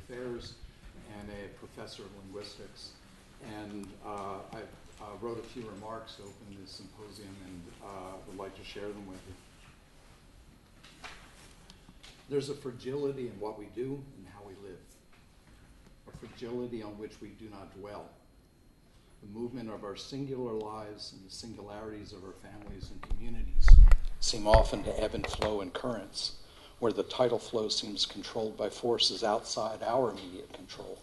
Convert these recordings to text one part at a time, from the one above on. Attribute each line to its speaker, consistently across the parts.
Speaker 1: Affairs and a professor of linguistics. And I wrote a few remarks to open this symposium and would like to share them with you. There's a fragility in what we do and how we live, a fragility on which we do not dwell. The movement of our singular lives and the singularities of our families and communities seem often to ebb and flow in currents, where the tidal flow seems controlled by forces outside our immediate control.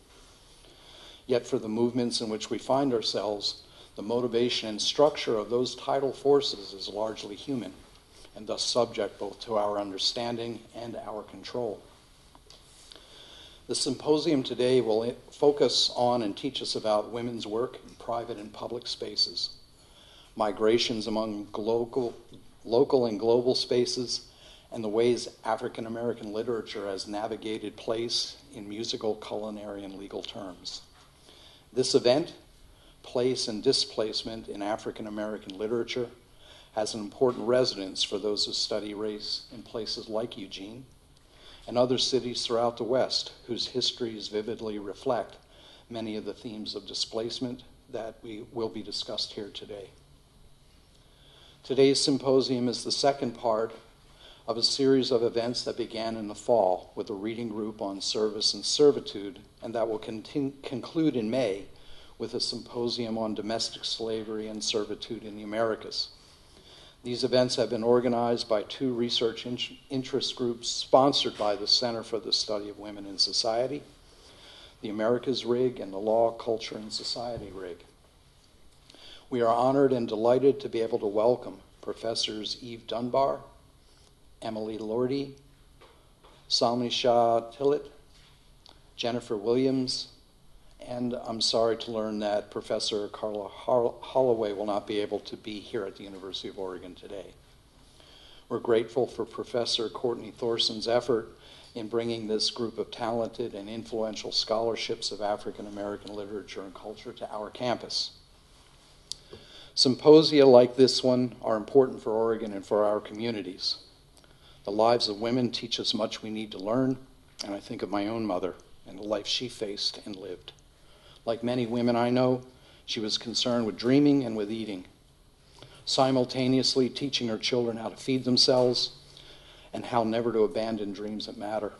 Speaker 1: Yet for the movements in which we find ourselves, the motivation and structure of those tidal forces is largely human, and thus subject both to our understanding and our control. The symposium today will focus on and teach us about women's work in private and public spaces, migrations among local and global spaces, and the ways African American literature has navigated place in musical, culinary, and legal terms. This event, Place and Displacement in African American Literature, has an important resonance for those who study race in places like Eugene and other cities throughout the West whose histories vividly reflect many of the themes of displacement that will be discussed here today. Today's symposium is the second part of a series of events that began in the fall with a reading group on service and servitude, and that will conclude in May with a symposium on domestic slavery and servitude in the Americas. These events have been organized by two research interest groups sponsored by the Center for the Study of Women in Society, the Americas Rig and the Law, Culture, and Society Rig. We are honored and delighted to be able to welcome Professors Eve Dunbar, Emily Lordy, Salmi Shah Tillett, Jennifer Williams, and I'm sorry to learn that Professor Carla Holloway will not be able to be here at the University of Oregon today. We're grateful for Professor Courtney Thorsson's effort in bringing this group of talented and influential scholarships of African American literature and culture to our campus. Symposia like this one are important for Oregon and for our communities. The lives of women teach us much we need to learn, and I think of my own mother and the life she faced and lived. Like many women I know, she was concerned with dreaming and with eating, simultaneously teaching her children how to feed themselves and how never to abandon dreams that matter.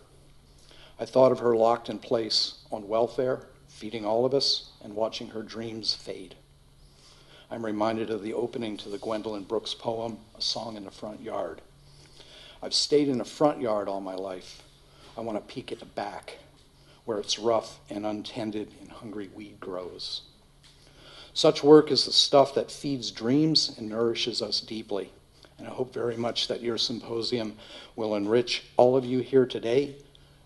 Speaker 1: I thought of her locked in place on welfare, feeding all of us, and watching her dreams fade. I'm reminded of the opening to the Gwendolyn Brooks poem, A Song in the Front Yard. I've stayed in the front yard all my life. I want to peek at the back, where it's rough and untended and hungry weed grows. Such work is the stuff that feeds dreams and nourishes us deeply. And I hope very much that your symposium will enrich all of you here today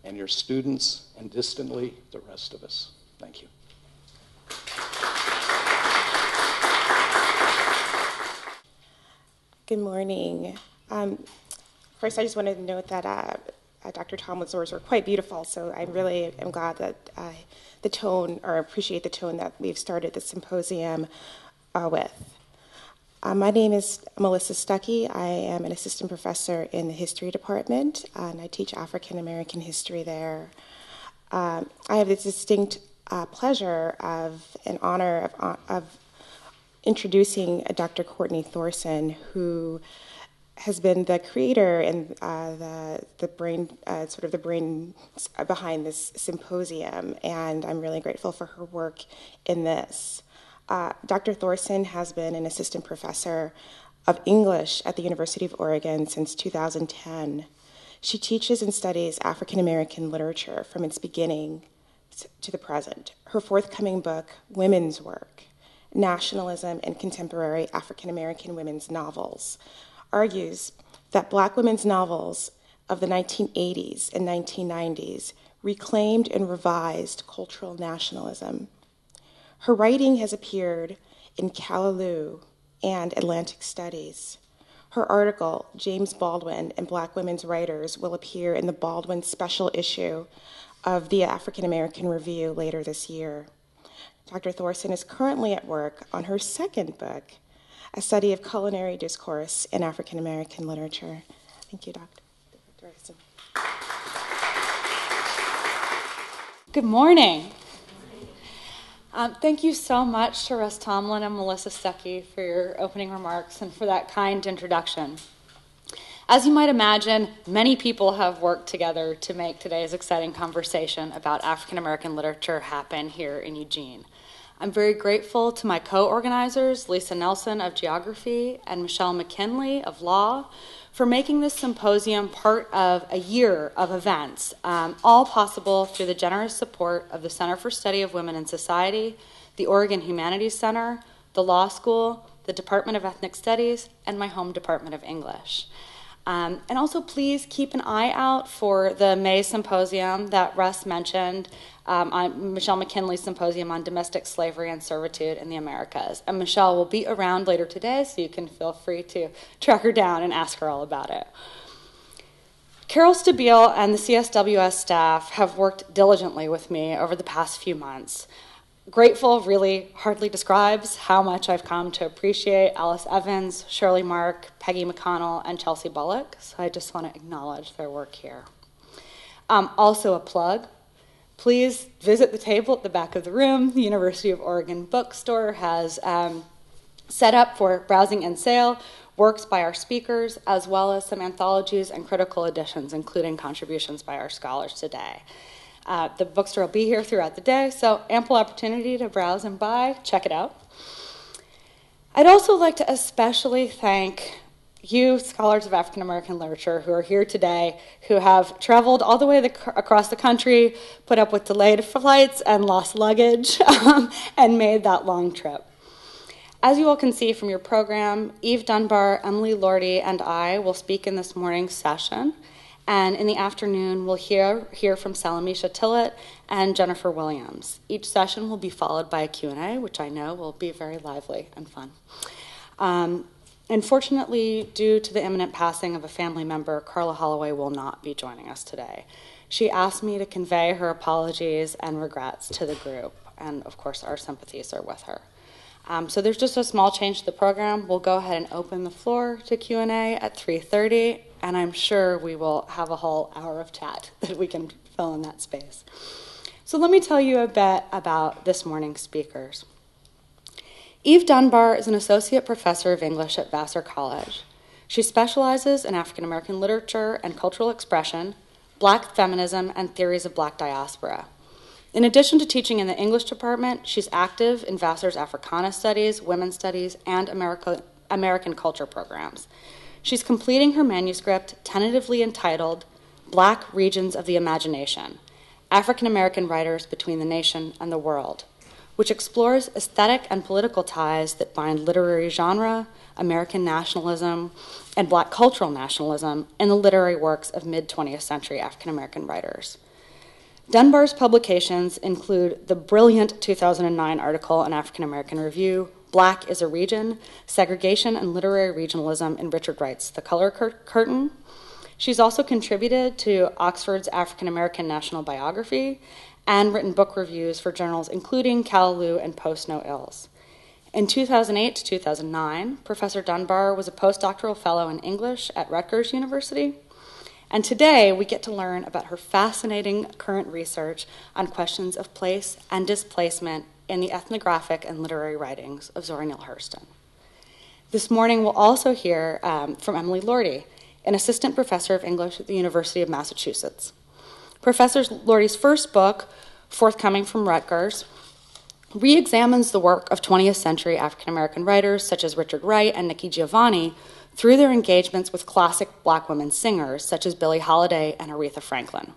Speaker 1: and your students and distantly the rest of us. Thank you.
Speaker 2: Good morning. First, I just wanted to note that Dr. Tomlin's words were quite beautiful, so I really am glad that the tone, or appreciate the tone that we've started the symposium with. My name is Melissa Stuckey. I am an assistant professor in the history department, and I teach African American history there. I have the distinct pleasure of and honor of introducing Dr. Courtney Thorsson, who has been the creator and the brain, sort of the brain behind this symposium, and I'm really grateful for her work in this. Dr. Thorsson has been an assistant professor of English at the University of Oregon since 2010. She teaches and studies African American literature from its beginning to the present. Her forthcoming book, Women's Work, Nationalism and Contemporary African American Women's Novels, argues that Black women's novels of the 1980s and 1990s reclaimed and revised cultural nationalism. Her writing has appeared in Callaloo and Atlantic Studies. Her article, James Baldwin and Black Women's Writers, will appear in the Baldwin special issue of the African American Review later this year. Dr. Thorsson is currently at work on her second book, a study of culinary discourse in African American literature. Thank you, Dr. Thorsson.
Speaker 3: Good morning. Thank you so much to Russ Tomlin and Melissa Stuckey for your opening remarks and for that kind introduction. As you might imagine, many people have worked together to make today's exciting conversation about African American literature happen here in Eugene. I'm very grateful to my co-organizers, Lisa Nelson of Geography and Michelle McKinley of Law, for making this symposium part of a year of events, all possible through the generous support of the Center for Study of Women in Society, the Oregon Humanities Center, the Law School, the Department of Ethnic Studies, and my home Department of English. And also please keep an eye out for the May symposium that Russ mentioned, on Michelle McKinley's symposium on domestic slavery and servitude in the Americas. And Michelle will be around later today, so you can feel free to track her down and ask her all about it. Carol Stabile and the CSWS staff have worked diligently with me over the past few months. Grateful really hardly describes how much I've come to appreciate Alice Evans, Shirley Mark, Peggy McConnell, and Chelsea Bullock, so I just want to acknowledge their work here. Also a plug. Please visit the table at the back of the room. The University of Oregon bookstore has set up for browsing and sale works by our speakers, as well as some anthologies and critical editions, including contributions by our scholars today. The bookstore will be here throughout the day, so ample opportunity to browse and buy. Check it out. I'd also like to especially thank you, scholars of African American literature, who are here today, who have traveled all the way across the country, put up with delayed flights and lost luggage, and made that long trip. As you all can see from your program, Eve Dunbar, Emily Lordy, and I will speak in this morning's session. And in the afternoon, we'll hear from Salamisha Tillett and Jennifer Williams. Each session will be followed by a Q&A, which I know will be very lively and fun. Unfortunately, due to the imminent passing of a family member, Carla Holloway will not be joining us today. She asked me to convey her apologies and regrets to the group, and of course, our sympathies are with her. So there's just a small change to the program. We'll go ahead and open the floor to Q&A at 3:30, and I'm sure we will have a whole hour of chat that we can fill in that space. So let me tell you a bit about this morning's speakers. Eve Dunbar is an associate professor of English at Vassar College. She specializes in African American literature and cultural expression, Black feminism, and theories of Black diaspora. In addition to teaching in the English department, she's active in Vassar's Africana Studies, Women's Studies, and American Culture programs. She's completing her manuscript tentatively entitled Black Regions of the Imagination, African American Writers Between the Nation and the World, which explores aesthetic and political ties that bind literary genre, American nationalism, and Black cultural nationalism in the literary works of mid-20th century African American writers. Dunbar's publications include the brilliant 2009 article in African American Review, Black is a Region, Segregation and Literary Regionalism in Richard Wright's The Color Curtain. She's also contributed to Oxford's African American National Biography and written book reviews for journals including Callaloo and Post No Ills. In 2008 to 2009, Professor Dunbar was a postdoctoral fellow in English at Rutgers University. And today, we get to learn about her fascinating current research on questions of place and displacement in the ethnographic and literary writings of Zora Neale Hurston. This morning, we'll also hear from Emily Lordy, an assistant professor of English at the University of Massachusetts. Professor Lordy's first book, forthcoming from Rutgers, re-examines the work of 20th century African American writers such as Richard Wright and Nikki Giovanni through their engagements with classic Black women singers such as Billie Holiday and Aretha Franklin.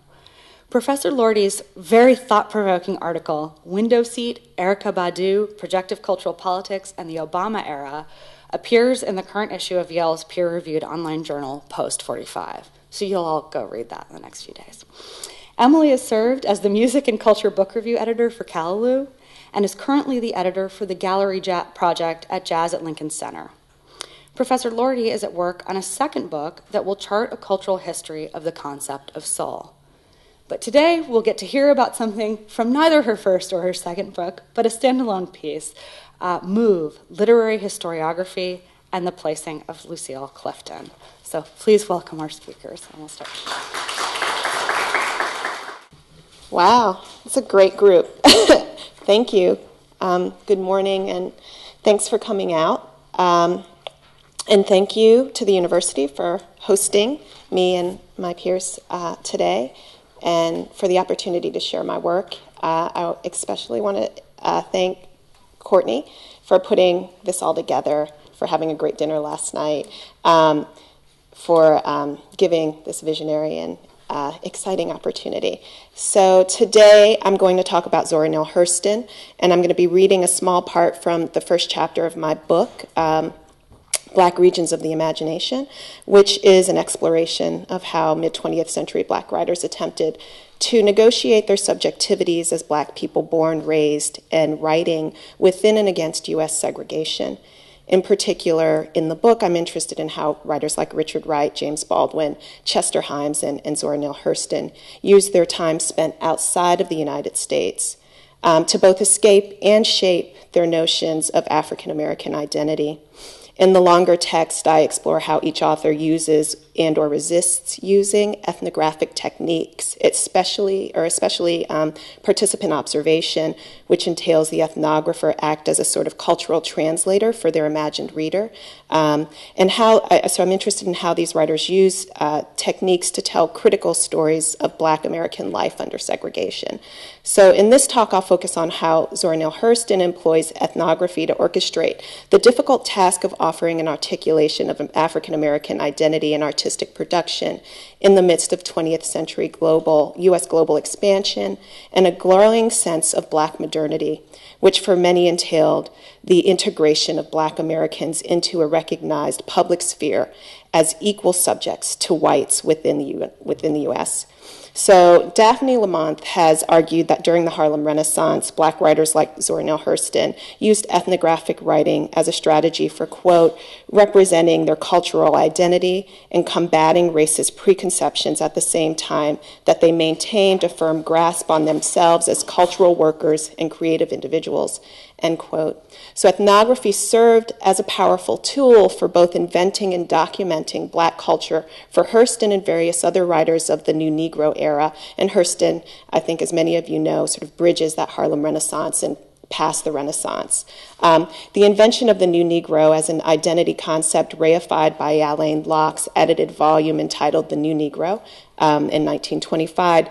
Speaker 3: Professor Lordy's very thought-provoking article, Window Seat, Erykah Badu, Projective Cultural Politics, and the Obama Era, appears in the current issue of Yale's peer-reviewed online journal, Post 45. So you'll all go read that in the next few days. Emily has served as the Music and Culture Book Review Editor for Callaloo and is currently the editor for the Gallery Project at Jazz at Lincoln Center. Professor Lordy is at work on a second book that will chart a cultural history of the concept of soul. But today, we'll get to hear about something from neither her first or her second book, but a standalone piece, Move, Literary Historiography, and the Placing of Lucille Clifton. So please welcome our speakers, and we'll start.
Speaker 4: Wow,
Speaker 2: It's a great group. Thank you. Good morning, and thanks for coming out. And thank you to the university for hosting me and my peers today, and for the opportunity to share my work. I especially want to thank Courtney for putting this all together, for having a great dinner last night, for giving this visionary and exciting opportunity. So today I'm going to talk about Zora Neale Hurston, and I'm going to be reading a small part from the first chapter of my book, Black Regions of the Imagination, which is an exploration of how mid-20th century Black writers attempted to negotiate their subjectivities as Black people born, raised, and writing within and against U.S. segregation. In particular, in the book, I'm interested in how writers like Richard Wright, James Baldwin, Chester Himes, and Zora Neale Hurston used their time spent outside of the United States to both escape and shape their notions of African American identity. In the longer text, I explore how each author uses and or resists using ethnographic techniques, especially participant observation, which entails the ethnographer act as a sort of cultural translator for their imagined reader. So I'm interested in how these writers use techniques to tell critical stories of Black American life under segregation. So in this talk, I'll focus on how Zora Neale Hurston employs ethnography to orchestrate the difficult task of offering an articulation of African American identity and artistic production in the midst of 20th century U.S. global expansion and a growing sense of Black modernity, which for many entailed the integration of Black Americans into a recognized public sphere as equal subjects to whites within the U.S. So Daphne Lamont has argued that during the Harlem Renaissance, Black writers like Zora Neale Hurston used ethnographic writing as a strategy for, quote, representing their cultural identity and combating racist preconceptions at the same time that they maintained a firm grasp on themselves as cultural workers and creative individuals, end quote. So ethnography served as a powerful tool for both inventing and documenting Black culture for Hurston and various other writers of the New Negro era. And Hurston, I think as many of you know, sort of bridges that Harlem Renaissance and past the Renaissance. The invention of the New Negro as an identity concept reified by Alain Locke's edited volume entitled The New Negro in 1925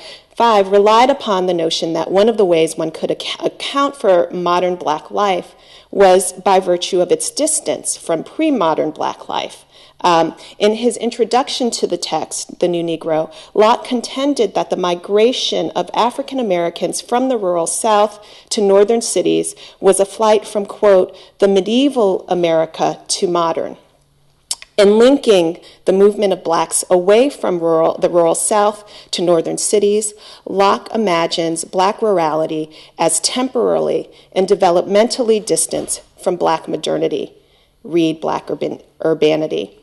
Speaker 2: relied upon the notion that one of the ways one could account for modern Black life was by virtue of its distance from pre-modern Black life. In his introduction to the text, The New Negro, Locke contended that the migration of African Americans from the rural South to northern cities was a flight from, quote, the medieval America to modern. In linking the movement of Blacks away from the rural South to northern cities, Locke imagines Black rurality as temporarily and developmentally distant from Black modernity, read Black urbanity.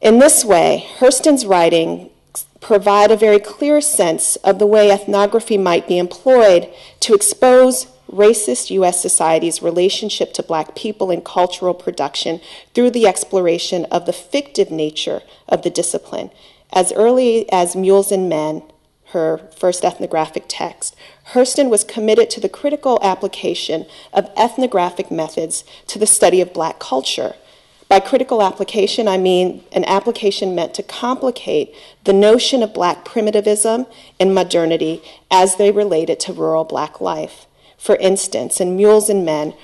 Speaker 2: In this way, Hurston's writings provide a very clear sense of the way ethnography might be employed to expose racist U.S. society's relationship to Black people in cultural production through the exploration of the fictive nature of the discipline. As early as Mules and Men, her first ethnographic text, Hurston was committed to the critical application of ethnographic methods to the study of Black culture. By critical application, I mean an application meant to complicate the notion of Black primitivism and modernity as they related to rural Black life. For instance, in Mules and Men,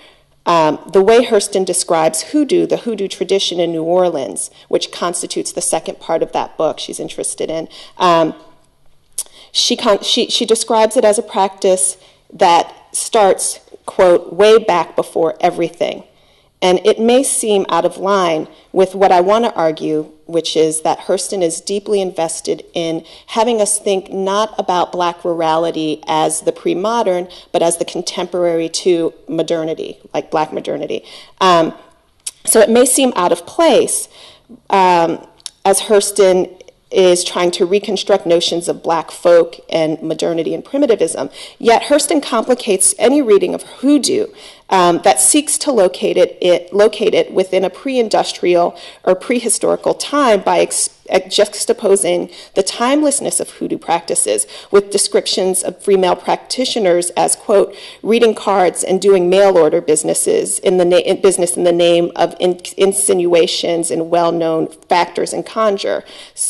Speaker 2: the way Hurston describes hoodoo, the hoodoo tradition in New Orleans, which constitutes the second part of that book she's interested in, she describes it as a practice that starts, quote, way back before everything. And it may seem out of line with what I want to argue, which is that Hurston is deeply invested in having us think not about Black rurality as the pre-modern, but as the contemporary to modernity, like Black modernity. So it may seem out of place as Hurston is trying to reconstruct notions of Black folk and modernity and primitivism. Yet Hurston complicates any reading of hoodoo that seeks to locate it within a pre-industrial or prehistorical time by juxtaposing the timelessness of hoodoo practices with descriptions of female practitioners as, quote, reading cards and doing mail order business in the name of insinuations and well-known factors and conjure.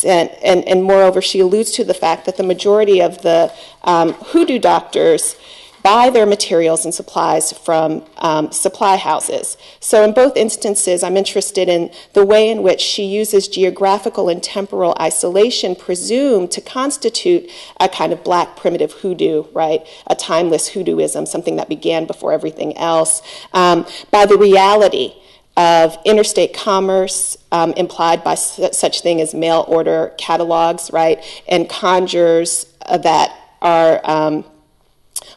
Speaker 2: And moreover, she alludes to the fact that the majority of the hoodoo doctors buy their materials and supplies from supply houses. So in both instances, I'm interested in the way in which she uses geographical and temporal isolation presumed to constitute a kind of black primitive hoodoo, right? A timeless hoodooism, something that began before everything else, by the reality of interstate commerce implied by such thing as mail order catalogs, right? And conjures that are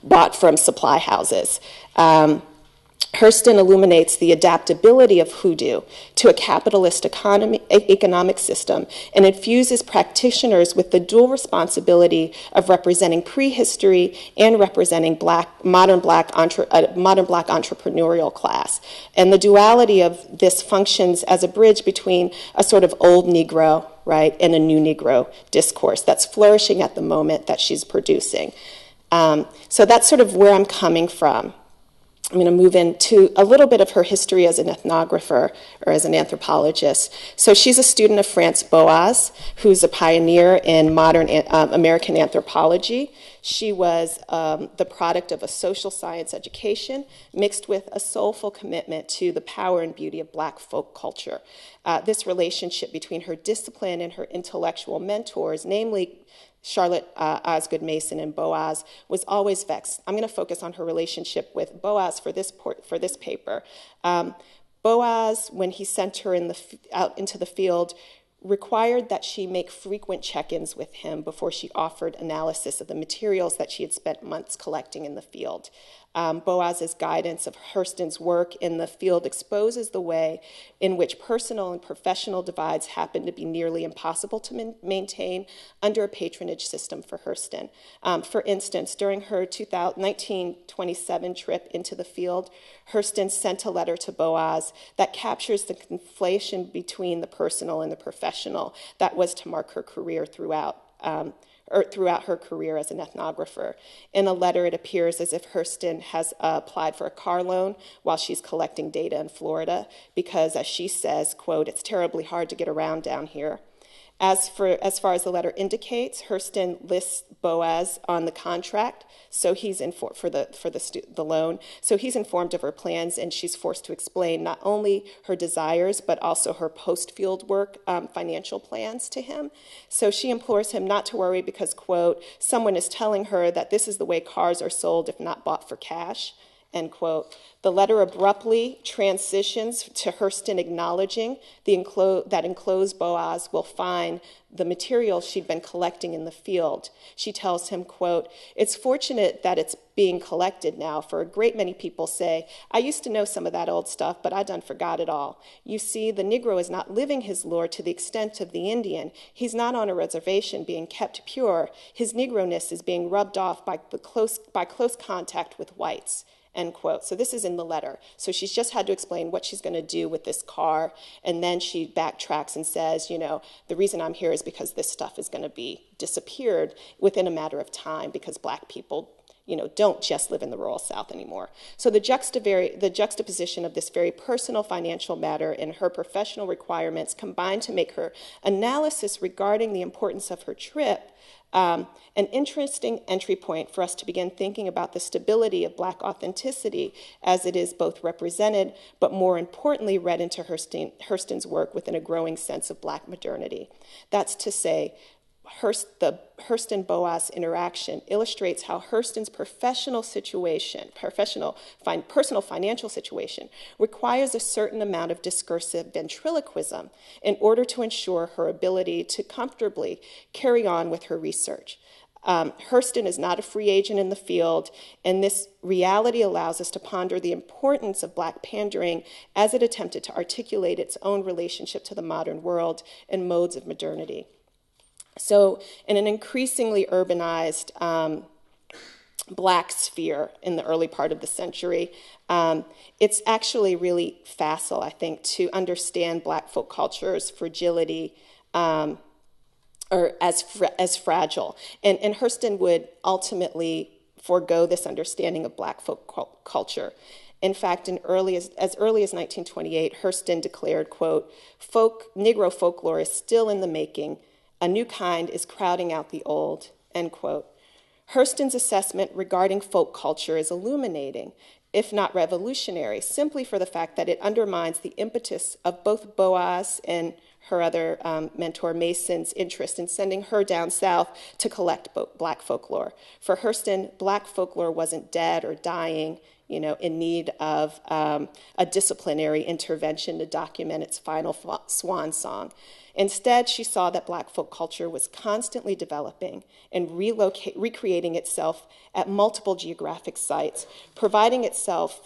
Speaker 2: bought from supply houses. Hurston illuminates the adaptability of hoodoo to a capitalist economic system and infuses practitioners with the dual responsibility of representing prehistory and representing modern black entrepreneurial class. And the duality of this functions as a bridge between a sort of old Negro, right, and a new Negro discourse that's flourishing at the moment that she's producing. So that's sort of where I'm coming from. I'm going to move into a little bit of her history as an ethnographer or as an anthropologist. So she's a student of Franz Boas, who's a pioneer in modern American anthropology. She was the product of a social science education mixed with a soulful commitment to the power and beauty of black folk culture. This relationship between her discipline and her intellectual mentors, namely Charlotte Osgood Mason and Boas, was always vexed. I'm going to focus on her relationship with Boas for this paper. Boas, when he sent her out into the field, required that she make frequent check-ins with him before she offered analysis of the materials that she had spent months collecting in the field. Boas's guidance of Hurston's work in the field exposes the way in which personal and professional divides happen to be nearly impossible to maintain under a patronage system for Hurston. For instance, during her 1927 trip into the field, Hurston sent a letter to Boas that captures the conflation between the personal and the professional that was to mark her career throughout her career as an ethnographer. In a letter, it appears as if Hurston has applied for a car loan while she's collecting data in Florida because, as she says, quote, "It's terribly hard to get around down here." As far as the letter indicates, Hurston lists Boas on the contract, so he's for the loan. So he's informed of her plans, and she's forced to explain not only her desires but also her post-field work financial plans to him. So she implores him not to worry because, quote, "someone is telling her that this is the way cars are sold if not bought for cash." End quote. The letter abruptly transitions to Hurston acknowledging that enclosed Boas will find the material she'd been collecting in the field. She tells him, quote, "It's fortunate that it's being collected now, for a great many people say, I used to know some of that old stuff, but I done forgot it all. You see, the Negro is not living his lore to the extent of the Indian. He's not on a reservation being kept pure. His Negroness is being rubbed off by close contact with whites." End quote. So this is in the letter. So she's just had to explain what she's going to do with this car, and then she backtracks and says, the reason I'm here is because this stuff is going to be disappeared within a matter of time because black people, don't just live in the rural South anymore. So the juxtaposition of this very personal financial matter and her professional requirements combined to make her analysis regarding the importance of her trip an interesting entry point for us to begin thinking about the stability of black authenticity as it is both represented, but more importantly, read into Hurston's work within a growing sense of black modernity. That's to say, the Hurston-Boas interaction illustrates how Hurston's personal financial situation requires a certain amount of discursive ventriloquism in order to ensure her ability to comfortably carry on with her research. Hurston is not a free agent in the field, and this reality allows us to ponder the importance of black pandering as it attempted to articulate its own relationship to the modern world and modes of modernity. So in an increasingly urbanized Black sphere in the early part of the century. It's actually really facile, I think, to understand Black folk culture's fragility or as fragile. And Hurston would ultimately forego this understanding of Black folk culture. In fact, as early as 1928, Hurston declared, quote, Negro folklore is still in the making. A new kind is crowding out the old, end quote. Hurston's assessment regarding folk culture is illuminating, if not revolutionary, simply for the fact that it undermines the impetus of both Boaz and her other mentor Mason's interest in sending her down south to collect Black folklore. For Hurston, Black folklore wasn't dead or dying, in need of a disciplinary intervention to document its final swan song. Instead, she saw that Black folk culture was constantly developing and recreating itself at multiple geographic sites, proving itself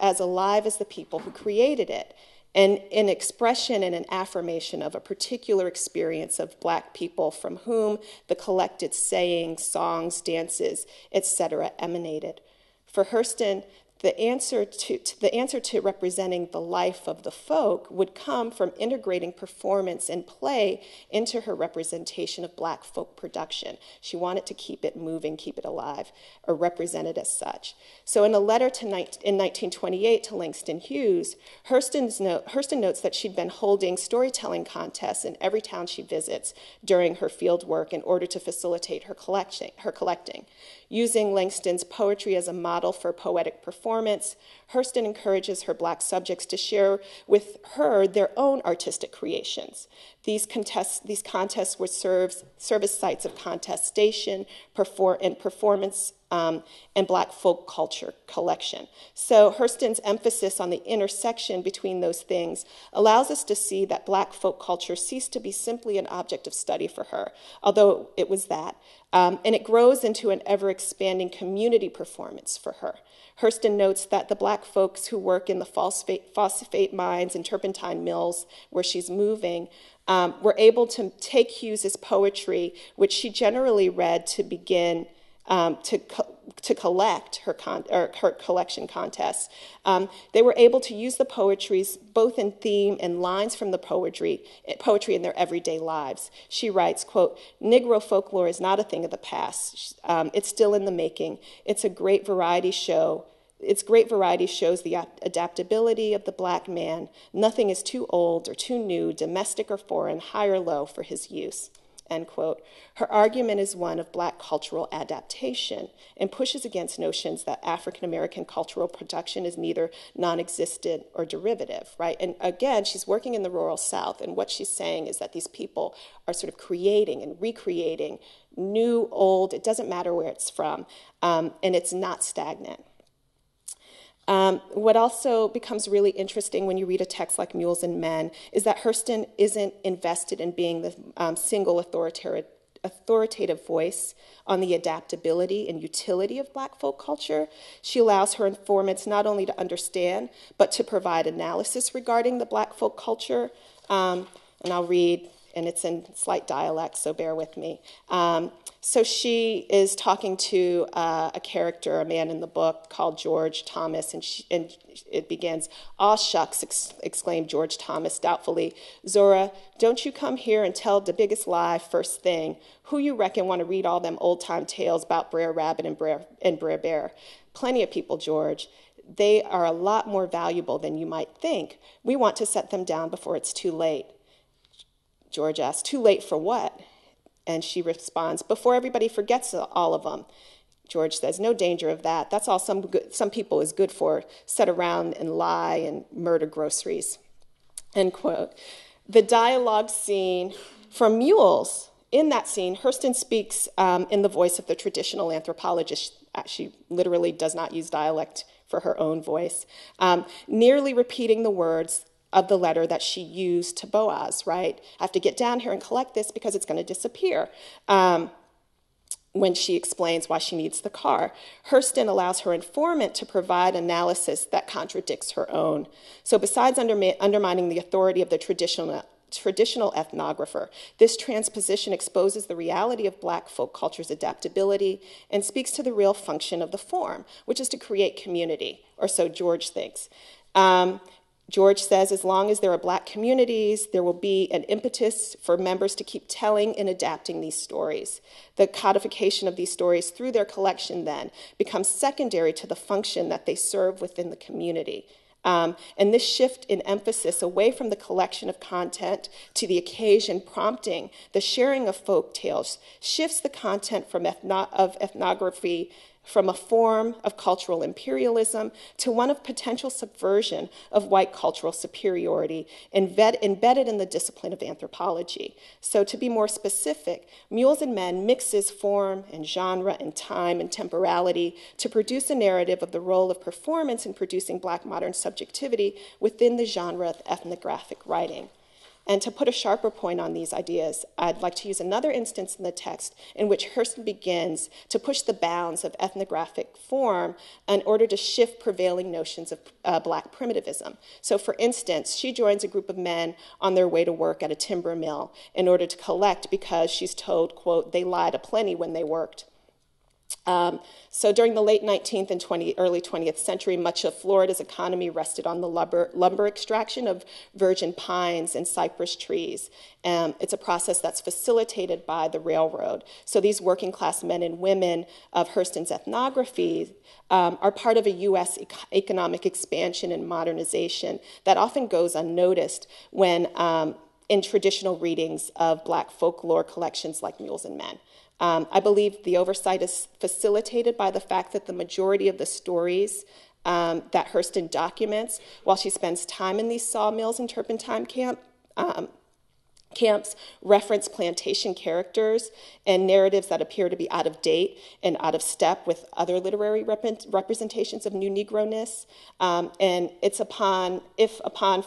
Speaker 2: as alive as the people who created it, and an expression and an affirmation of a particular experience of Black people from whom the collected sayings, songs, dances, etc. emanated. For Hurston, the answer to representing the life of the folk would come from integrating performance and play into her representation of Black folk production. She wanted to keep it moving, keep it alive, or represent it as such. So in a letter in 1928 to Langston Hughes, Hurston notes that she'd been holding storytelling contests in every town she visits during her field work in order to facilitate her collecting. Using Langston's poetry as a model for poetic performance, Hurston encourages her Black subjects to share with her their own artistic creations. These contests would serve as sites of contestation and performance and Black folk culture collection. So Hurston's emphasis on the intersection between those things allows us to see that Black folk culture ceased to be simply an object of study for her, although it was that, and it grows into an ever-expanding community performance for her. Hurston notes that the Black folks who work in the phosphate mines and turpentine mills where she's moving were able to take Hughes's poetry, which she generally read to begin to collect her collection contests. They were able to use the poetries both in theme and lines from the poetry in their everyday lives. She writes, quote, Negro folklore is not a thing of the past. It's still in the making. Its great variety shows the adaptability of the Black man. Nothing is too old or too new, domestic or foreign, high or low for his use. End quote. Her argument is one of Black cultural adaptation and pushes against notions that African American cultural production is neither non-existent or derivative, right? And again, she's working in the rural South, and what she's saying is that these people are sort of creating and recreating new, old, it doesn't matter where it's from, and it's not stagnant. What also becomes really interesting when you read a text like Mules and Men is that Hurston isn't invested in being the single authoritative voice on the adaptability and utility of Black folk culture. She allows her informants not only to understand, but to provide analysis regarding the Black folk culture. And I'll read, and it's in slight dialect, so bear with me. So she is talking to a character, a man in the book called George Thomas, and it begins, "Aw shucks," exclaimed George Thomas doubtfully. "Zora, don't you come here and tell the biggest lie first thing. Who you reckon want to read all them old-time tales about Brer Rabbit and Brer Bear? Plenty of people, George. They are a lot more valuable than you might think. We want to set them down before it's too late." George asks, "Too late for what?" And she responds, "Before everybody forgets all of them." George says, "No danger of that. That's all some people is good for, sit around and lie and murder groceries." End quote. The dialogue scene from Mules, in that scene, Hurston speaks in the voice of the traditional anthropologist. She literally does not use dialect for her own voice, nearly repeating the words of the letter that she used to Boaz, right? I have to get down here and collect this because it's going to disappear. When she explains why she needs the car, Hurston allows her informant to provide analysis that contradicts her own. So besides undermining the authority of the
Speaker 4: traditional ethnographer. This transposition exposes the reality of Black folk culture's adaptability and speaks to the real function of the form, which is to create community, or so George thinks. George says, as long as there are Black communities, there will be an impetus for members to keep telling and adapting these stories. The codification of these stories through their collection then becomes secondary to the function that they serve within the community. And this shift in emphasis away from the collection of content to the occasion prompting the sharing of folk tales shifts the content from ethnography from a form of cultural imperialism to one of potential subversion of white cultural superiority embedded in the discipline of anthropology. So to be more specific, Mules and Men mixes form and genre and time and temporality to produce a narrative of the role of performance in producing Black modern subjectivity within the genre of ethnographic writing. And to put a sharper point on these ideas, I'd like to use another instance in the text in which Hurston begins to push the bounds of ethnographic form in order to shift prevailing notions of Black primitivism. So for instance, she joins a group of men on their way to work at a timber mill in order to collect because she's told, quote, they lied aplenty when they worked. So during the late 19th and early 20th century, much of Florida's economy rested on the lumber extraction of virgin pines and cypress trees. It's a process that's facilitated by the railroad. So these working class men and women of Hurston's ethnography are part of a U.S. economic expansion and modernization that often goes unnoticed when in traditional readings of Black folklore collections like Mules and Men. I believe the oversight is facilitated by the fact that the majority of the stories that Hurston documents while she spends time in these sawmills and turpentine camps reference plantation characters and narratives that appear to be out of date and out of step with other literary representations of New Negro-ness. And it's upon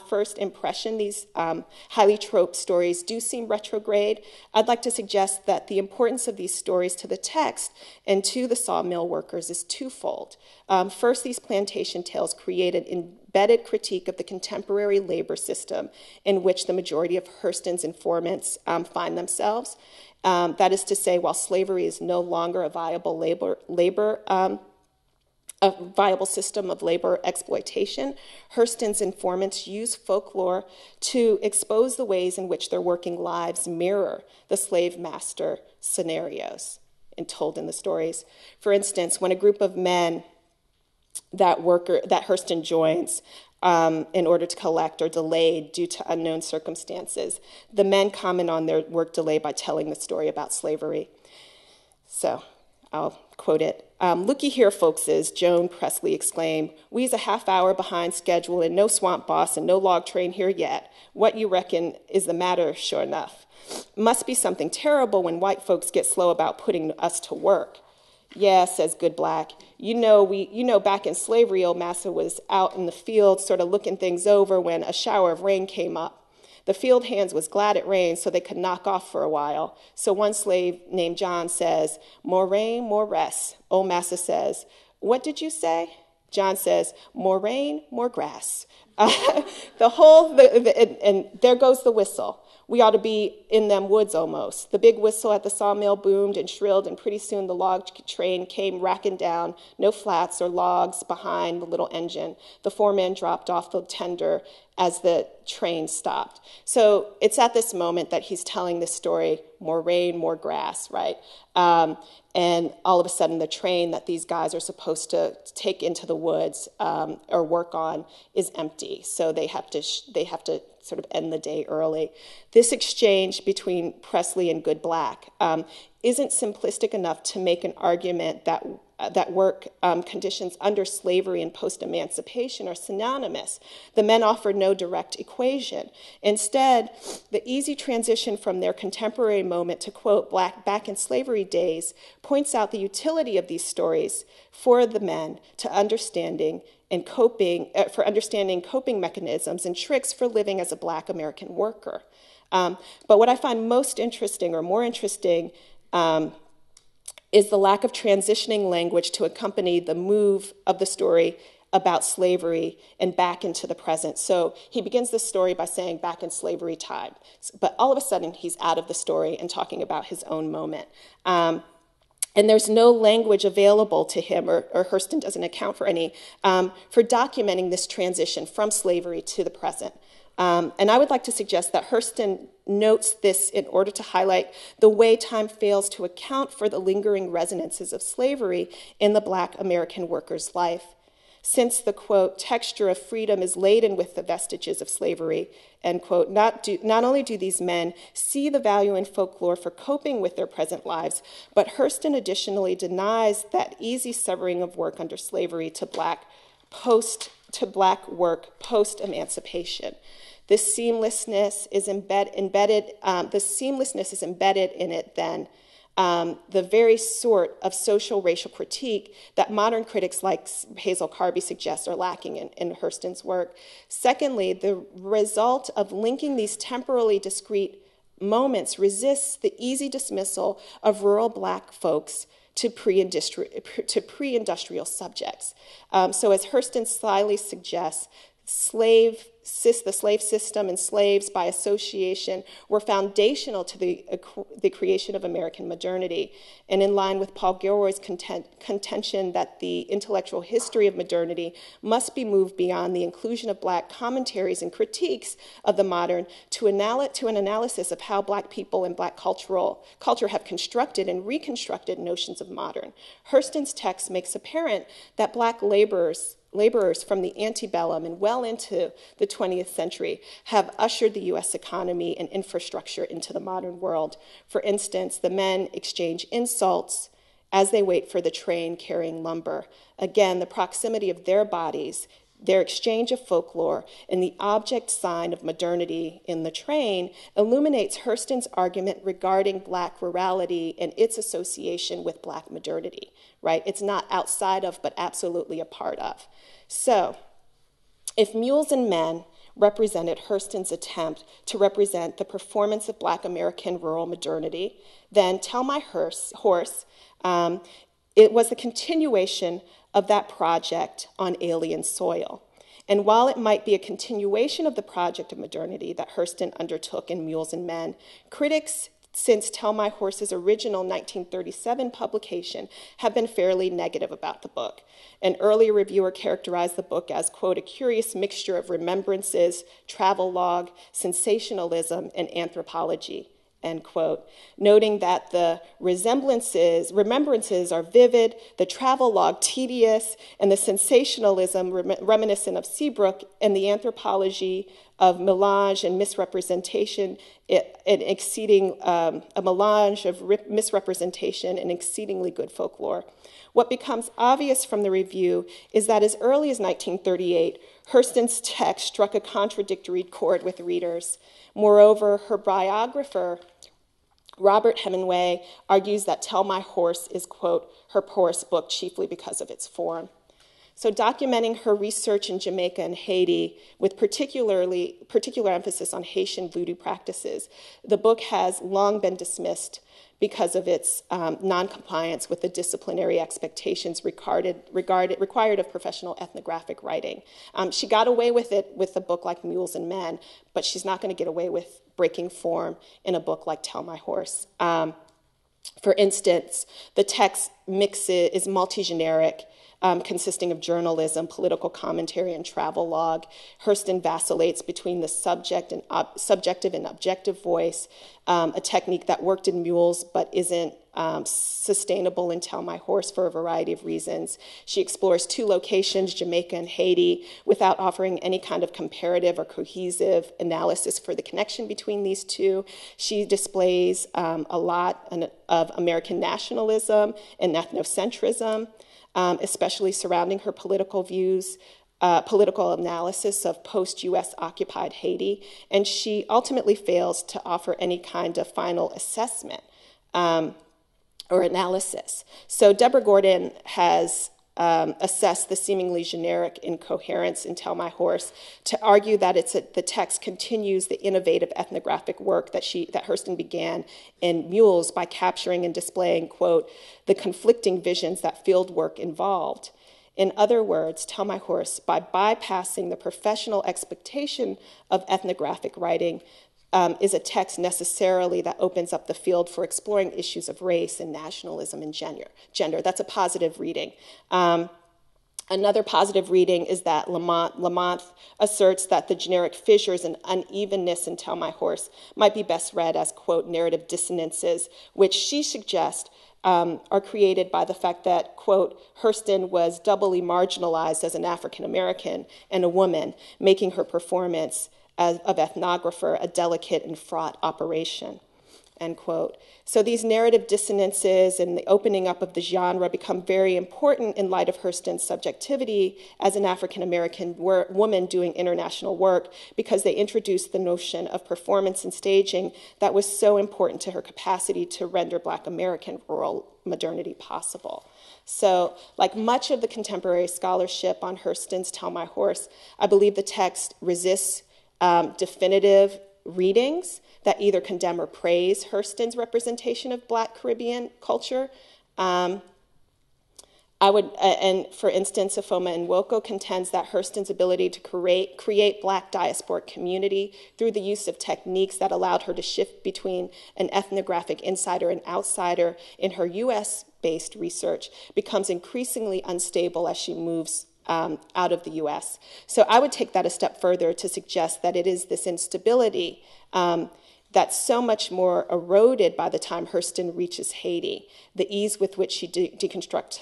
Speaker 4: first impression, these highly troped stories do seem retrograde, I'd like to suggest that the importance of these stories to the text and to the sawmill workers is twofold. First, these plantation tales create an embedded critique of the contemporary labor system in which the majority of Hurston's informants find themselves. That is to say, while slavery is no longer a viable a viable system of labor exploitation, Hurston's informants use folklore to expose the ways in which their working lives mirror the slave master scenarios and told in the stories. For instance, when a group of men that Hurston joins in order to collect are delayed due to unknown circumstances, the men comment on their work delay by telling the story about slavery. So I'll quote it. Looky here, folkses, Joan Presley exclaimed. We's a half hour behind schedule and no swamp boss and no log train here yet. What you reckon is the matter, sure enough? Must be something terrible when white folks get slow about putting us to work. Yeah, says Good Black. You know, back in slavery, old Massa was out in the field sort of looking things over when a shower of rain came up. The field hands was glad it rained so they could knock off for a while. So one slave named John says, more rain, more rest. Old Massa says, what did you say? John says, more rain, more grass. And there goes the whistle. We ought to be in them woods almost. The big whistle at the sawmill boomed and shrilled, and pretty soon the log train came racking down, no flats or logs behind the little engine. The foreman dropped off the tender as the train stopped. So it's at this moment that he's telling this story, more rain, more grass, right? And all of a sudden the train that these guys are supposed to take into the woods or work on is empty. So they have to sort of end the day early. This exchange between Presley and Good Black isn't simplistic enough to make an argument that work conditions under slavery and post-emancipation are synonymous. The men offer no direct equation. Instead, the easy transition from their contemporary moment to, quote, Black back in slavery days points out the utility of these stories for the men to understanding coping mechanisms and tricks for living as a Black American worker. But what I find most interesting or more interesting is the lack of transitioning language to accompany the move of the story about slavery and back into the present. So he begins this story by saying back in slavery time, but all of a sudden he's out of the story and talking about his own moment. And there's no language available to him, or Hurston doesn't account for any, for documenting this transition from slavery to the present. And I would like to suggest that Hurston notes this in order to highlight the way time fails to account for the lingering resonances of slavery in the Black American worker's life. Since the, quote, texture of freedom is laden with the vestiges of slavery, end quote, not only do these men see the value in folklore for coping with their present lives, but Hurston additionally denies that easy severing of work under slavery to black work post-emancipation. This seamlessness is embedded in it then, the very sort of social racial critique that modern critics like Hazel Carby suggest are lacking in Hurston's work. Secondly, the result of linking these temporally discrete moments resists the easy dismissal of rural Black folks to pre-industrial subjects. So as Hurston slyly suggests, the slave system and slaves by association were foundational to the creation of American modernity. And in line with Paul Gilroy's contention that the intellectual history of modernity must be moved beyond the inclusion of Black commentaries and critiques of the modern to an analysis of how Black people and Black culture have constructed and reconstructed notions of modern. Hurston's text makes apparent that Black laborers from the antebellum and well into the 20th century have ushered the U.S. economy and infrastructure into the modern world. For instance, the men exchange insults as they wait for the train carrying lumber. Again, the proximity of their bodies, their exchange of folklore, and the object sign of modernity in the train illuminates Hurston's argument regarding Black rurality and its association with Black modernity, right? It's not outside of, but absolutely a part of. So, if Mules and Men represented Hurston's attempt to represent the performance of Black American rural modernity, then Tell My Horse, it was the continuation of that project on alien soil. And while it might be a continuation of the project of modernity that Hurston undertook in Mules and Men, critics since Tell My Horse's original 1937 publication have been fairly negative about the book. An earlier reviewer characterized the book as, quote, a curious mixture of remembrances, travelogue, sensationalism, and anthropology, end quote, noting that the remembrances are vivid, the travelogue tedious, and the sensationalism reminiscent of Seabrook, and the anthropology of melange and misrepresentation, a melange of misrepresentation and exceedingly good folklore. What becomes obvious from the review is that as early as 1938, Hurston's text struck a contradictory chord with readers. Moreover, her biographer, Robert Hemingway, argues that Tell My Horse is, quote, her poorest book chiefly because of its form. So documenting her research in Jamaica and Haiti with particular emphasis on Haitian voodoo practices, the book has long been dismissed because of its noncompliance with the disciplinary expectations required of professional ethnographic writing. She got away with it with a book like Mules and Men, but she's not going to get away with breaking form in a book like Tell My Horse. For instance, the text is multi-generic, consisting of journalism, political commentary, and travelogue. Hurston vacillates between the subjective and objective voice, a technique that worked in Mules but isn't sustainable in Tell My Horse for a variety of reasons. She explores two locations, Jamaica and Haiti, without offering any kind of comparative or cohesive analysis for the connection between these two. She displays a lot of American nationalism and ethnocentrism, especially surrounding her political views, political analysis of post-US occupied Haiti, and she ultimately fails to offer any kind of final assessment or analysis. So Deborah Gordon has assessed the seemingly generic incoherence in Tell My Horse to argue that the text continues the innovative ethnographic work that Hurston began in Mules by capturing and displaying, quote, the conflicting visions that field work involved. In other words, Tell My Horse, by bypassing the professional expectation of ethnographic writing, is a text necessarily that opens up the field for exploring issues of race and nationalism and gender. That's a positive reading. Another positive reading is that Lamont asserts that the generic fissures and unevenness in Tell My Horse might be best read as, quote, narrative dissonances, which she suggests are created by the fact that, quote, Hurston was doubly marginalized as an African American and a woman, making her performance of ethnographer a delicate and fraught operation, end quote. So these narrative dissonances and the opening up of the genre become very important in light of Hurston's subjectivity as an African-American woman doing international work, because they introduced the notion of performance and staging that was so important to her capacity to render Black American rural modernity possible. So, like much of the contemporary scholarship on Hurston's Tell My Horse, I believe the text resists definitive readings that either condemn or praise Hurston's representation of Black Caribbean culture. And for instance, Afoma Nwoko contends that Hurston's ability to create Black diasporic community through the use of techniques that allowed her to shift between an ethnographic insider and outsider in her US-based research becomes increasingly unstable as she moves out of the US. So I would take that a step further to suggest that it is this instability that's so much more eroded by the time Hurston reaches Haiti. The ease with which she deconstructs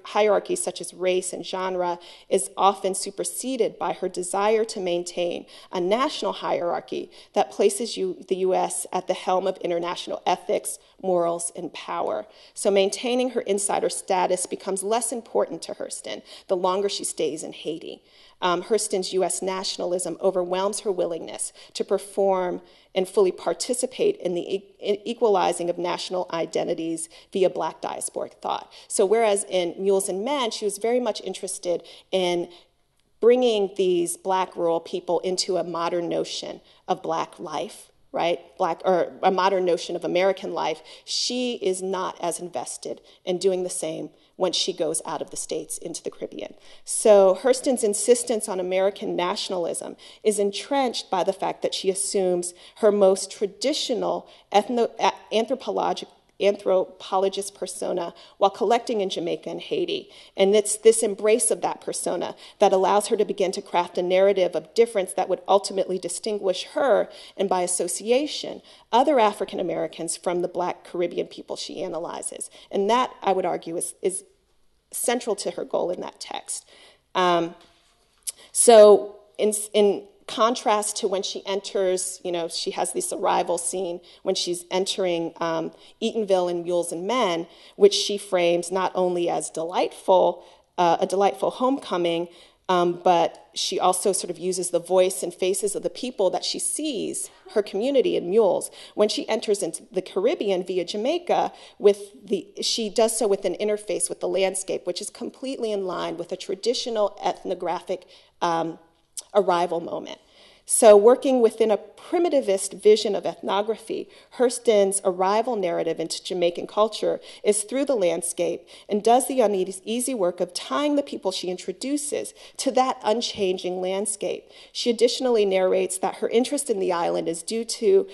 Speaker 4: hierarchies such as race and genre is often superseded by her desire to maintain a national hierarchy that places the US at the helm of international ethics, morals, and power. So maintaining her insider status becomes less important to Hurston the longer she stays in Haiti. Hurston's US nationalism overwhelms her willingness to perform and fully participate in the equalizing of national identities via Black diasporic thought. So whereas in Mules and Men, she was very much interested in bringing these Black rural people into a modern notion of Black life, right? Or a modern notion of American life, she is not as invested in doing the same when she goes out of the States into the Caribbean. So Hurston's insistence on American nationalism is entrenched by the fact that she assumes her most traditional anthropologist persona while collecting in Jamaica and Haiti. And it's this embrace of that persona that allows her to begin to craft a narrative of difference that would ultimately distinguish her, and by association, other African Americans from the Black Caribbean people she analyzes. And that, I would argue, is central to her goal in that text. So in contrast to when she enters, she has this arrival scene when she's entering Eatonville in Mules and Men, which she frames not only as a delightful homecoming, but she also sort of uses the voice and faces of the people that she sees, her community in Mules. When she enters into the Caribbean via Jamaica, she does so with an interface with the landscape, which is completely in line with a traditional ethnographic arrival moment. So working within a primitivist vision of ethnography, Hurston's arrival narrative into Jamaican culture is through the landscape and does the uneasy work of tying the people she introduces to that unchanging landscape. She additionally narrates that her interest in the island is due to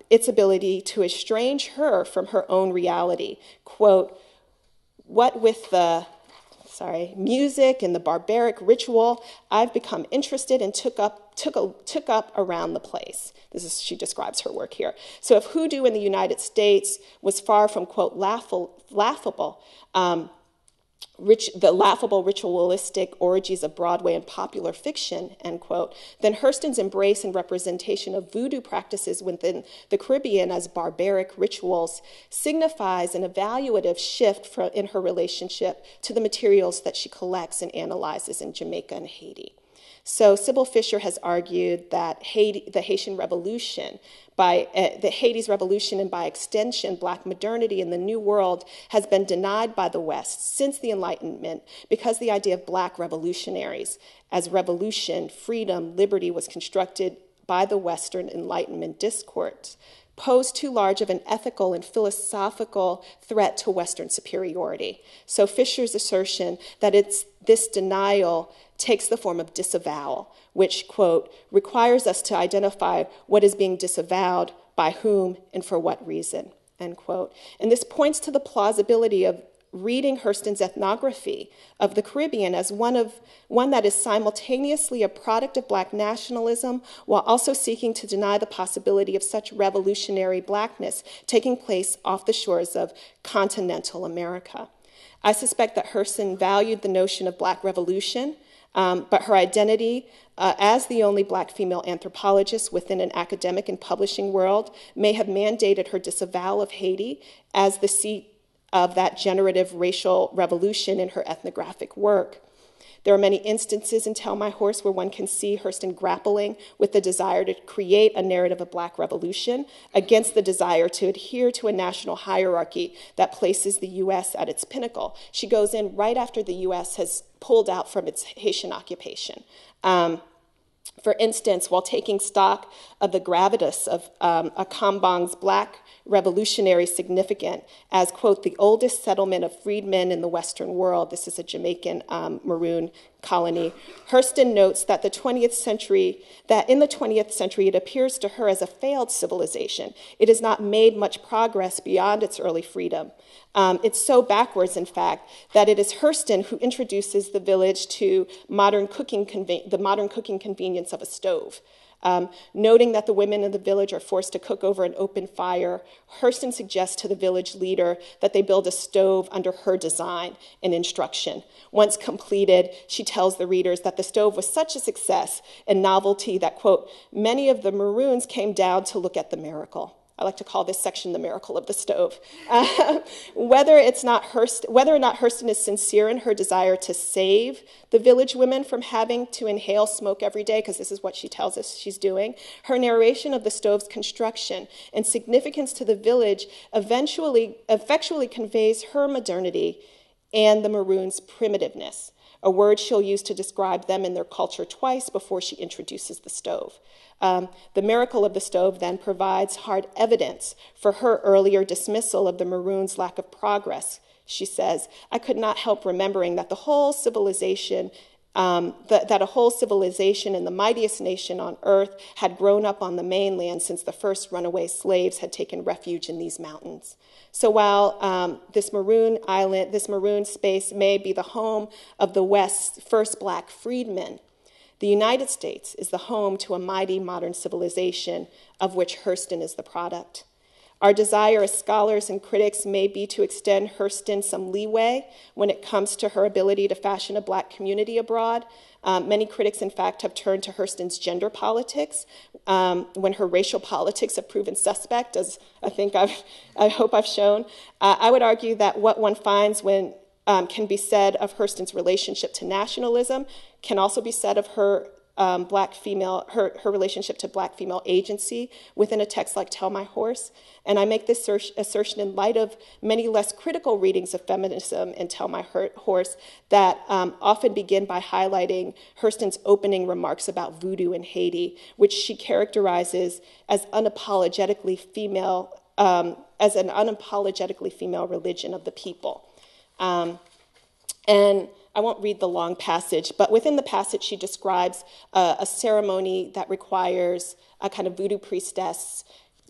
Speaker 4: its ability to estrange her from her own reality. Quote, what with the music and the barbaric ritual, I've become interested and took up around the place. She describes her work here. So if hoodoo in the United States was far from, quote, laughable, the laughable ritualistic orgies of Broadway and popular fiction, end quote, then Hurston's embrace and representation of voodoo practices within the Caribbean as barbaric rituals signifies an evaluative shift in her relationship to the materials that she collects and analyzes in Jamaica and Haiti. So Sybil Fisher has argued that the Haitian Revolution, Haiti's revolution and by extension Black modernity in the New World has been denied by the West since the Enlightenment because the idea of Black revolutionaries as revolution, freedom, liberty was constructed by the Western Enlightenment discourse pose too large of an ethical and philosophical threat to Western superiority. So Fisher's assertion that this denial takes the form of disavowal, which, quote, requires us to identify what is being disavowed, by whom, and for what reason, end quote. And this points to the plausibility of reading Hurston's ethnography of the Caribbean as one that is simultaneously a product of Black nationalism while also seeking to deny the possibility of such revolutionary Blackness taking place off the shores of continental America. I suspect that Hurston valued the notion of Black revolution, but her identity as the only Black female anthropologist within an academic and publishing world may have mandated her disavowal of Haiti as the seat of that generative racial revolution in her ethnographic work. There are many instances in Tell My Horse where one can see Hurston grappling with the desire to create a narrative of Black revolution against the desire to adhere to a national hierarchy that places the U.S. at its pinnacle. She goes in right after the U.S. has pulled out from its Haitian occupation. For instance, while taking stock of the gravitas of Akambong's Black revolutionary significance as, quote, the oldest settlement of freedmen in the Western world. This is a Jamaican maroon colony. Hurston notes that in the 20th century, it appears to her as a failed civilization. It has not made much progress beyond its early freedom. It's so backwards, in fact, that it is Hurston who introduces the village to the modern cooking convenience of a stove. Noting that the women in the village are forced to cook over an open fire, Hurston suggests to the village leader that they build a stove under her design and instruction. Once completed, she tells the readers that the stove was such a success and novelty that, quote, many of the Maroons came down to look at the miracle. I like to call this section the miracle of the stove. Whether or not Hurston is sincere in her desire to save the village women from having to inhale smoke every day, because this is what she tells us she's doing, her narration of the stove's construction and significance to the village effectually conveys her modernity and the Maroons' primitiveness, a word she'll use to describe them and their culture twice before she introduces the stove. The miracle of the stove then provides hard evidence for her earlier dismissal of the Maroons' lack of progress. She says, I could not help remembering that a whole civilization and the mightiest nation on earth had grown up on the mainland since the first runaway slaves had taken refuge in these mountains. So while this maroon space may be the home of the West's first Black freedmen, the United States is the home to a mighty modern civilization of which Hurston is the product. Our desire as scholars and critics may be to extend Hurston some leeway when it comes to her ability to fashion a Black community abroad. Many critics, in fact, have turned to Hurston's gender politics when her racial politics have proven suspect, as I hope I've shown. I would argue that what one finds when can be said of Hurston's relationship to nationalism can also be said of her her relationship to Black female agency within a text like Tell My Horse. And I make this assertion in light of many less critical readings of feminism in Tell My Horse that often begin by highlighting Hurston's opening remarks about voodoo in Haiti, which she characterizes as an unapologetically female religion of the people. And I won't read the long passage, but within the passage she describes a ceremony that requires a kind of voodoo priestess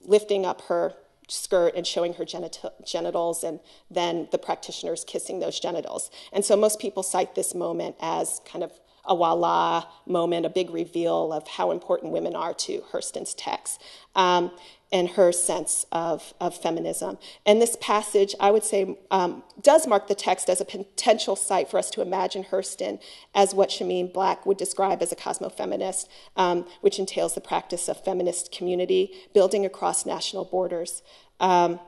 Speaker 4: lifting up her skirt and showing her genitals, and then the practitioners kissing those genitals. And so most people cite this moment as kind of a voila moment, a big reveal of how important women are to Hurston's text. And her sense of feminism. And this passage, I would say, does mark the text as a potential site for us to imagine Hurston as what Shameen Black would describe as a cosmofeminist, which entails the practice of feminist community building across national borders. And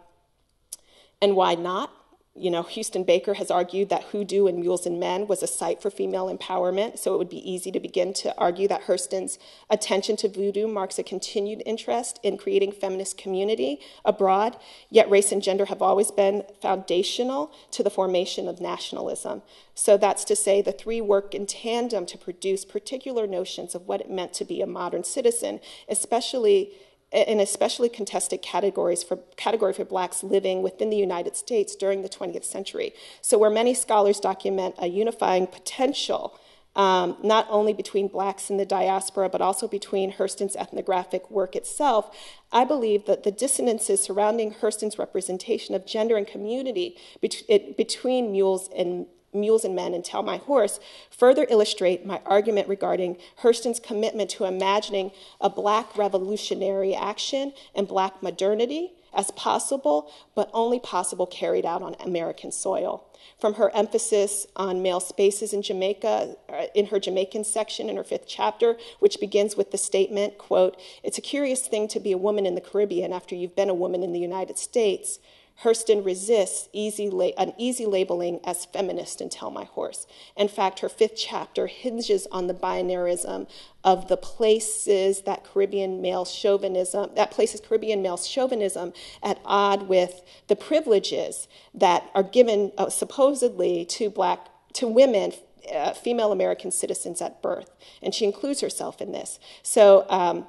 Speaker 4: why not? You know, Houston Baker has argued that Hoodoo and Mules and Men was a site for female empowerment, so it would be easy to begin to argue that Hurston's attention to voodoo marks a continued interest in creating feminist community abroad, yet race and gender have always been foundational to the formation of nationalism. So that's to say the three work in tandem to produce particular notions of what it meant to be a modern citizen, especially an especially contested category for blacks living within the United States during the 20th century. So where many scholars document a unifying potential, not only between blacks in the diaspora, but also between Hurston's ethnographic work itself, I believe that the dissonances surrounding Hurston's representation of gender and community between mules and men and Tell My Horse further illustrate my argument regarding Hurston's commitment to imagining a black revolutionary action and black modernity as possible, but only possible carried out on American soil. From her emphasis on male spaces in Jamaica, in her Jamaican section in her 5th chapter, which begins with the statement, quote, "It's a curious thing to be a woman in the Caribbean after you've been a woman in the United States," Hurston resists an easy labeling as feminist in Tell My Horse. In fact, her 5th chapter hinges on the binarism of the places that places Caribbean male chauvinism at odds with the privileges that are given supposedly to women, female American citizens at birth. And she includes herself in this. So,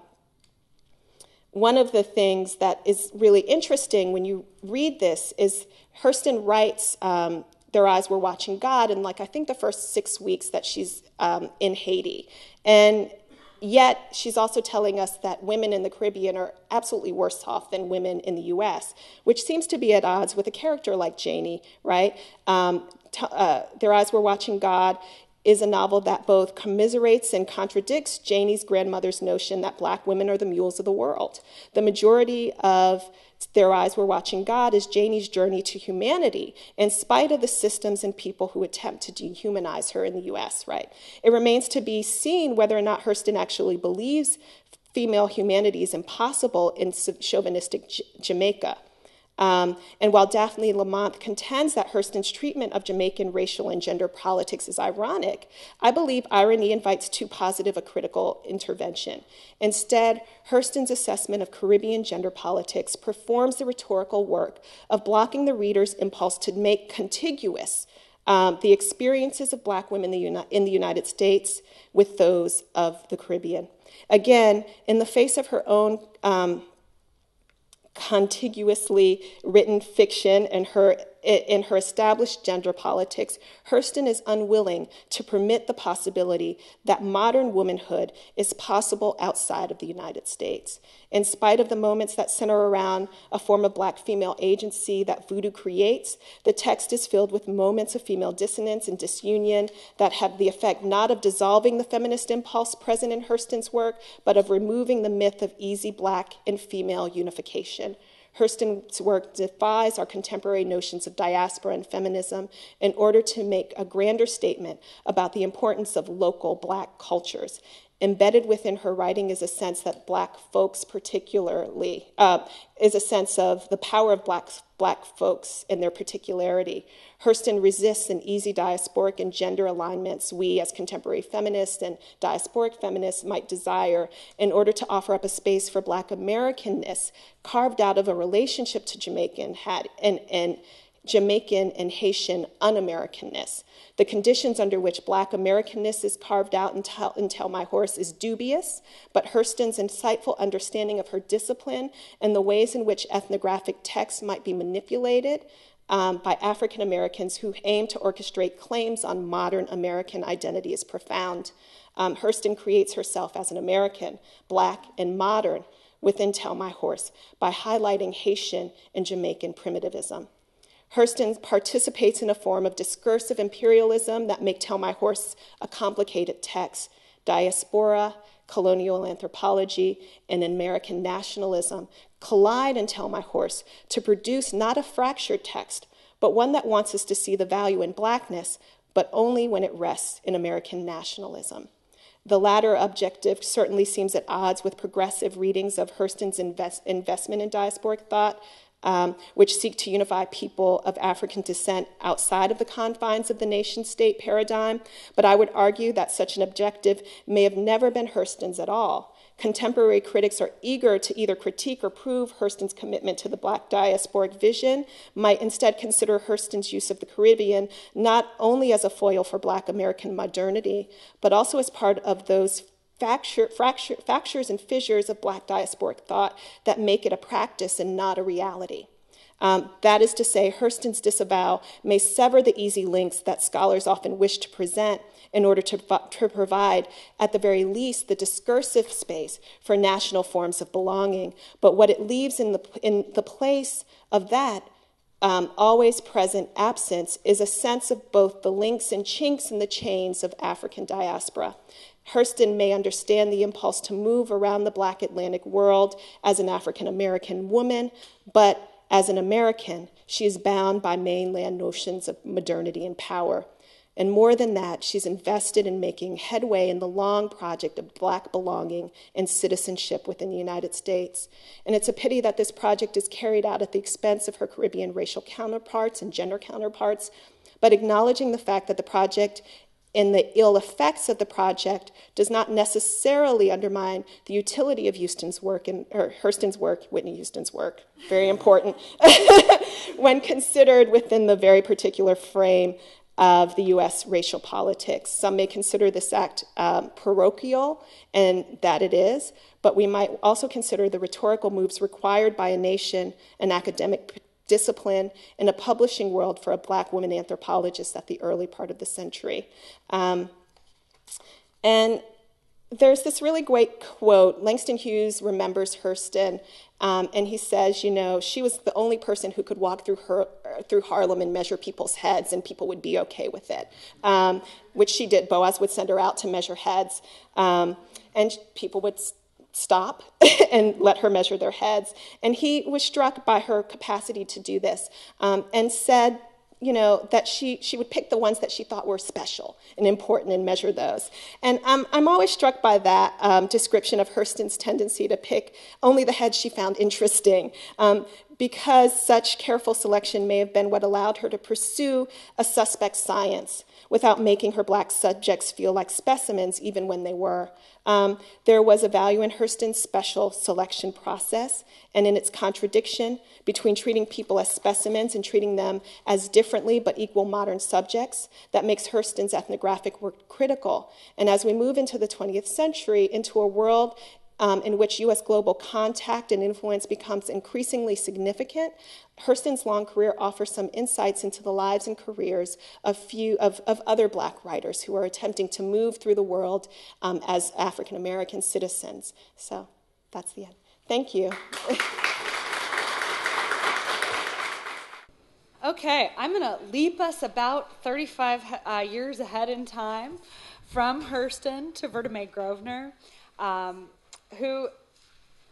Speaker 4: one of the things that is really interesting when you read this is Hurston writes, Their Eyes Were Watching God, in I think the first 6 weeks that she's in Haiti. And yet she's also telling us that women in the Caribbean are absolutely worse off than women in the US, which seems to be at odds with a character like Janie, right? Their Eyes Were Watching God is a novel that both commiserates and contradicts Janie's grandmother's notion that black women are the mules of the world. The majority of Their Eyes Were Watching God is Janie's journey to humanity, in spite of the systems and people who attempt to dehumanize her in the US, right? It remains to be seen whether or not Hurston actually believes female humanity is impossible in chauvinistic Jamaica. And while Daphne Lamont contends that Hurston's treatment of Jamaican racial and gender politics is ironic, I believe irony invites too positive a critical intervention. Instead, Hurston's assessment of Caribbean gender politics performs the rhetorical work of blocking the reader's impulse to make contiguous the experiences of black women in the United States with those of the Caribbean. Again, in the face of her own contiguously written fiction and in her established gender politics, Hurston is unwilling to permit the possibility that modern womanhood is possible outside of the United States. In spite of the moments that center around a form of black female agency that voodoo creates, the text is filled with moments of female dissonance and disunion that have the effect not of dissolving the feminist impulse present in Hurston's work, but of removing the myth of easy black and female unification. Hurston's work defies our contemporary notions of diaspora and feminism in order to make a grander statement about the importance of local black cultures. Embedded within her writing is a sense that black folks particularly, is a sense of the power of black folks and their particularity. Hurston resists an easy diasporic and gender alignments we as contemporary feminists and diasporic feminists might desire in order to offer up a space for black Americanness carved out of a relationship to Jamaican and Haitian un-Americanness. The conditions under which black Americanness is carved out in Tell My Horse is dubious, but Hurston's insightful understanding of her discipline and the ways in which ethnographic texts might be manipulated by African Americans who aim to orchestrate claims on modern American identity is profound. Hurston creates herself as an American, black and modern within Tell My Horse by highlighting Haitian and Jamaican primitivism. Hurston participates in a form of discursive imperialism that make Tell My Horse a complicated text. Diaspora, colonial anthropology, and American nationalism collide in Tell My Horse to produce not a fractured text, but one that wants us to see the value in blackness, but only when it rests in American nationalism. The latter objective certainly seems at odds with progressive readings of Hurston's investment in diasporic thought, which seek to unify people of African descent outside of the confines of the nation-state paradigm, but I would argue that such an objective may have never been Hurston's at all. Contemporary critics are eager to either critique or prove Hurston's commitment to the black diasporic vision, might instead consider Hurston's use of the Caribbean not only as a foil for black American modernity, but also as part of those fractures and fissures of Black diasporic thought that make it a practice and not a reality. That is to say, Hurston's disavowal may sever the easy links that scholars often wish to present in order to provide, at the very least, the discursive space for national forms of belonging. But what it leaves in the place of that always present absence is a sense of both the links and chinks in the chains of African diaspora. Hurston may understand the impulse to move around the Black Atlantic world as an African American woman, but as an American, she is bound by mainland notions of modernity and power. And more than that, she's invested in making headway in the long project of Black belonging and citizenship within the United States. And it's a pity that this project is carried out at the expense of her Caribbean racial counterparts and gender counterparts, but acknowledging the fact that the project and the ill effects of the project does not necessarily undermine the utility of Hurston's work, Whitney Houston's work, very important, when considered within the very particular frame of the U.S. racial politics. Some may consider this act parochial, and that it is, but we might also consider the rhetorical moves required by a nation, an academic discipline, in a publishing world for a Black woman anthropologist at the early part of the century. And there's this really great quote. Langston Hughes remembers Hurston, and he says, you know, she was the only person who could walk through Harlem and measure people's heads, and people would be okay with it, which she did. Boaz would send her out to measure heads, and people would stop and let her measure their heads. And he was struck by her capacity to do this, and said, you know, that she would pick the ones that she thought were special and important and measure those. And I'm always struck by that description of Hurston's tendency to pick only the heads she found interesting, because such careful selection may have been what allowed her to pursue a suspect science without making her Black subjects feel like specimens, even when they were. There was a value in Hurston's special selection process and in its contradiction between treating people as specimens and treating them as differently but equal modern subjects that makes Hurston's ethnographic work critical. And as we move into the 20th century, into a world in which U.S. global contact and influence becomes increasingly significant, Hurston's long career offers some insights into the lives and careers of other Black writers who are attempting to move through the world as African American citizens. So that's the end. Thank you.
Speaker 3: Okay, I'm going to leap us about 35 years ahead in time from Hurston to Verta Mae Grosvenor, who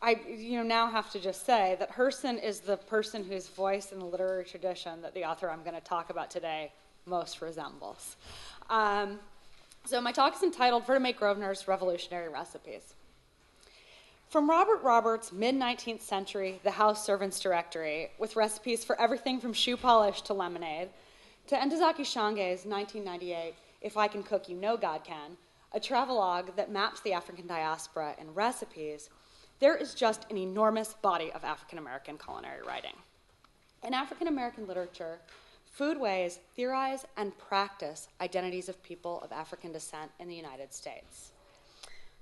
Speaker 3: I now have to just say that Hurston is the person whose voice in the literary tradition that the author I'm going to talk about today most resembles. So my talk is entitled Verta Mae Grosvenor's Revolutionary Recipes. From Robert Roberts' mid-19th century The House Servants Directory, with recipes for everything from shoe polish to lemonade, to Ntozake Shange's 1998 If I Can Cook, You Know God Can, a travelogue that maps the African diaspora in recipes, there is just an enormous body of African American culinary writing. In African American literature, foodways theorize and practice identities of people of African descent in the United States.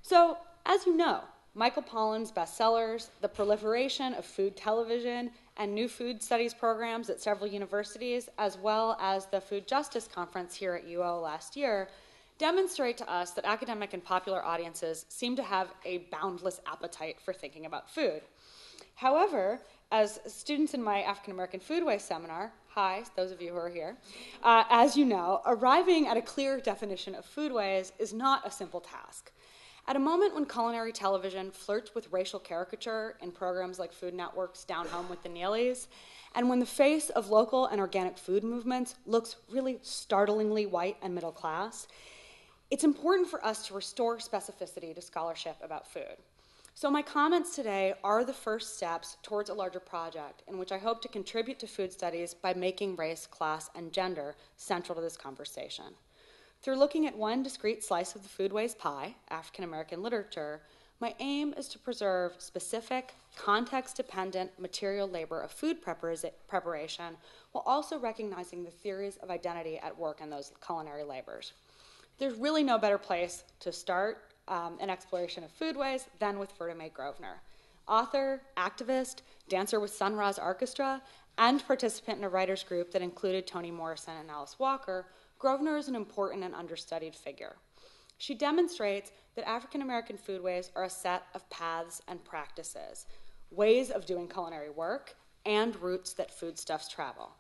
Speaker 3: So, as you know, Michael Pollan's bestsellers, the proliferation of food television, and new food studies programs at several universities, as well as the Food Justice Conference here at UO last year, demonstrate to us that academic and popular audiences seem to have a boundless appetite for thinking about food. However, as students in my African American Foodway seminar, hi, those of you who are here, as you know, arriving at a clear definition of foodways is not a simple task. At a moment when culinary television flirts with racial caricature in programs like Food Network's Down Home with the Neelys, and when the face of local and organic food movements looks really startlingly white and middle class, it's important for us to restore specificity to scholarship about food. So my comments today are the first steps towards a larger project in which I hope to contribute to food studies by making race, class, and gender central to this conversation. Through looking at one discrete slice of the foodways pie, African American literature, my aim is to preserve specific, context-dependent material labor of food preparation while also recognizing the theories of identity at work in those culinary labors. There's really no better place to start an exploration of foodways, then with Verta Mae Grosvenor. Author, activist, dancer with Sun Ra's orchestra, and participant in a writers group that included Toni Morrison and Alice Walker, Grosvenor is an important and understudied figure. She demonstrates that African American foodways are a set of paths and practices, ways of doing culinary work, and routes that foodstuffs travel.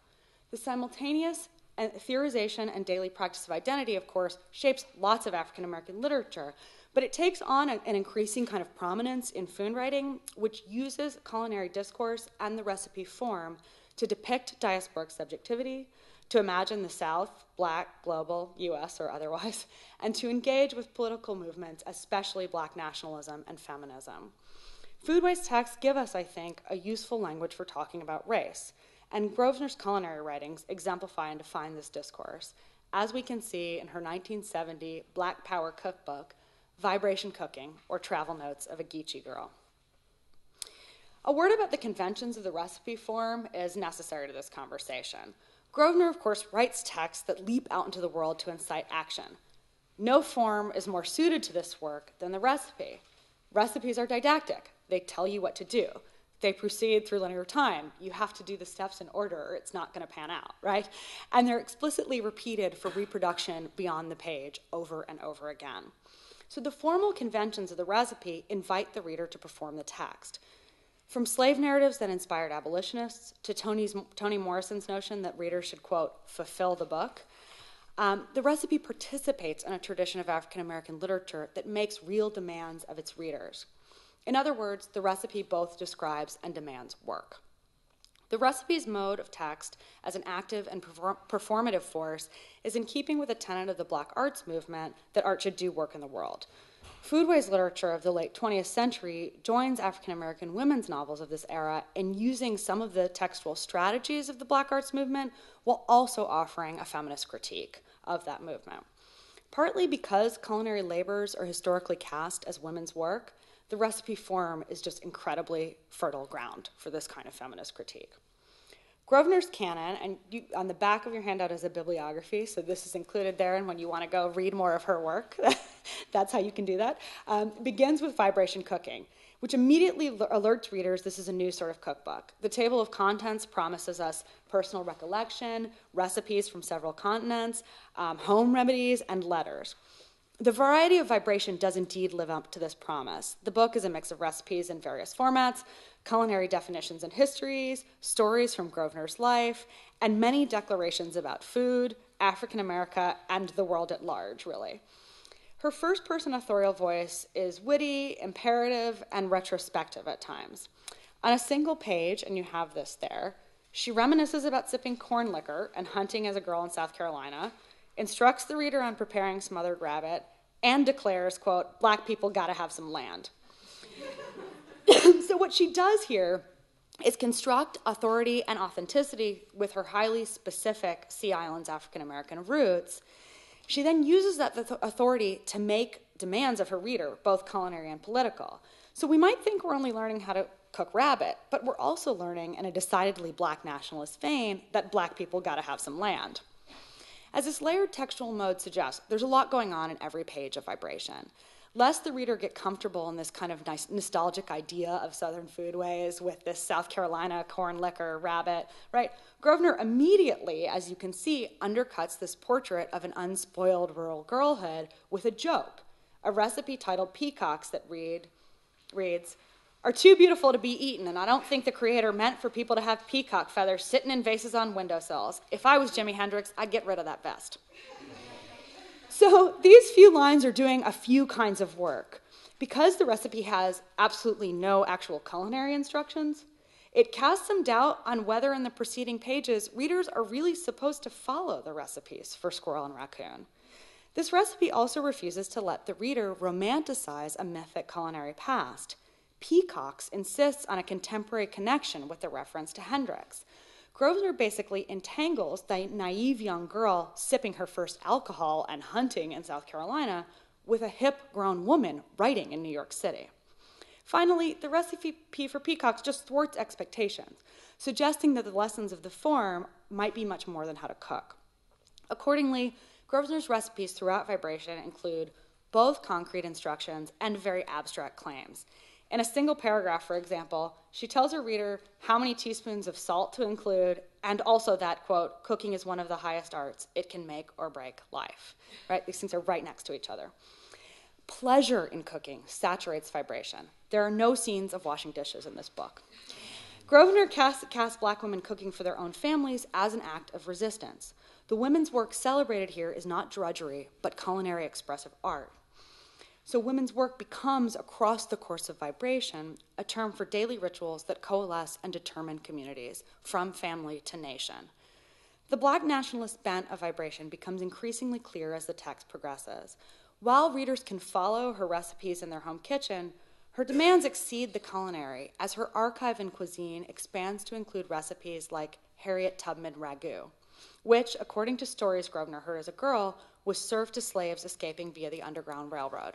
Speaker 3: The simultaneous theorization and daily practice of identity, of course, shapes lots of African American literature, but it takes on an increasing kind of prominence in food writing, which uses culinary discourse and the recipe form to depict diasporic subjectivity, to imagine the South, Black, global, US, or otherwise, and to engage with political movements, especially Black nationalism and feminism. Foodways texts give us, I think, a useful language for talking about race, and Grosvenor's culinary writings exemplify and define this discourse, as we can see in her 1970 Black Power cookbook, Vibration Cooking, or Travel Notes of a Goucher Girl. A word about the conventions of the recipe form is necessary to this conversation. Grosvenor, of course, writes texts that leap out into the world to incite action. No form is more suited to this work than the recipe. Recipes are didactic. They tell you what to do. They proceed through linear time. You have to do the steps in order or it's not going to pan out, right? And they're explicitly repeated for reproduction beyond the page over and over again. So the formal conventions of the recipe invite the reader to perform the text. From slave narratives that inspired abolitionists to Toni Morrison's notion that readers should, quote, fulfill the book, the recipe participates in a tradition of African American literature that makes real demands of its readers. In other words, the recipe both describes and demands work. The recipe's mode of text as an active and performative force is in keeping with a tenet of the Black arts movement that art should do work in the world. Foodways literature of the late 20th century joins African American women's novels of this era in using some of the textual strategies of the Black arts movement while also offering a feminist critique of that movement. Partly because culinary labors are historically cast as women's work, the recipe form is just incredibly fertile ground for this kind of feminist critique. Grosvenor's canon, and on the back of your handout is a bibliography, so this is included there, and when you want to go read more of her work, that's how you can do that, begins with Vibration Cooking, which immediately alerts readers this is a new sort of cookbook. The table of contents promises us personal recollection, recipes from several continents, home remedies, and letters. The variety of Vibration does indeed live up to this promise. The book is a mix of recipes in various formats, culinary definitions and histories, stories from Grosvenor's life, and many declarations about food, African America, and the world at large, really. Her first-person authorial voice is witty, imperative, and retrospective at times. On a single page, and you have this there, she reminisces about sipping corn liquor and hunting as a girl in South Carolina, instructs the reader on preparing smothered rabbit, and declares, quote, Black people gotta have some land. So what she does here is construct authority and authenticity with her highly specific Sea Islands African American roots. She then uses that authority to make demands of her reader, both culinary and political. So we might think we're only learning how to cook rabbit, but we're also learning in a decidedly Black nationalist vein that Black people gotta have some land. As this layered textual mode suggests, there's a lot going on in every page of Vibration. Lest the reader get comfortable in this kind of nice nostalgic idea of Southern foodways with this South Carolina corn liquor rabbit, right? Grosvenor immediately, as you can see, undercuts this portrait of an unspoiled rural girlhood with a joke, a recipe titled Peacocks that reads, are too beautiful to be eaten, and I don't think the creator meant for people to have peacock feathers sitting in vases on windowsills. If I was Jimi Hendrix, I'd get rid of that vest. So these few lines are doing a few kinds of work. Because the recipe has absolutely no actual culinary instructions, it casts some doubt on whether in the preceding pages readers are really supposed to follow the recipes for squirrel and raccoon. This recipe also refuses to let the reader romanticize a mythic culinary past. Peacocks insists on a contemporary connection with the reference to Hendrix. Grosvenor basically entangles the naive young girl sipping her first alcohol and hunting in South Carolina with a hip grown woman writing in New York City. Finally, the recipe for peacocks just thwarts expectations, suggesting that the lessons of the form might be much more than how to cook. Accordingly, Grosvenor's recipes throughout Vibration include both concrete instructions and very abstract claims. In a single paragraph, for example, she tells her reader how many teaspoons of salt to include, and also that, quote, cooking is one of the highest arts. It can make or break life. Right? These things are right next to each other. Pleasure in cooking saturates vibration. There are no scenes of washing dishes in this book. Grosvenor casts black women cooking for their own families as an act of resistance. The women's work celebrated here is not drudgery, but culinary expressive art. So women's work becomes, across the course of vibration, a term for daily rituals that coalesce and determine communities, from family to nation. The black nationalist bent of vibration becomes increasingly clear as the text progresses. While readers can follow her recipes in their home kitchen, her demands exceed the culinary, as her archive in cuisine expands to include recipes like Harriet Tubman ragu, which, according to stories Grosvenor heard as a girl, was served to slaves escaping via the Underground Railroad.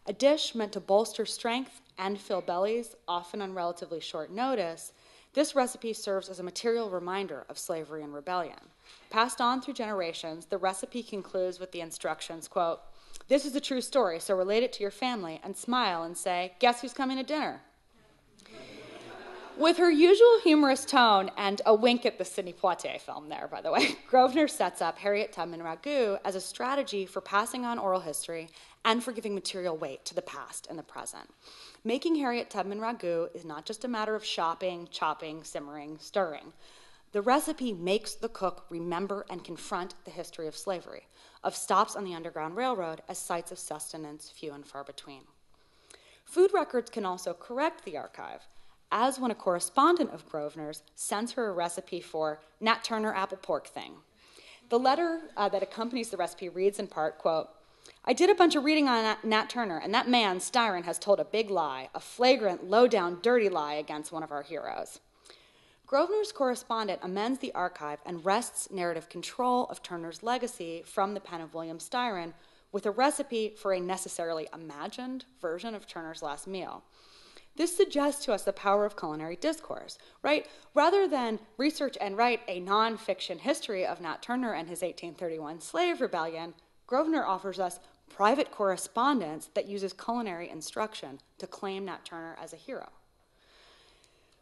Speaker 3: A dish meant to bolster strength and fill bellies, often on relatively short notice, this recipe serves as a material reminder of slavery and rebellion. Passed on through generations, the recipe concludes with the instructions, quote, "This is a true story, so relate it to your family and smile and say, 'Guess who's coming to dinner?'" With her usual humorous tone and a wink at the Sidney Poitier film there, by the way, Grosvenor sets up Harriet Tubman ragu as a strategy for passing on oral history and for giving material weight to the past and the present. Making Harriet Tubman ragu is not just a matter of shopping, chopping, simmering, stirring. The recipe makes the cook remember and confront the history of slavery, of stops on the Underground Railroad as sites of sustenance few and far between. Food records can also correct the archive, as when a correspondent of Grosvenor's sends her a recipe for Nat Turner apple pork thing. The letter that accompanies the recipe reads in part, quote, "I did a bunch of reading on Nat Turner, and that man, Styron, has told a big lie, a flagrant, low-down, dirty lie against one of our heroes." Grosvenor's correspondent amends the archive and wrests narrative control of Turner's legacy from the pen of William Styron with a recipe for a necessarily imagined version of Turner's last meal. This suggests to us the power of culinary discourse, right? Rather than research and write a nonfiction history of Nat Turner and his 1831 slave rebellion, Grosvenor offers us private correspondence that uses culinary instruction to claim Nat Turner as a hero.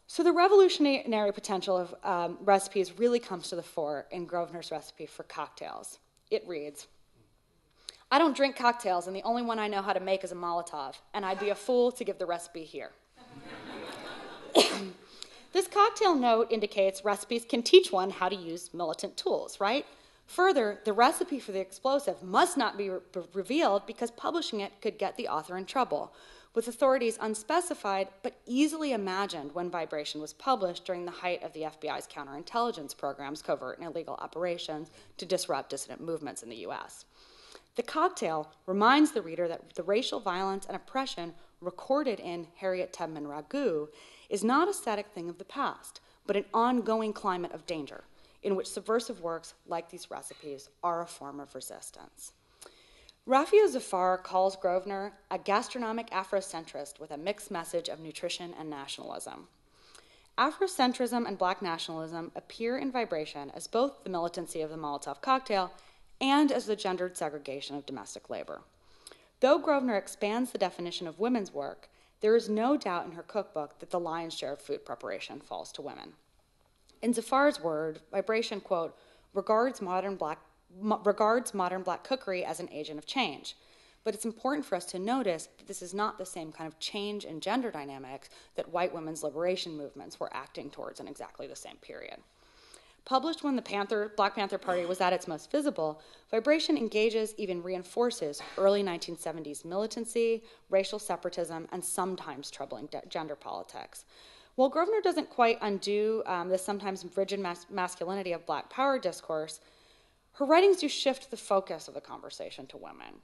Speaker 3: So the revolutionary potential of recipes really comes to the fore in Grosvenor's recipe for cocktails. It reads, "I don't drink cocktails, and the only one I know how to make is a Molotov, and I'd be a fool to give the recipe here." This cocktail note indicates recipes can teach one how to use militant tools, right? Further, the recipe for the explosive must not be revealed because publishing it could get the author in trouble, with authorities unspecified but easily imagined when Vibration was published during the height of the FBI's counterintelligence program's covert and illegal operations to disrupt dissident movements in the U.S. The cocktail reminds the reader that the racial violence and oppression recorded in Harriet Tubman ragu is not a static thing of the past, but an ongoing climate of danger in which subversive works like these recipes are a form of resistance. Rafia Zafar calls Grosvenor a gastronomic Afrocentrist with a mixed message of nutrition and nationalism. Afrocentrism and black nationalism appear in Vibration as both the militancy of the Molotov cocktail and as the gendered segregation of domestic labor. Though Grosvenor expands the definition of women's work, there is no doubt in her cookbook that the lion's share of food preparation falls to women. In Zafar's word, Vibration, quote, regards modern black cookery as an agent of change. But it's important for us to notice that this is not the same kind of change in gender dynamics that white women's liberation movements were acting towards in exactly the same period. Published when the Black Panther Party was at its most visible, Vibration engages, even reinforces, early 1970s militancy, racial separatism, and sometimes troubling gender politics. While Grosvenor doesn't quite undo the sometimes rigid masculinity of black power discourse, her writings do shift the focus of the conversation to women.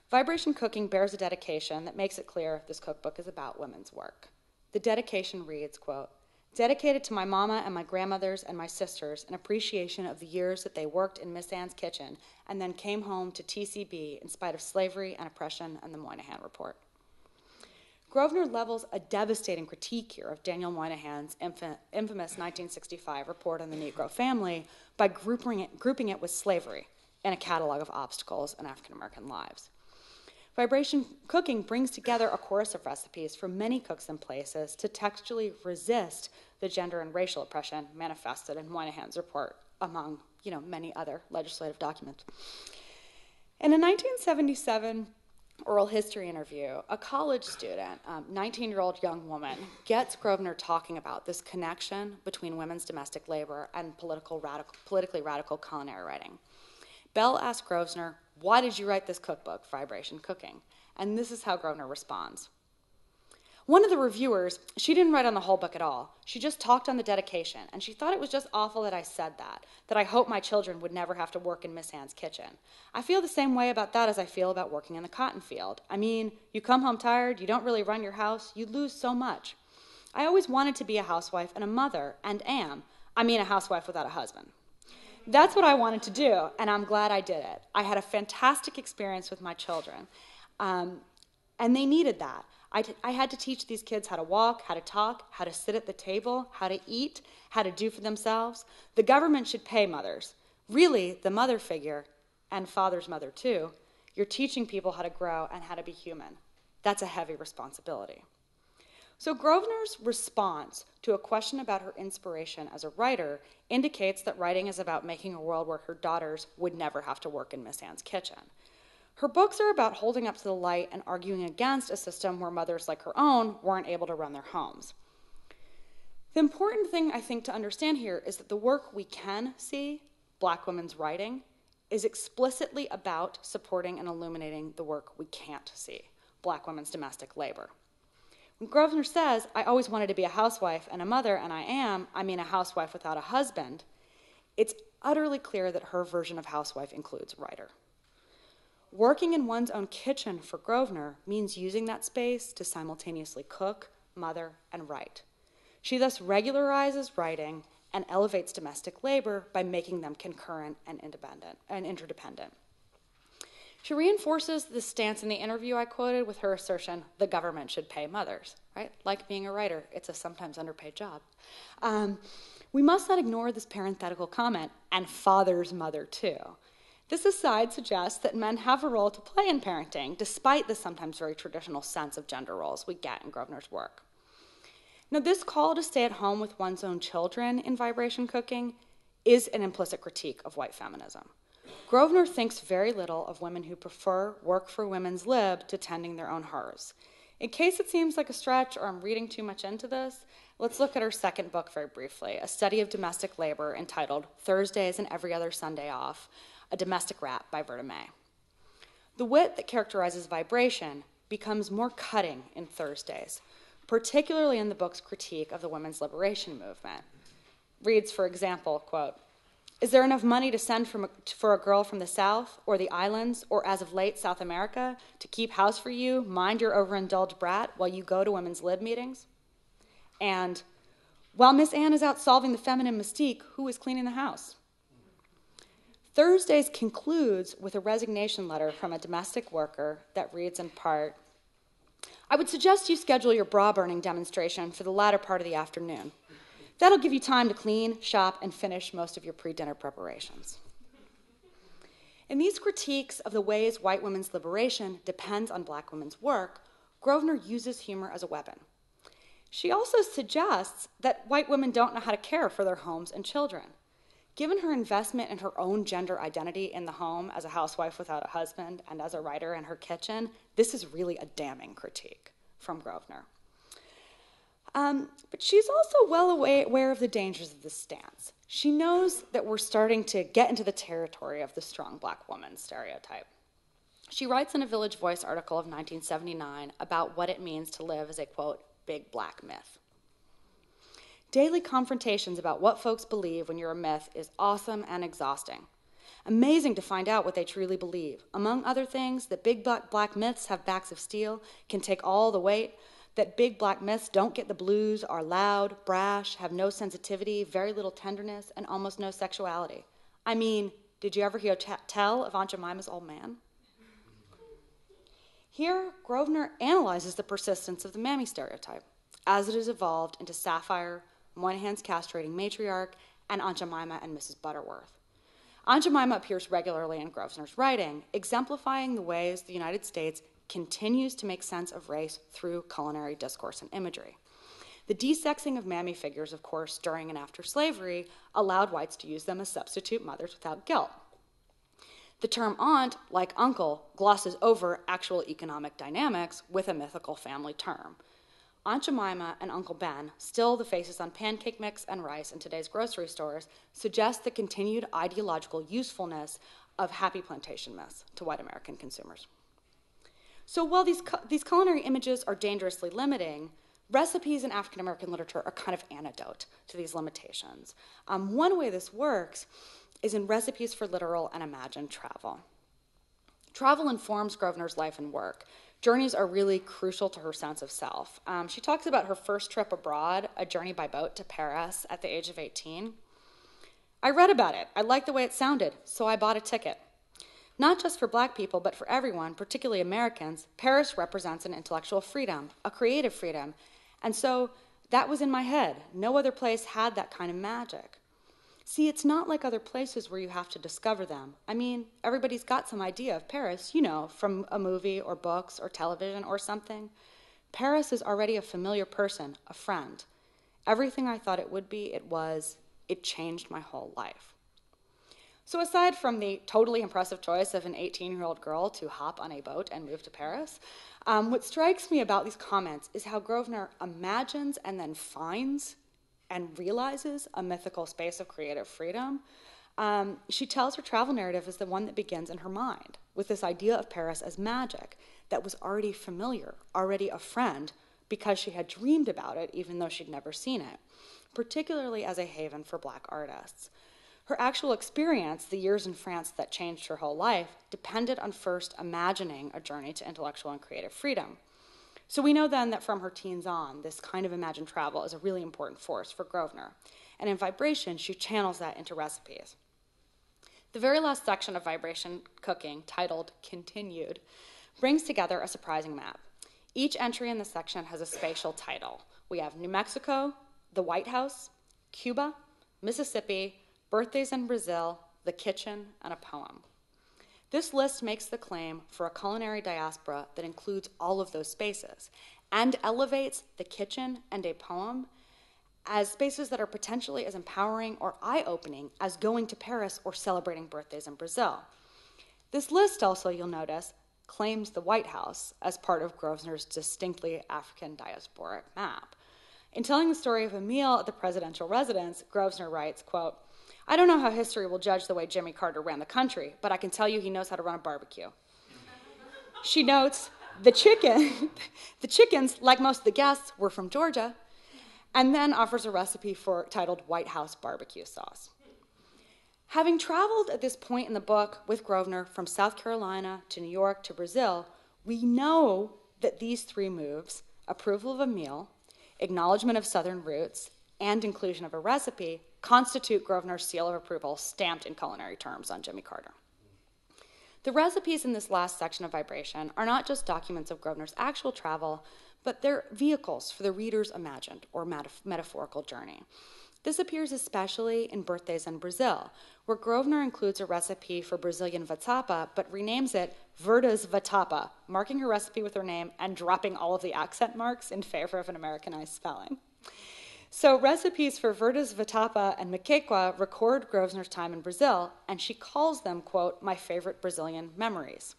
Speaker 3: Vibration Cooking bears a dedication that makes it clear this cookbook is about women's work. The dedication reads, quote, dedicated to my mama and my grandmothers and my sisters in appreciation of the years that they worked in Miss Ann's kitchen and then came home to TCB in spite of slavery and oppression and the Moynihan Report. Grosvenor levels a devastating critique here of Daniel Moynihan's infamous 1965 report on the Negro family by grouping it with slavery in a catalog of obstacles in African-American lives. Vibration cooking brings together a chorus of recipes from many cooks and places to textually resist the gender and racial oppression manifested in Moynihan's report, among many other legislative documents. In a 1977 oral history interview, a college student, 19-year-old young woman, gets Grosvenor talking about this connection between women's domestic labor and politically radical culinary writing. Bell asked Grosvenor, "Why did you write this cookbook, Vibration Cooking?" And this is how Grosvenor responds. One of the reviewers, she didn't write on the whole book at all. She just talked on the dedication, and she thought it was just awful that I said that I hope my children would never have to work in Miss Ann's kitchen. I feel the same way about that as I feel about working in the cotton field. I mean, you come home tired, you don't really run your house, you lose so much. I always wanted to be a housewife and a mother, and am. I mean, a housewife without a husband. That's what I wanted to do, and I'm glad I did it. I had a fantastic experience with my children, and they needed that. I had to teach these kids how to walk, how to talk, how to sit at the table, how to eat, how to do for themselves. The government should pay mothers. Really, the mother figure, and father's mother too, you're teaching people how to grow and how to be human. That's a heavy responsibility. So Grosvenor's response to a question about her inspiration as a writer indicates that writing is about making a world where her daughters would never have to work in Miss Ann's kitchen. Her books are about holding up to the light and arguing against a system where mothers like her own weren't able to run their homes. The important thing, I think, to understand here is that the work we can see, Black women's writing, is explicitly about supporting and illuminating the work we can't see, Black women's domestic labor. When Grosvenor says, "I always wanted to be a housewife and a mother, and I mean a housewife without a husband," it's utterly clear that her version of housewife includes writer. Working in one's own kitchen for Grosvenor means using that space to simultaneously cook, mother, and write. She thus regularizes writing and elevates domestic labor by making them concurrent and interdependent. She reinforces the stance in the interview I quoted with her assertion, the government should pay mothers, right? Like being a writer, it's a sometimes underpaid job. We must not ignore this parenthetical comment, and father's mother too. This aside suggests that men have a role to play in parenting, despite the sometimes very traditional sense of gender roles we get in Grosvenor's work. Now, this call to stay at home with one's own children in Vibration Cooking is an implicit critique of white feminism. Grosvenor thinks very little of women who prefer work for women's lib to tending their own hearths. In case it seems like a stretch or I'm reading too much into this, let's look at her second book very briefly, a study of domestic labor entitled Thursdays and Every Other Sunday Off, a Domestic Rap by Verta May. The wit that characterizes Vibration becomes more cutting in Thursdays, particularly in the book's critique of the women's liberation movement. Reads, for example, quote, "Is there enough money to send for a girl from the South or the islands or, as of late, South America to keep house for you, mind your overindulged brat while you go to women's lib meetings?" And, "While Miss Ann is out solving the feminine mystique, who is cleaning the house?" Thursdays concludes with a resignation letter from a domestic worker that reads in part, "I would suggest you schedule your bra burning demonstration for the latter part of the afternoon. That'll give you time to clean, shop, and finish most of your pre-dinner preparations." In these critiques of the ways white women's liberation depends on Black women's work, Grosvenor uses humor as a weapon. She also suggests that white women don't know how to care for their homes and children. Given her investment in her own gender identity in the home as a housewife without a husband and as a writer in her kitchen, this is really a damning critique from Grosvenor. But she's also well aware of the dangers of this stance. She knows that we're starting to get into the territory of the strong Black woman stereotype. She writes in a Village Voice article of 1979 about what it means to live as a, quote, big Black myth. "Daily confrontations about what folks believe when you're a myth is awesome and exhausting. Amazing to find out what they truly believe. Among other things, that big black myths have backs of steel, can take all the weight, that big Black myths don't get the blues, are loud, brash, have no sensitivity, very little tenderness, and almost no sexuality. I mean, did you ever hear tell of Aunt Jemima's old man?" Here, Grosvenor analyzes the persistence of the mammy stereotype as it has evolved into Sapphire, Moynihan's castrating matriarch, and Aunt Jemima and Mrs. Butterworth. Aunt Jemima appears regularly in Grosvenor's writing, exemplifying the ways the United States continues to make sense of race through culinary discourse and imagery. The desexing of mammy figures, of course, during and after slavery allowed whites to use them as substitute mothers without guilt. The term aunt, like uncle, glosses over actual economic dynamics with a mythical family term. Aunt Jemima and Uncle Ben, still the faces on pancake mix and rice in today's grocery stores, suggest the continued ideological usefulness of happy plantation myths to white American consumers. So while these culinary images are dangerously limiting, recipes in African American literature are kind of antidote to these limitations. One way this works is in recipes for literal and imagined travel. Travel informs Grosvenor's life and work. Journeys are really crucial to her sense of self. She talks about her first trip abroad, a journey by boat to Paris at the age of 18. I read about it. I liked the way it sounded, so I bought a ticket. Not just for black people, but for everyone, particularly Americans, Paris represents an intellectual freedom, a creative freedom. And so that was in my head. No other place had that kind of magic. See, it's not like other places where you have to discover them. I mean, everybody's got some idea of Paris, you know, from a movie or books or television or something. Paris is already a familiar person, a friend. Everything I thought it would be, it changed my whole life. So aside from the totally impressive choice of an 18-year-old girl to hop on a boat and move to Paris, what strikes me about these comments is how Grosvenor imagines and then finds and realizes a mythical space of creative freedom. She tells her travel narrative as the one that begins in her mind, with this idea of Paris as magic that was already familiar, already a friend, because she had dreamed about it even though she'd never seen it, particularly as a haven for black artists. Her actual experience, the years in France that changed her whole life, depended on first imagining a journey to intellectual and creative freedom. So we know then that from her teens on, this kind of imagined travel is a really important force for Grosvenor. And in Vibration, she channels that into recipes. The very last section of Vibration Cooking, titled Continued, brings together a surprising map. Each entry in the section has a spatial title. We have New Mexico, the White House, Cuba, Mississippi, birthdays in Brazil, the kitchen, and a poem. This list makes the claim for a culinary diaspora that includes all of those spaces and elevates the kitchen and a poem as spaces that are potentially as empowering or eye-opening as going to Paris or celebrating birthdays in Brazil. This list also, you'll notice, claims the White House as part of Grosvenor's distinctly African diasporic map. In telling the story of a meal at the presidential residence, Grosvenor writes, quote, "I don't know how history will judge the way Jimmy Carter ran the country, but I can tell you he knows how to run a barbecue." She notes the chickens, like most of the guests, were from Georgia, and then offers a recipe titled White House barbecue sauce. Having traveled at this point in the book with Grosvenor from South Carolina to New York to Brazil, we know that these three moves, approval of a meal, acknowledgement of Southern roots, and inclusion of a recipe, constitute Grosvenor's seal of approval stamped in culinary terms on Jimmy Carter. The recipes in this last section of Vibration are not just documents of Grosvenor's actual travel, but they're vehicles for the reader's imagined or metaphorical journey. This appears especially in Birthdays in Brazil, where Grosvenor includes a recipe for Brazilian vatapa, but renames it Verda's Vatapa, marking her recipe with her name and dropping all of the accent marks in favor of an Americanized spelling. So recipes for Verda's Vatapa and Miquequa record Grosvenor's time in Brazil, and she calls them, quote, my favorite Brazilian memories.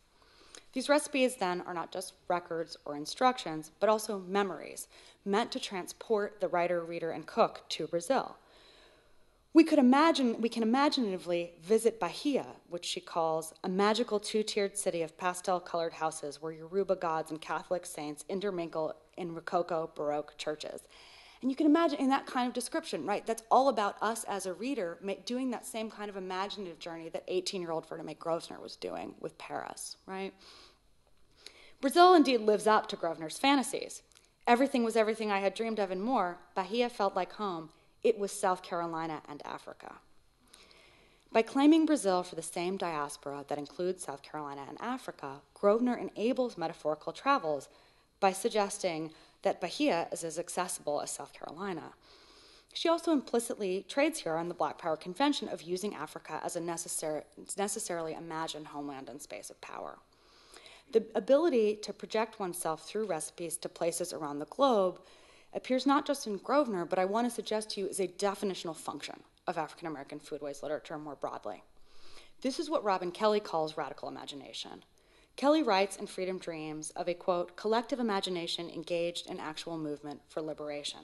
Speaker 3: These recipes then are not just records or instructions, but also memories, meant to transport the writer, reader, and cook to Brazil. We can imaginatively visit Bahia, which she calls a magical two-tiered city of pastel-colored houses where Yoruba gods and Catholic saints intermingle in Rococo Baroque churches. And you can imagine in that kind of description, right, that's all about us as a reader doing that same kind of imaginative journey that 18-year-old Verda May Grosvenor was doing with Paris, right? Brazil indeed lives up to Grosvenor's fantasies. Everything was everything I had dreamed of and more. Bahia felt like home. It was South Carolina and Africa. By claiming Brazil for the same diaspora that includes South Carolina and Africa, Grosvenor enables metaphorical travels by suggesting that Bahia is as accessible as South Carolina. She also implicitly trades here on the Black Power convention of using Africa as a necessarily imagined homeland and space of power. The ability to project oneself through recipes to places around the globe appears not just in Grosvenor, but I want to suggest to you is a definitional function of African American foodways literature more broadly. This is what Robin Kelly calls radical imagination. Kelly writes in Freedom Dreams of a, quote, collective imagination engaged in actual movement for liberation.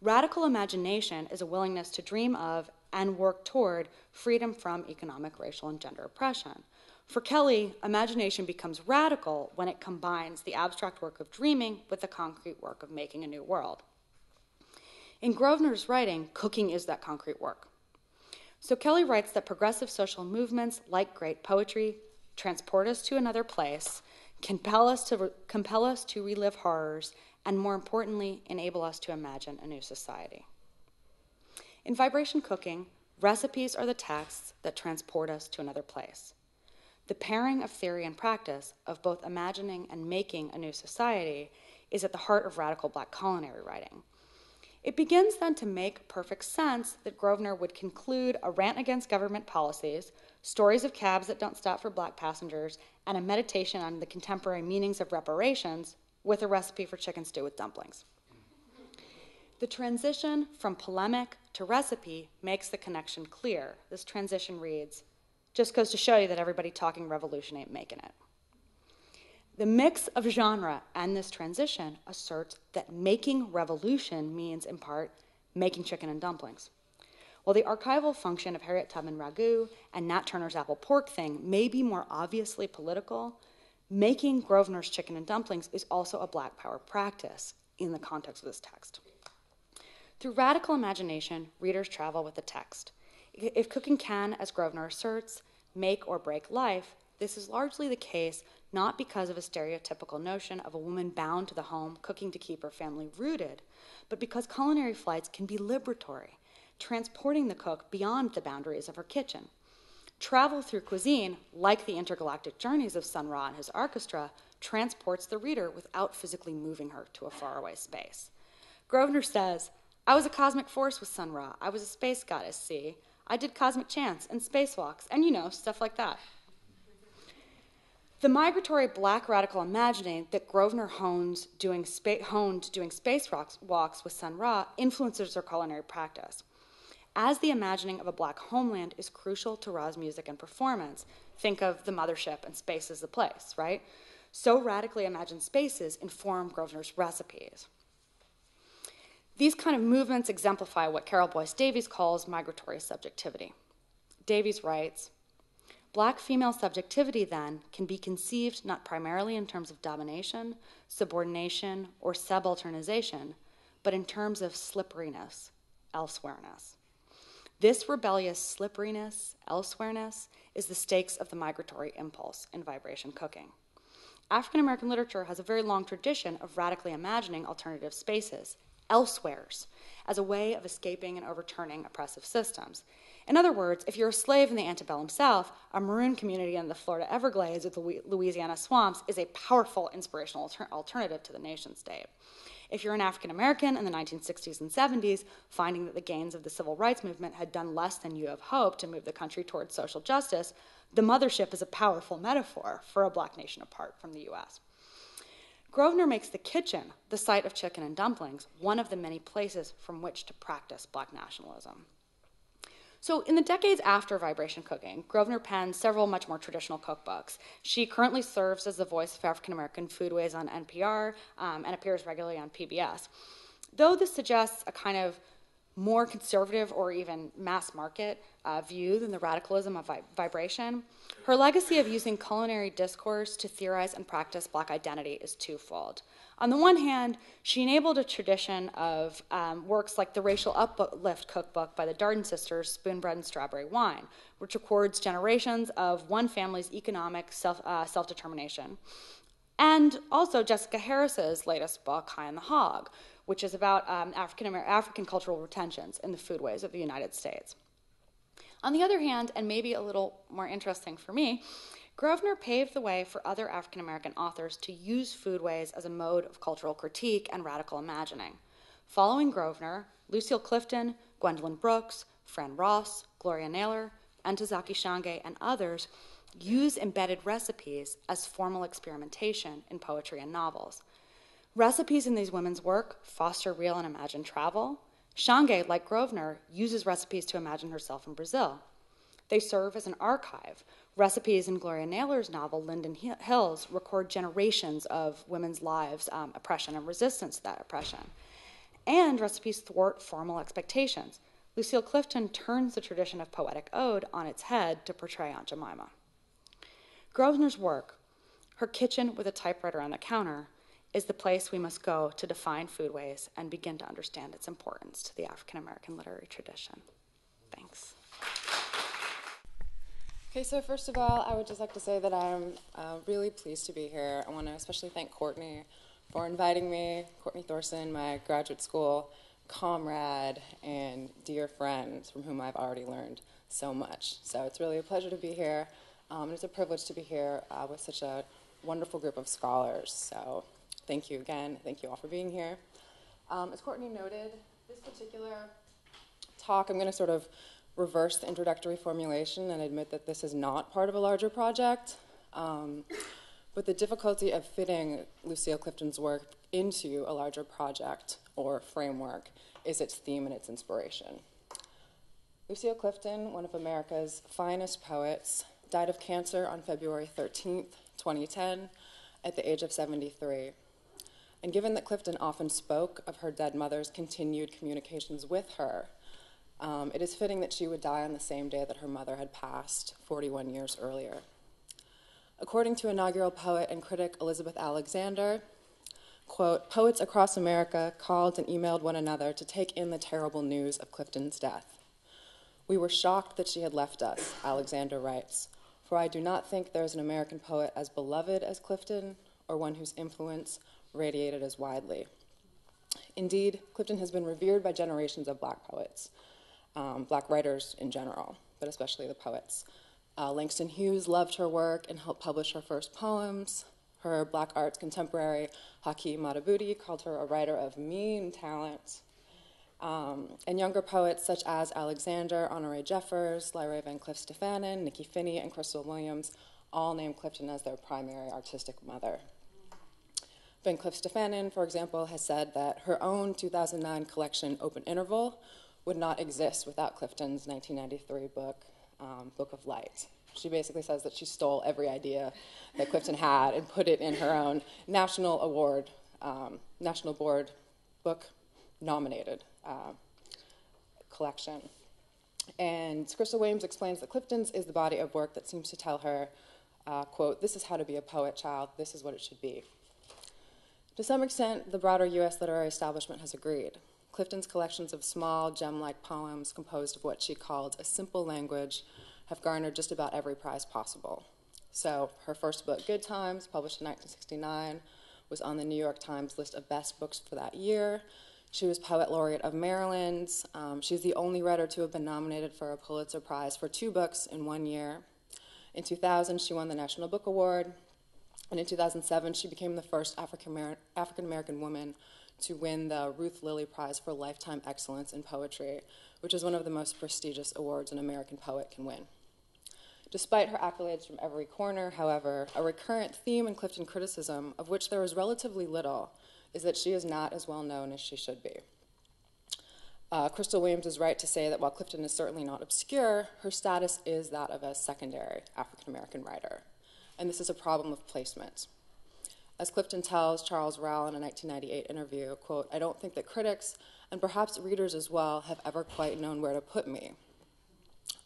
Speaker 3: Radical imagination is a willingness to dream of and work toward freedom from economic, racial, and gender oppression. For Kelly, imagination becomes radical when it combines the abstract work of dreaming with the concrete work of making a new world. In Grosvenor's writing, cooking is that concrete work. So Kelly writes that progressive social movements, like great poetry, transport us to another place, compel us to relive horrors, and more importantly, enable us to imagine a new society. In vibration cooking, recipes are the texts that transport us to another place. The pairing of theory and practice, of both imagining and making a new society, is at the heart of radical Black culinary writing. It begins then to make perfect sense that Grosvenor would conclude a rant against government policies, stories of cabs that don't stop for Black passengers, and a meditation on the contemporary meanings of reparations with a recipe for chicken stew with dumplings. The transition from polemic to recipe makes the connection clear. This transition reads, just goes to show you that everybody talking revolution ain't making it. The mix of genre and this transition asserts that making revolution means, in part, making chicken and dumplings. While the archival function of Harriet Tubman ragu and Nat Turner's apple pork thing may be more obviously political, making Grosvenor's chicken and dumplings is also a Black power practice in the context of this text. Through radical imagination, readers travel with the text. If cooking can, as Grosvenor asserts, make or break life, this is largely the case not because of a stereotypical notion of a woman bound to the home cooking to keep her family rooted, but because culinary flights can be liberatory, transporting the cook beyond the boundaries of her kitchen. Travel through cuisine, like the intergalactic journeys of Sun Ra and his orchestra, transports the reader without physically moving her to a faraway space. Grosvenor says, I was a cosmic force with Sun Ra. I was a space goddess, see? I did cosmic chants and spacewalks and, stuff like that. The migratory Black radical imagining that Grosvenor honed doing space walks with Sun Ra influences her culinary practice. As the imagining of a Black homeland is crucial to Ra's music and performance, think of the mothership and space as the place, right? So radically imagined spaces inform Grosvenor's recipes. These kind of movements exemplify what Carol Boyce Davies calls migratory subjectivity. Davies writes, Black female subjectivity, then, can be conceived not primarily in terms of domination, subordination, or subalternization, but in terms of slipperiness, elsewhereness. This rebellious slipperiness, elsewhereness, is the stakes of the migratory impulse in vibration cooking. African American literature has a very long tradition of radically imagining alternative spaces, elsewheres, as a way of escaping and overturning oppressive systems. In other words, if you're a slave in the antebellum South, a maroon community in the Florida Everglades or the Louisiana swamps is a powerful inspirational alternative to the nation state. If you're an African American in the 1960s and 70s, finding that the gains of the civil rights movement had done less than you have hoped to move the country towards social justice, the mothership is a powerful metaphor for a Black nation apart from the U.S. Grosvenor makes the kitchen, the site of chicken and dumplings, one of the many places from which to practice Black nationalism. So in the decades after vibration cooking, Grosvenor penned several much more traditional cookbooks. She currently serves as the voice of African American foodways on NPR and appears regularly on PBS. Though this suggests a kind of more conservative or even mass market view than the radicalism of vibration, her legacy of using culinary discourse to theorize and practice Black identity is twofold. On the one hand, she enabled a tradition of works like the Racial Uplift cookbook by the Darden sisters, Spoon Bread and Strawberry Wine, which records generations of one family's economic self-determination. And also Jessica Harris's latest book, High on the Hog, which is about African cultural retentions in the foodways of the United States. On the other hand, and maybe a little more interesting for me, Grosvenor paved the way for other African American authors to use foodways as a mode of cultural critique and radical imagining. Following Grosvenor, Lucille Clifton, Gwendolyn Brooks, Fran Ross, Gloria Naylor, Ntozake Shange, and others use embedded recipes as formal experimentation in poetry and novels. Recipes in these women's work foster real and imagined travel. Shange, like Grosvenor, uses recipes to imagine herself in Brazil. They serve as an archive. Recipes in Gloria Naylor's novel, Linden Hills, record generations of women's lives, oppression, and resistance to that oppression. And recipes thwart formal expectations. Lucille Clifton turns the tradition of poetic ode on its head to portray Aunt Jemima. Grosvenor's work, her kitchen with a typewriter on the counter, is the place we must go to define foodways and begin to understand its importance to the African American literary tradition. Thanks.
Speaker 5: Okay, so first of all, I would just like to say that I'm really pleased to be here. I want to especially thank Courtney for inviting me, Courtney Thorsson, my graduate school comrade and dear friend from whom I've already learned so much. So it's really a pleasure to be here. It's a privilege to be here with such a wonderful group of scholars. So thank you again. Thank you all for being here. As Courtney noted, this particular talk, I'm going to sort of reverse the introductory formulation and admit that this is not part of a larger project. But the difficulty of fitting Lucille Clifton's work into a larger project or framework is its theme and its inspiration. Lucille Clifton, one of America's finest poets, died of cancer on February 13th, 2010, at the age of 73. And given that Clifton often spoke of her dead mother's continued communications with her, it is fitting that she would die on the same day that her mother had passed 41 years earlier. According to inaugural poet and critic Elizabeth Alexander, quote, "Poets across America called and emailed one another to take in the terrible news of Clifton's death. We were shocked that she had left us," Alexander writes, "for I do not think there is an American poet as beloved as Clifton or one whose influence radiated as widely." Indeed, Clifton has been revered by generations of Black poets, Black writers in general, but especially the poets. Langston Hughes loved her work and helped publish her first poems. Her Black arts contemporary, Hakeem Madhubuti, called her a writer of mean talent. And younger poets such as Alexander, Honoré Jeffers, Lyra Van Cleef Stefanen, Nikki Finney, and Crystal Williams all named Clifton as their primary artistic mother. Van Cleef Stefanen, for example, has said that her own 2009 collection, Open Interval, would not exist without Clifton's 1993 book, Book of Light. She basically says that she stole every idea that Clifton had and put it in her own National Board book nominated collection. And Crystal Williams explains that Clifton's is the body of work that seems to tell her, quote, "This is how to be a poet, child. This is what it should be." To some extent, the broader U.S. literary establishment has agreed. Clifton's collections of small, gem-like poems composed of what she called a simple language have garnered just about every prize possible. So her first book, Good Times, published in 1969, was on the New York Times list of best books for that year. She was Poet Laureate of Maryland. She's the only writer to have been nominated for a Pulitzer Prize for 2 books in 1 year. In 2000, she won the National Book Award. And in 2007, she became the first African-American woman to win the Ruth Lilly Prize for Lifetime Excellence in Poetry, which is one of the most prestigious awards an American poet can win. Despite her accolades from every corner, however, a recurrent theme in Clifton criticism, of which there is relatively little, is that she is not as well known as she should be. Crystal Williams is right to say that while Clifton is certainly not obscure, her status is that of a secondary African-American writer. And this is a problem of placement. As Clifton tells Charles Rowell in a 1998 interview, quote, "I don't think that critics, and perhaps readers as well, have ever quite known where to put me."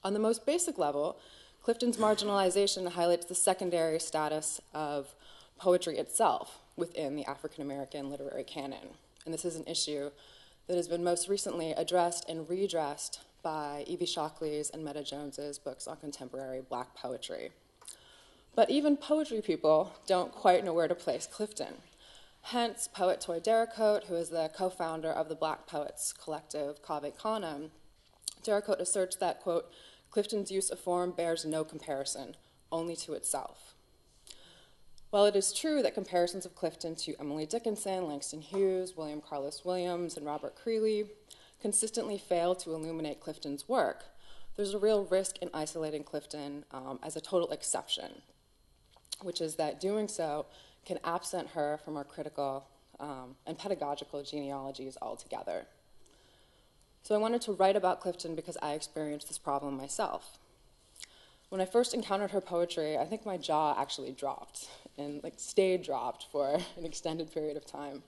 Speaker 5: On the most basic level, Clifton's marginalization highlights the secondary status of poetry itself within the African-American literary canon. And this is an issue that has been most recently addressed and redressed by Evie Shockley's and Metta Jones's books on contemporary Black poetry. But even poetry people don't quite know where to place Clifton. Hence, poet Toy Derricotte, who is the co-founder of the Black Poets Collective, Cave Canem, Derricotte asserts that, quote, "Clifton's use of form bears no comparison, only to itself." While it is true that comparisons of Clifton to Emily Dickinson, Langston Hughes, William Carlos Williams, and Robert Creeley consistently fail to illuminate Clifton's work, there's a real risk in isolating Clifton as a total exception, which is that doing so can absent her from our critical and pedagogical genealogies altogether. So I wanted to write about Clifton because I experienced this problem myself. When I first encountered her poetry, I think my jaw actually dropped and stayed dropped for an extended period of time.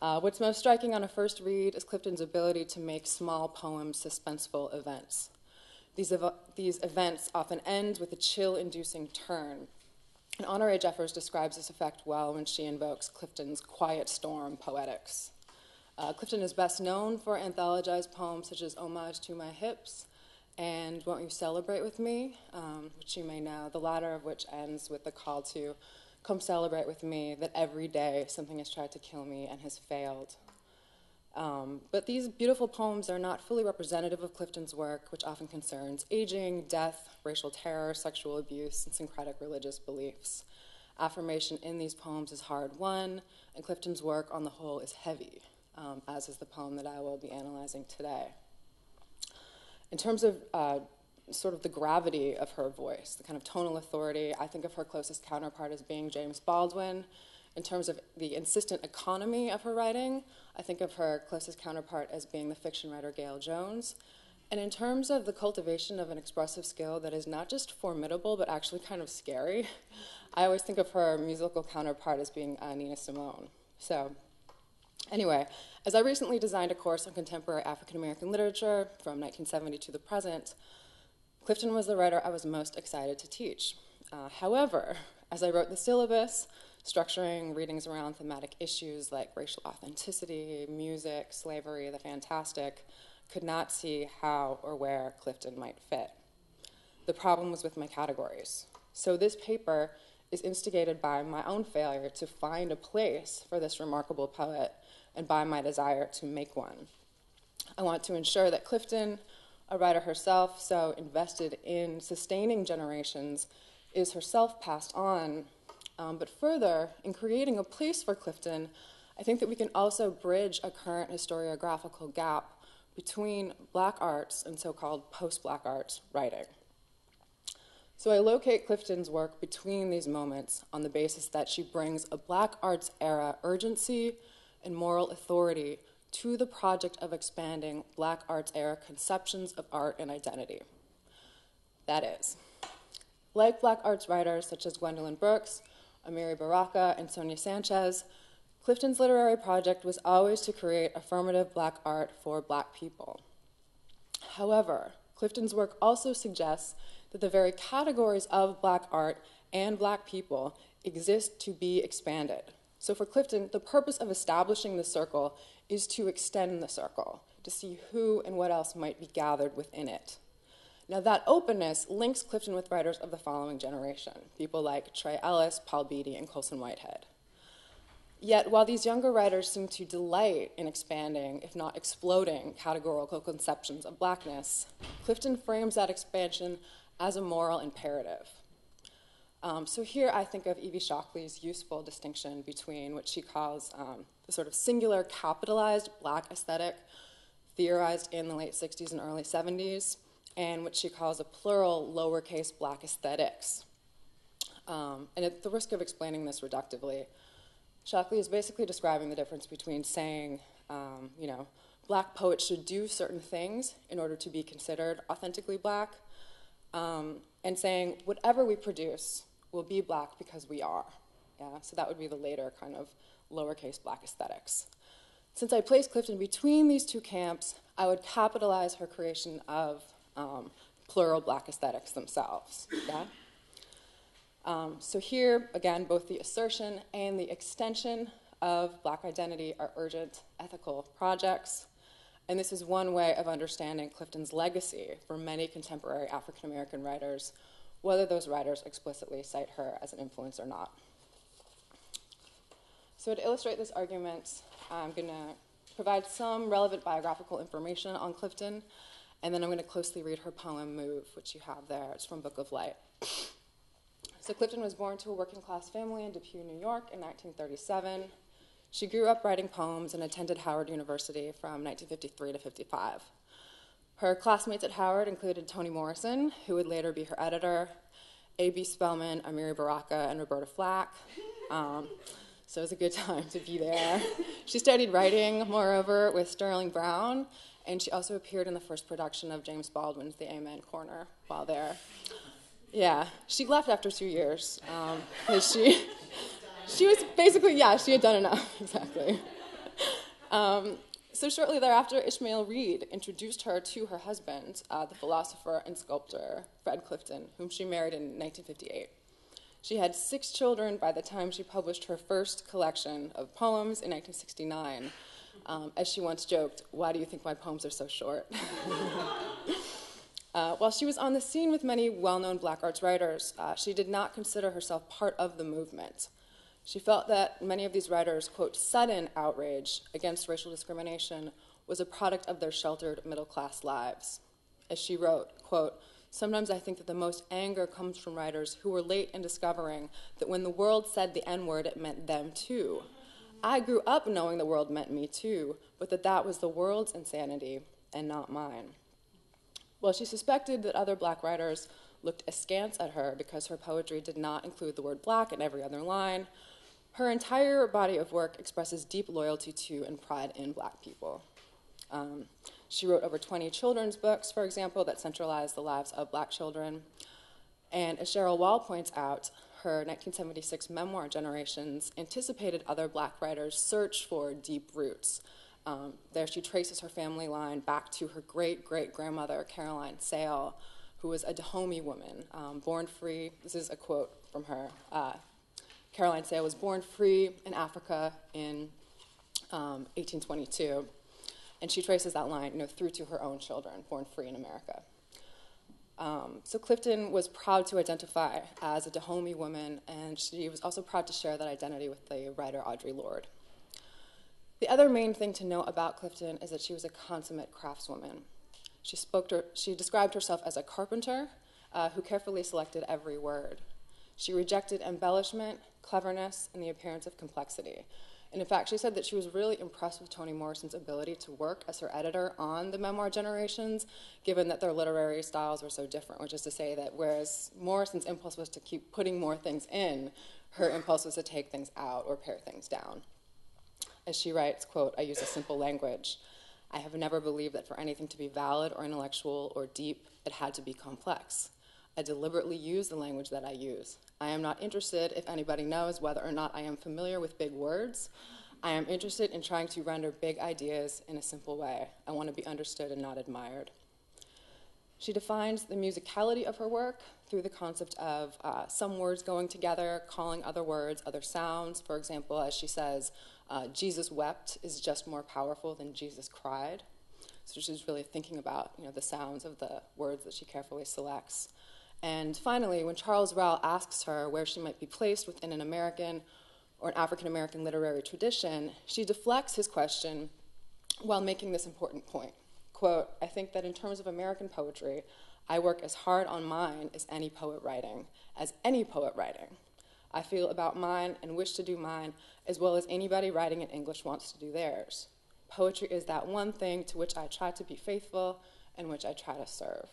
Speaker 5: What's most striking on a first read is Clifton's ability to make small poems suspenseful events. These events often end with a chill-inducing turn. And Honor A. Jeffers describes this effect well when she invokes Clifton's quiet storm poetics. Clifton is best known for anthologized poems such as Homage to My Hips and Won't You Celebrate With Me, which you may know, the latter of which ends with the call to come celebrate with me, that every day something has tried to kill me and has failed. But these beautiful poems are not fully representative of Clifton's work, which often concerns aging, death, racial terror, sexual abuse, and syncretic religious beliefs. Affirmation in these poems is hard-won, and Clifton's work on the whole is heavy, as is the poem that I will be analyzing today. In terms of sort of the gravity of her voice, the kind of tonal authority, I think of her closest counterpart as being James Baldwin. In terms of the insistent economy of her writing, I think of her closest counterpart as being the fiction writer Gail Jones. And in terms of the cultivation of an expressive skill that is not just formidable, but actually kind of scary, I always think of her musical counterpart as being Nina Simone. So anyway, as I recently designed a course on contemporary African-American literature from 1970 to the present, Clifton was the writer I was most excited to teach. However, as I wrote the syllabus, structuring readings around thematic issues like racial authenticity, music, slavery, the fantastic, could not see how or where Clifton might fit. The problem was with my categories. So this paper is instigated by my own failure to find a place for this remarkable poet and by my desire to make one. I want to ensure that Clifton, a writer herself so invested in sustaining generations, is herself passed on. But further, in creating a place for Clifton, I think that we can also bridge a current historiographical gap between Black arts and so-called post-Black arts writing. So I locate Clifton's work between these moments on the basis that she brings a Black arts era urgency and moral authority to the project of expanding Black arts era conceptions of art and identity. That is, like Black arts writers such as Gwendolyn Brooks, Amiri Baraka, and Sonia Sanchez, Clifton's literary project was always to create affirmative Black art for Black people. However, Clifton's work also suggests that the very categories of Black art and Black people exist to be expanded. So for Clifton, the purpose of establishing the circle is to extend the circle, to see who and what else might be gathered within it. Now that openness links Clifton with writers of the following generation, people like Trey Ellis, Paul Beatty, and Colson Whitehead. Yet while these younger writers seem to delight in expanding, if not exploding, categorical conceptions of Blackness, Clifton frames that expansion as a moral imperative. So here I think of Evie Shockley's useful distinction between what she calls the sort of singular capitalized Black aesthetic theorized in the late 60s and early 70s, and what she calls a plural lowercase Black aesthetics. And at the risk of explaining this reductively, Shockley is basically describing the difference between saying, Black poets should do certain things in order to be considered authentically Black, and saying whatever we produce will be Black because we are. Yeah? So that would be the later kind of lowercase Black aesthetics. Since I placed Clifton between these two camps, I would capitalize her creation of plural Black aesthetics themselves. Yeah? So here, again, both the assertion and the extension of Black identity are urgent ethical projects. And this is one way of understanding Clifton's legacy for many contemporary African-American writers, whether those writers explicitly cite her as an influence or not. So to illustrate this argument, I'm going to provide some relevant biographical information on Clifton, and then I'm going to closely read her poem, Move, which you have there. It's from Book of Light. So Clifton was born to a working-class family in Depew, New York in 1937. She grew up writing poems and attended Howard University from 1953 to 55. Her classmates at Howard included Toni Morrison, who would later be her editor, A.B. Spellman, Amiri Baraka, and Roberta Flack. So it was a good time to be there. She studied writing, moreover, with Sterling Brown, and she also appeared in the first production of James Baldwin's The Amen Corner while there. Yeah, she left after 2 years, because she was basically, she had done enough, exactly. So shortly thereafter, Ishmael Reed introduced her to her husband, the philosopher and sculptor Fred Clifton, whom she married in 1958. She had 6 children by the time she published her first collection of poems in 1969. As she once joked, "Why do you think my poems are so short?" While she was on the scene with many well-known black arts writers, she did not consider herself part of the movement. She felt that many of these writers' quote, sudden outrage against racial discrimination was a product of their sheltered middle-class lives. As she wrote, quote, "Sometimes I think that the most anger comes from writers who were late in discovering that when the world said the N-word, it meant them too. I grew up knowing the world meant me too, but that was the world's insanity and not mine." While she suspected that other black writers looked askance at her because her poetry did not include the word black in every other line, her entire body of work expresses deep loyalty to and pride in black people. She wrote over 20 children's books, for example, that centralized the lives of black children. And as Cheryl Wall points out, her 1976 memoir, Generations, anticipated other black writers' search for deep roots. There she traces her family line back to her great-great-grandmother, Caroline Sale, who was a Dahomey woman, born free. This is a quote from her. Caroline Sale was born free in Africa in 1822, and she traces that line, through to her own children, born free in America. So Clifton was proud to identify as a Dahomey woman, and she was also proud to share that identity with the writer Audre Lorde. The other main thing to know about Clifton is that she was a consummate craftswoman. She described herself as a carpenter who carefully selected every word. She rejected embellishment, cleverness, and the appearance of complexity. And in fact, she said that she was really impressed with Toni Morrison's ability to work as her editor on the memoir Generations, given that their literary styles were so different, which is to say that whereas Morrison's impulse was to keep putting more things in, her impulse was to take things out or pare things down. As she writes, quote, "I use a simple language. I have never believed that for anything to be valid or intellectual or deep, it had to be complex. I deliberately use the language that I use. I am not interested if anybody knows whether or not I am familiar with big words. I am interested in trying to render big ideas in a simple way. I want to be understood and not admired." She defines the musicality of her work through the concept of some words going together, calling other words, other sounds. For example, as she says, Jesus wept is just more powerful than Jesus cried. So she's really thinking about the sounds of the words that she carefully selects. And finally, when Charles Rowell asks her where she might be placed within an American or an African-American literary tradition, she deflects his question while making this important point. Quote, "I think that in terms of American poetry, I work as hard on mine as any poet writing. I feel about mine and wish to do mine as well as anybody writing in English wants to do theirs. Poetry is that one thing to which I try to be faithful and which I try to serve."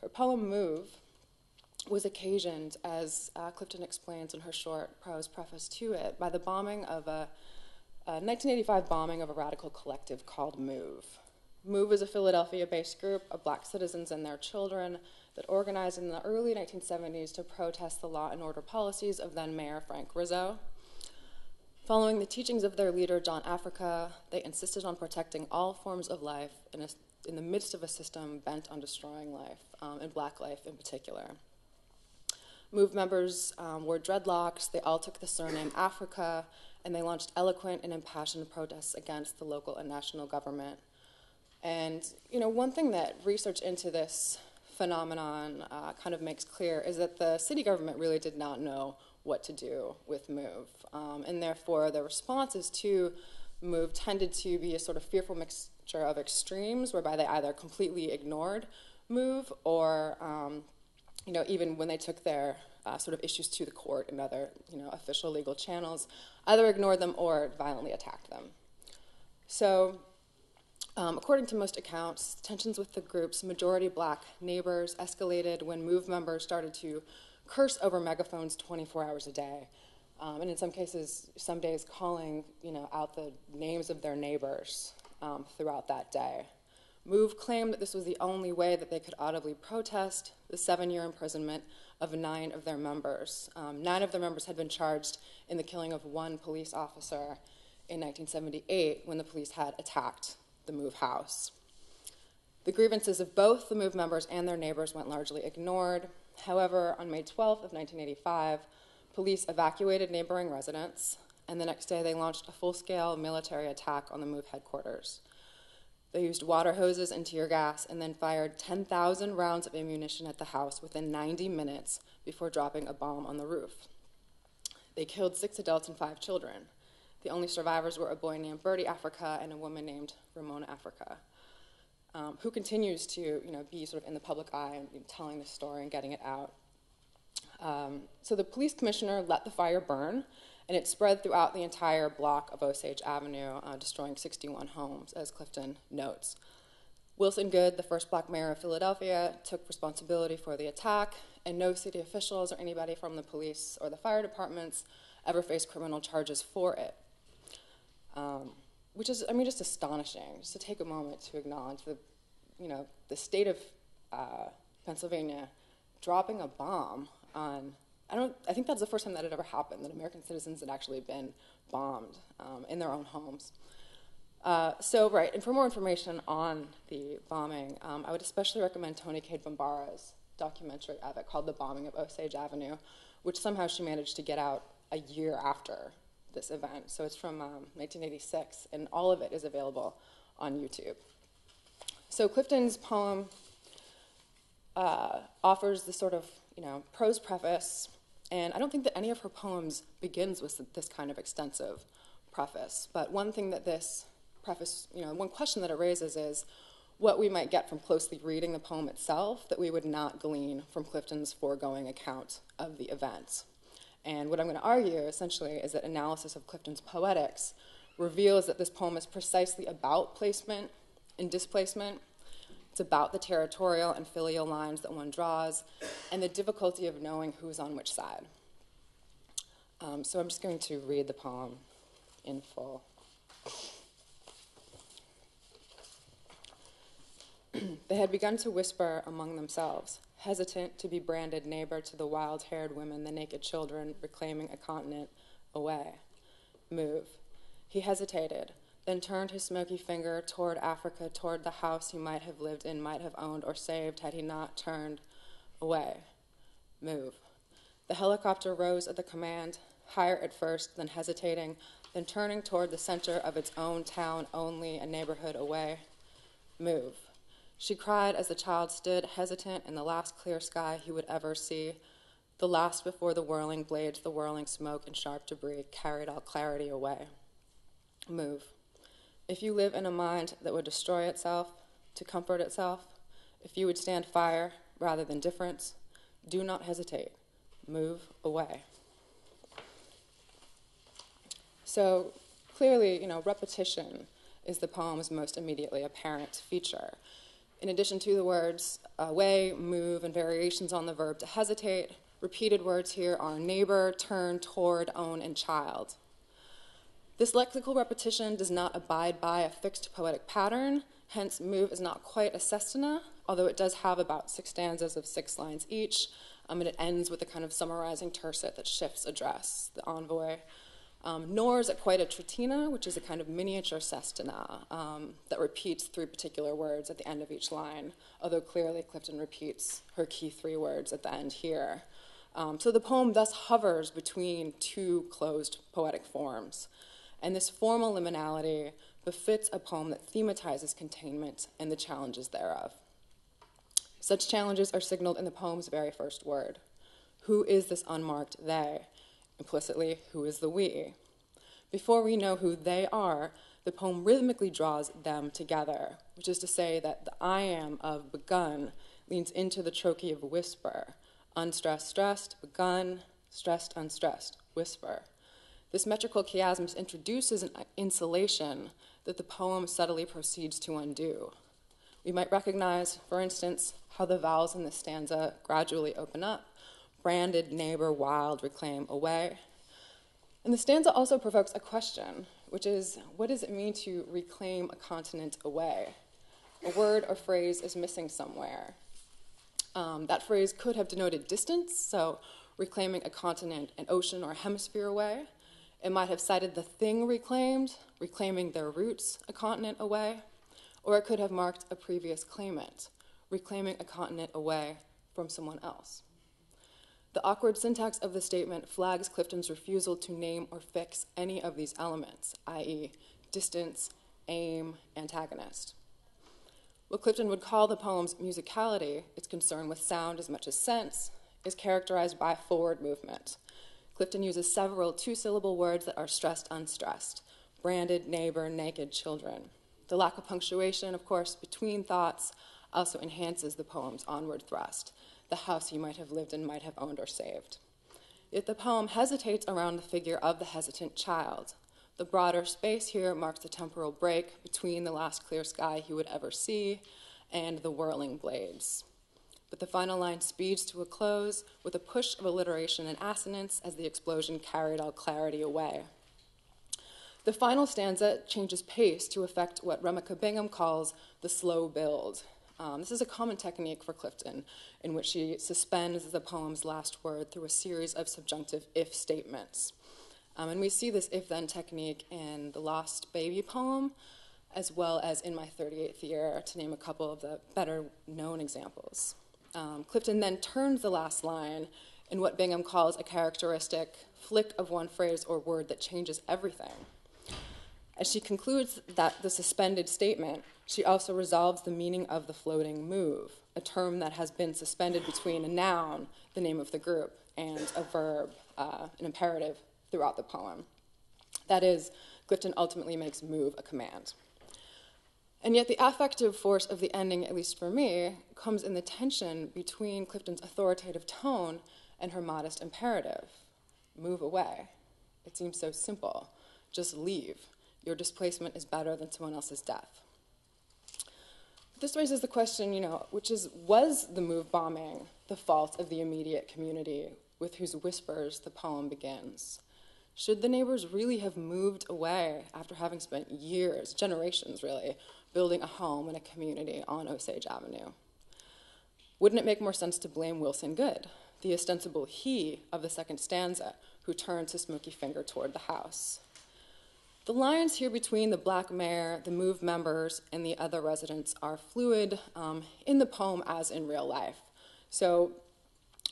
Speaker 5: Her poem Move was occasioned, as Clifton explains in her short prose preface to it, by the bombing of a 1985 bombing of a radical collective called Move. Move is a Philadelphia-based group of black citizens and their children that organized in the early 1970s to protest the law and order policies of then-Mayor Frank Rizzo. Following the teachings of their leader, John Africa, they insisted on protecting all forms of life in the midst of a system bent on destroying life, and black life in particular. Move members wore dreadlocks, they all took the surname Africa, and they launched eloquent and impassioned protests against the local and national government. And one thing that research into this phenomenon kind of makes clear is that the city government really did not know what to do with Move. And therefore, the responses to Move tended to be a sort of fearful mixture of extremes, whereby they either completely ignored Move or, even when they took their sort of issues to the court and other, official legal channels, either ignored them or violently attacked them. So According to most accounts, tensions with the group's majority black neighbors escalated when MOVE members started to curse over megaphones 24 hours a day. And in some cases, some days calling out the names of their neighbors throughout that day. MOVE claimed that this was the only way that they could audibly protest the 7-year imprisonment of 9 of their members. 9 of their members had been charged in the killing of 1 police officer in 1978 when the police had attacked the MOVE house. The grievances of both the MOVE members and their neighbors went largely ignored. However, on May 12th of 1985, police evacuated neighboring residents, and the next day they launched a full-scale military attack on the MOVE headquarters. They used water hoses and tear gas and then fired 10,000 rounds of ammunition at the house within 90 minutes before dropping a bomb on the roof. They killed 6 adults and 5 children. The only survivors were a boy named Bertie Africa and a woman named Ramona Africa, who continues to be sort of in the public eye and telling the story and getting it out. So the police commissioner let the fire burn, and it spread throughout the entire block of Osage Avenue, destroying 61 homes, as Clifton notes. Wilson Goode, the first black mayor of Philadelphia, took responsibility for the attack, and no city officials or anybody from the police or the fire departments ever faced criminal charges for it. Which is, just astonishing, just to take a moment to acknowledge the state of Pennsylvania dropping a bomb on, I think that's the first time that had ever happened, that American citizens had actually been bombed in their own homes. And for more information on the bombing, I would especially recommend Toni Cade Bambara's documentary of it called The Bombing of Osage Avenue, which somehow she managed to get out a year after this event. So it's from 1986, and all of it is available on YouTube. So Clifton's poem offers this sort of, prose preface, and I don't think that any of her poems begins with this kind of extensive preface. But one thing that this preface, one question that it raises is what we might get from closely reading the poem itself that we would not glean from Clifton's foregoing account of the events. And what I'm going to argue, essentially, is that analysis of Clifton's poetics reveals that this poem is precisely about placement and displacement. It's about the territorial and filial lines that one draws and the difficulty of knowing who's on which side. So I'm just going to read the poem in full. They had begun to whisper among themselves, hesitant to be branded neighbor to the wild-haired women, the naked children reclaiming a continent away. Move. He hesitated, then turned his smoky finger toward Africa, toward the house he might have lived in, might have owned or saved had he not turned away. Move. The helicopter rose at the command, higher at first, then hesitating, then turning toward the center of its own town, only a neighborhood away. Move. She cried as the child stood hesitant in the last clear sky he would ever see, the last before the whirling blades, the whirling smoke and sharp debris carried all clarity away. Move. If you live in a mind that would destroy itself to comfort itself, if you would stand fire rather than difference, do not hesitate. Move away. So clearly, repetition is the poem's most immediately apparent feature. In addition to the words away, move, and variations on the verb to hesitate, repeated words here are neighbor, turn, toward, own, and child. This lexical repetition does not abide by a fixed poetic pattern, hence move is not quite a sestina, although it does have about 6 stanzas of 6 lines each, and it ends with a kind of summarizing tercet that shifts address, the envoy. Nor is it quite a tritina, which is a kind of miniature sestina that repeats 3 particular words at the end of each line, although clearly Clifton repeats her key 3 words at the end here. So the poem thus hovers between 2 closed poetic forms, and this formal liminality befits a poem that thematizes containment and the challenges thereof. Such challenges are signaled in the poem's very first word. Who is this unmarked they? Implicitly, who is the we? Before we know who they are, the poem rhythmically draws them together, which is to say that the I am of begun leans into the trochee of whisper, unstressed, stressed, begun, stressed, unstressed, whisper. This metrical chiasmus introduces an insulation that the poem subtly proceeds to undo. We might recognize, for instance, how the vowels in this stanza gradually open up: branded, neighbor, wild, reclaim, away. And the stanza also provokes a question, which is, what does it mean to reclaim a continent away? A word or phrase is missing somewhere. That phrase could have denoted distance, so reclaiming a continent, an ocean, or a hemisphere away. It might have cited the thing reclaimed, reclaiming their roots a continent away. Or it could have marked a previous claimant, reclaiming a continent away from someone else. The awkward syntax of the statement flags Clifton's refusal to name or fix any of these elements, i.e., distance, aim, antagonist. What Clifton would call the poem's musicality, its concern with sound as much as sense, is characterized by forward movement. Clifton uses several two-syllable words that are stressed unstressed: branded, neighbor, naked, children. The lack of punctuation, of course, between thoughts also enhances the poem's onward thrust, the house he might have lived in, might have owned, or saved. Yet the poem hesitates around the figure of the hesitant child. The broader space here marks the temporal break between the last clear sky he would ever see and the whirling blades. But the final line speeds to a close with a push of alliteration and assonance as the explosion carried all clarity away. The final stanza changes pace to affect what Remika Bingham calls the slow build. This is a common technique for Clifton, in which she suspends the poem's last word through a series of subjunctive if statements. And we see this if-then technique in the Lost Baby poem, as well as in My 38th Year, to name a couple of the better-known examples. Clifton then turns the last line in what Bingham calls a characteristic flick of one phrase or word that changes everything. As she concludes that the suspended statement, she also resolves the meaning of the floating move, a term that has been suspended between a noun, the name of the group, and a verb, an imperative, throughout the poem. That is, Clifton ultimately makes move a command. And yet the affective force of the ending, at least for me, comes in the tension between Clifton's authoritative tone and her modest imperative. Move away. It seems so simple. Just leave. Your displacement is better than someone else's death. This raises the question, was the move bombing the fault of the immediate community with whose whispers the poem begins? Should the neighbors really have moved away after having spent years, generations really, building a home and a community on Osage Avenue? Wouldn't it make more sense to blame Wilson Good, the ostensible he of the second stanza, who turns his smoky finger toward the house? The lines here between the black mayor, the move members, and the other residents are fluid in the poem as in real life. So,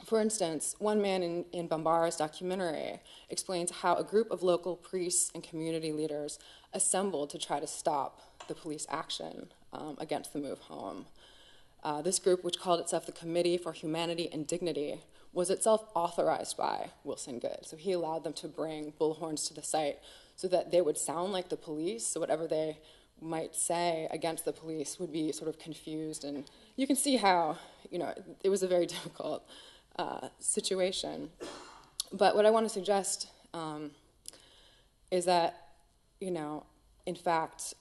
Speaker 5: for instance, one man in Bambara's documentary explains how a group of local priests and community leaders assembled to try to stop the police action against the move home. This group, which called itself the Committee for Humanity and Dignity, was itself authorized by Wilson Good. So he allowed them to bring bullhorns to the site so that they would sound like the police, so whatever they might say against the police would be sort of confused. And you can see how, it was a very difficult situation. But what I want to suggest is that, in fact,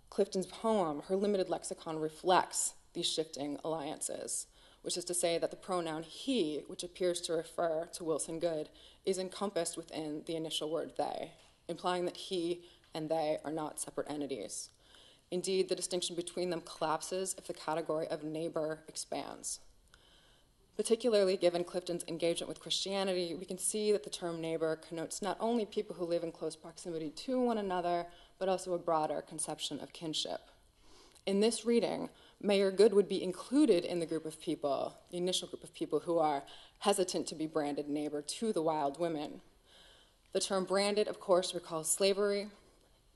Speaker 5: Clifton's poem, her limited lexicon, reflects these shifting alliances, which is to say that the pronoun he, which appears to refer to Wilson Good, is encompassed within the initial word they, implying that he and they are not separate entities. Indeed, the distinction between them collapses if the category of neighbor expands. Particularly given Clifton's engagement with Christianity, we can see that the term neighbor connotes not only people who live in close proximity to one another, but also a broader conception of kinship. In this reading, Mayor Good would be included in the group of people, the initial group of people who are hesitant to be branded neighbor to the wild women. The term branded, of course, recalls slavery.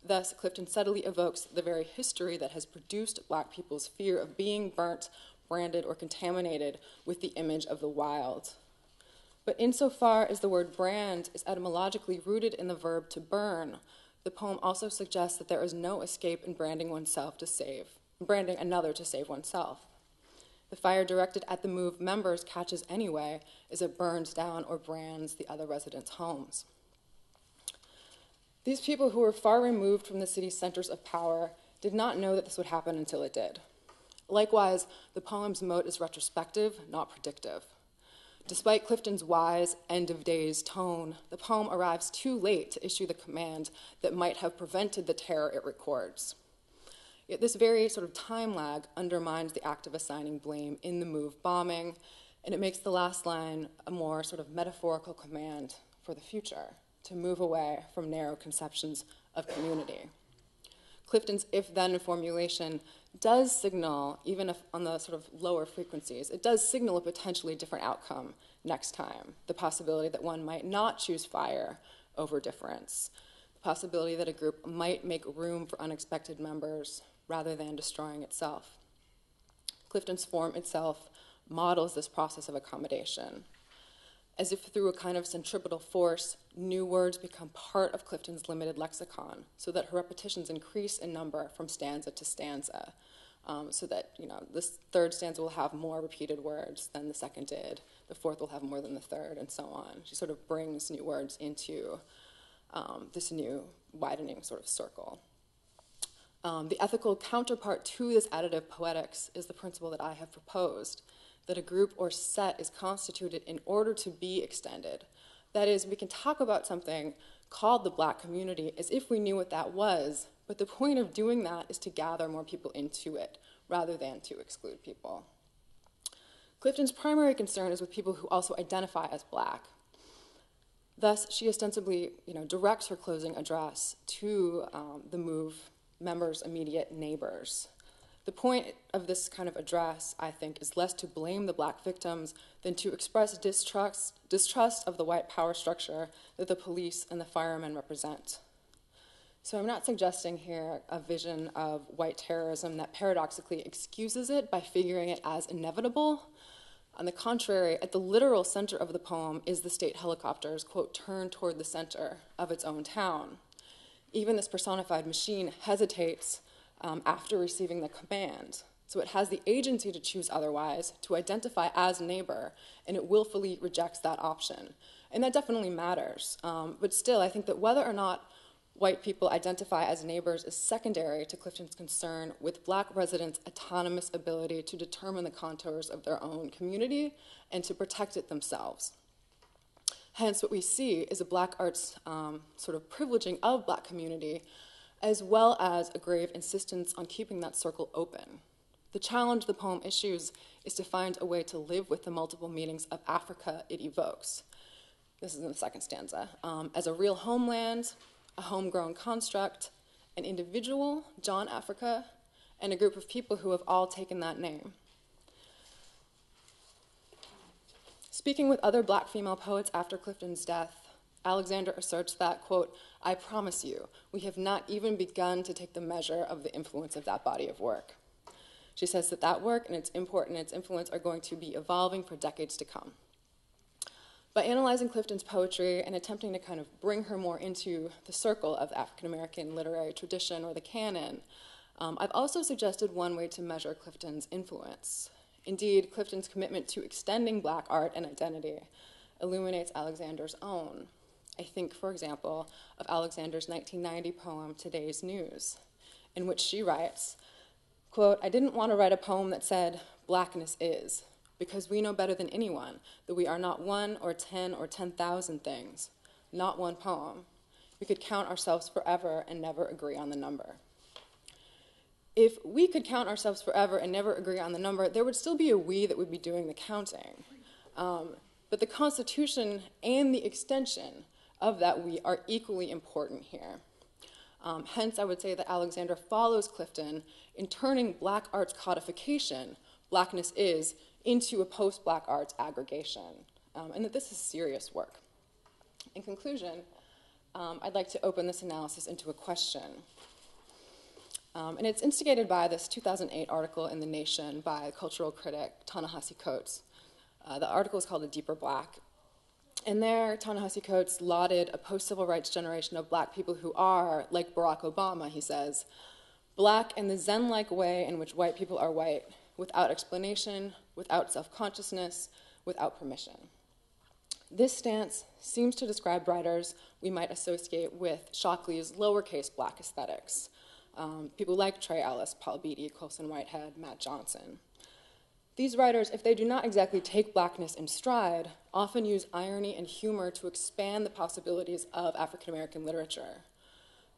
Speaker 5: Thus, Clifton subtly evokes the very history that has produced black people's fear of being burnt, branded, or contaminated with the image of the wild. But insofar as the word brand is etymologically rooted in the verb to burn, the poem also suggests that there is no escape in branding another to save oneself. The fire directed at the move members catches anyway as it burns down or brands the other residents' homes. These people who were far removed from the city's centers of power did not know that this would happen until it did. Likewise, the poem's moat is retrospective, not predictive. Despite Clifton's wise, end-of-days tone, the poem arrives too late to issue the command that might have prevented the terror it records. Yet this very sort of time lag undermines the act of assigning blame in the move bombing, and it makes the last line a more sort of metaphorical command for the future, to move away from narrow conceptions of community. Clifton's if-then formulation does signal, even if on the sort of lower frequencies, it does signal a potentially different outcome next time. The possibility that one might not choose fire over difference. The possibility that a group might make room for unexpected members rather than destroying itself. Clifton's form itself models this process of accommodation. As if through a kind of centripetal force, new words become part of Clifton's limited lexicon, so that her repetitions increase in number from stanza to stanza, so that this third stanza will have more repeated words than the second did, the fourth will have more than the third, and so on. She sort of brings new words into this new widening sort of circle. The ethical counterpart to this additive poetics is the principle that I have proposed, that a group or set is constituted in order to be extended. That is, we can talk about something called the Black community as if we knew what that was, but the point of doing that is to gather more people into it rather than to exclude people. Clifton's primary concern is with people who also identify as Black. Thus, she ostensibly directs her closing address to the MOVE members' immediate neighbors. The point of this kind of address, I think, is less to blame the Black victims than to express distrust of the white power structure that the police and the firemen represent. So I'm not suggesting here a vision of white terrorism that paradoxically excuses it by figuring it as inevitable. On the contrary, at the literal center of the poem is the state helicopter's, quote, turn toward the center of its own town. Even this personified machine hesitates after receiving the command. So it has the agency to choose otherwise, to identify as neighbor, and it willfully rejects that option. And that definitely matters. But still, I think that whether or not white people identify as neighbors is secondary to Clifton's concern with Black residents' autonomous ability to determine the contours of their own community and to protect it themselves. Hence, what we see is a Black arts sort of privileging of Black community, as well as a grave insistence on keeping that circle open. The challenge the poem issues is to find a way to live with the multiple meanings of Africa it evokes. This is in the second stanza. As a real homeland, a homegrown construct, an individual, John Africa, and a group of people who have all taken that name. Speaking with other Black female poets after Clifton's death, Alexander asserts that, quote, I promise you, we have not even begun to take the measure of the influence of that body of work. She says that that work and its import and its influence are going to be evolving for decades to come. By analyzing Clifton's poetry and attempting to kind of bring her more into the circle of the African-American literary tradition or the canon, I've also suggested one way to measure Clifton's influence. Indeed, Clifton's commitment to extending Black art and identity illuminates Alexander's own. I think, for example, of Alexander's 1990 poem, Today's News, in which she writes, quote, I didn't want to write a poem that said, Blackness is, because we know better than anyone that we are not 1 or 10 or 10,000 things, not one poem. We could count ourselves forever and never agree on the number. If we could count ourselves forever and never agree on the number, there would still be a we that would be doing the counting. But the Constitution and the extension of that we are equally important here. Hence, I would say that Alexander follows Clifton in turning Black arts codification, Blackness is, into a post-Black arts aggregation, and that this is serious work. In conclusion, I'd like to open this analysis into a question. And it's instigated by this 2008 article in The Nation by cultural critic Ta-Nehisi Coates. The article is called A Deeper Black. And there, Ta-Nehisi Coates lauded a post-civil rights generation of Black people who are, like Barack Obama, he says, Black in the Zen-like way in which white people are white, without explanation, without self-consciousness, without permission. This stance seems to describe writers we might associate with Shockley's lowercase black aesthetics. People like Trey Ellis, Paul Beatty, Colson Whitehead, Matt Johnson. These writers, if they do not exactly take blackness in stride, often use irony and humor to expand the possibilities of African American literature.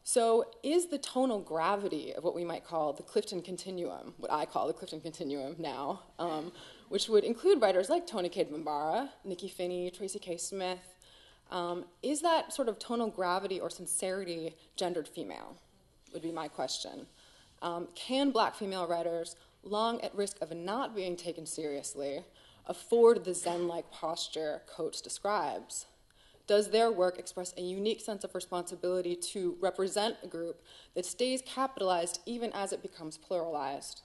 Speaker 5: So is the tonal gravity of what we might call the Clifton Continuum, what I call the Clifton Continuum now, which would include writers like Toni Cade Bambara, Nikki Finney, Tracy K. Smith, is that sort of tonal gravity or sincerity gendered female, would be my question. Can black female writers, long at risk of not being taken seriously, afford the Zen-like posture Coates describes? Does their work express a unique sense of responsibility to represent a group that stays capitalized even as it becomes pluralized?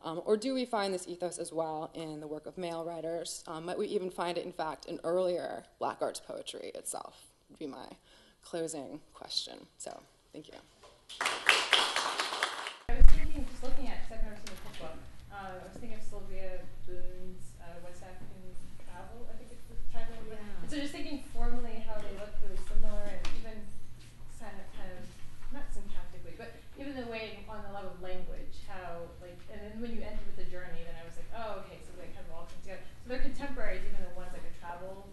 Speaker 5: Or do we find this ethos as well in the work of male writers? Might we even find it, in fact, in earlier black arts poetry itself? Would be my closing question. So, thank you.
Speaker 6: I was thinking, just looking at, because I've never seen the cookbook, I was thinking of Sylvia Boone's West African Travel, I think it's the title of it. And so just thinking formally how they look really similar, and even kind of not syntactically, but even the way on the level of language, how, like, and then when you enter with the journey, then I was like, oh, okay, so they kind of all come together. So they're contemporaries, even though one's like a travel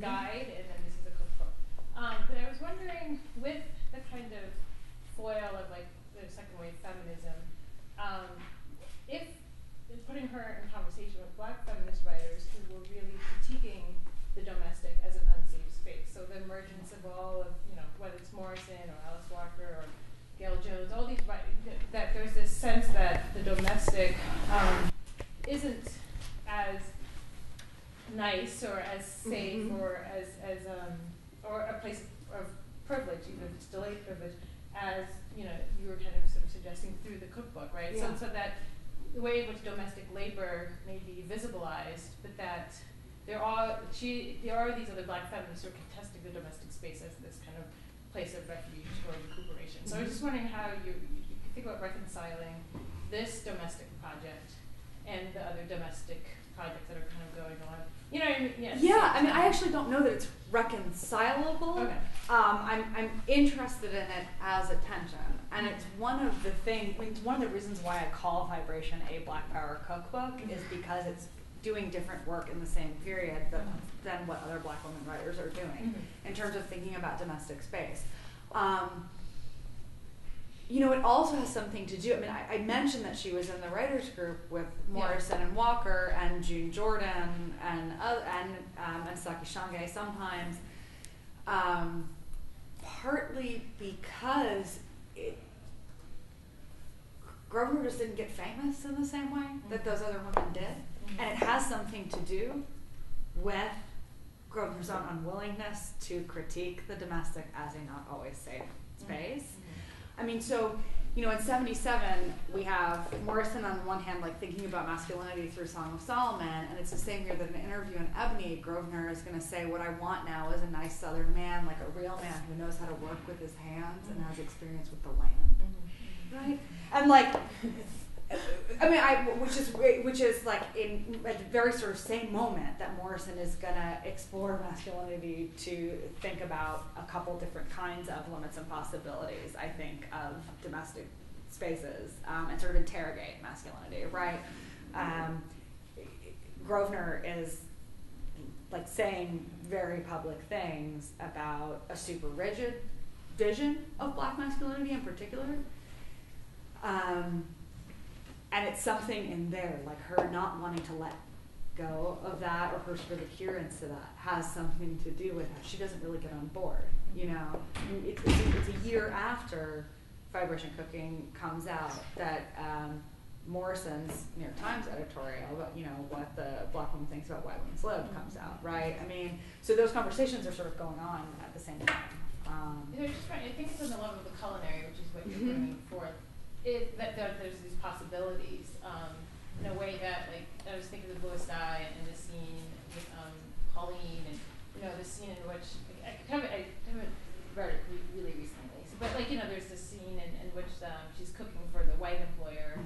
Speaker 6: guide, and then this is a cookbook. But I was wondering, with the kind of foil of like the second wave feminism, if putting her in conversation with black feminist writers who were really critiquing the domestic as an unsafe space, so the emergence of all of, you know, whether it's Morrison or Alice Walker or Gail Jones, all these writers, that there's this sense that the domestic isn't as nice or as safe or as or a place of privilege, even if it's delayed privilege, as, you know, you were kind of sort of suggesting through the cookbook, right?
Speaker 5: Yeah.
Speaker 6: So that the way in which domestic labor may be visibilized, but that there are these other black feminists who are contesting the domestic space as this kind of place of refuge or recuperation. So I was just wondering how you think about reconciling this domestic project and the other domestic projects that are kind of going on. You know what I mean? Yes.
Speaker 7: Yeah, I mean, I actually don't know that it's reconcilable.
Speaker 6: Okay.
Speaker 7: I'm interested in it as a tension, and it's one of the things. I mean, it's one of the reasons why I call Vibration a Black Power cookbook is because it's doing different work in the same period than what other Black women writers are doing in terms of thinking about domestic space. You know, it also has something to do. I mean, I mentioned that she was in the writers group with Morrison and Walker and June Jordan and Saki Shange sometimes, partly because Grosvenor just didn't get famous in the same way that those other women did, and it has something to do with Grosvenor's own unwillingness to critique the domestic as a not always safe space. I mean, so, you know, in 77, we have Morrison on one hand, like, thinking about masculinity through Song of Solomon, and it's the same year that in an interview in Ebony, Grosvenor is going to say, what I want now is a nice Southern man, like a real man who knows how to work with his hands and has experience with the land. Right? And, like, I mean, which is like in at the very sort of same moment that Morrison is gonna explore masculinity to think about a couple different kinds of limits and possibilities, I think, of domestic spaces, and sort of interrogate masculinity, right? Grosvenor is like saying very public things about a super rigid vision of Black masculinity in particular. And it's something in there, like her not wanting to let go of that, or her sort of adherence to that, has something to do with it. She doesn't really get on board, you know. It's a year after Vibration Cooking comes out that Morrison's New York Times editorial about, you know, what the Black woman thinks about why women's live comes out, right? I mean, so those conversations are sort of going on at the same time.
Speaker 6: Just right. I think it's on the level of the culinary, which is what you're bringing forth. That there's these possibilities in a way that, like, I was thinking of the Bluest Eye and the scene with Pauline, and, you know, the scene in which I haven't read it really recently, so, but, like, you know, there's this scene in which she's cooking for the white employer,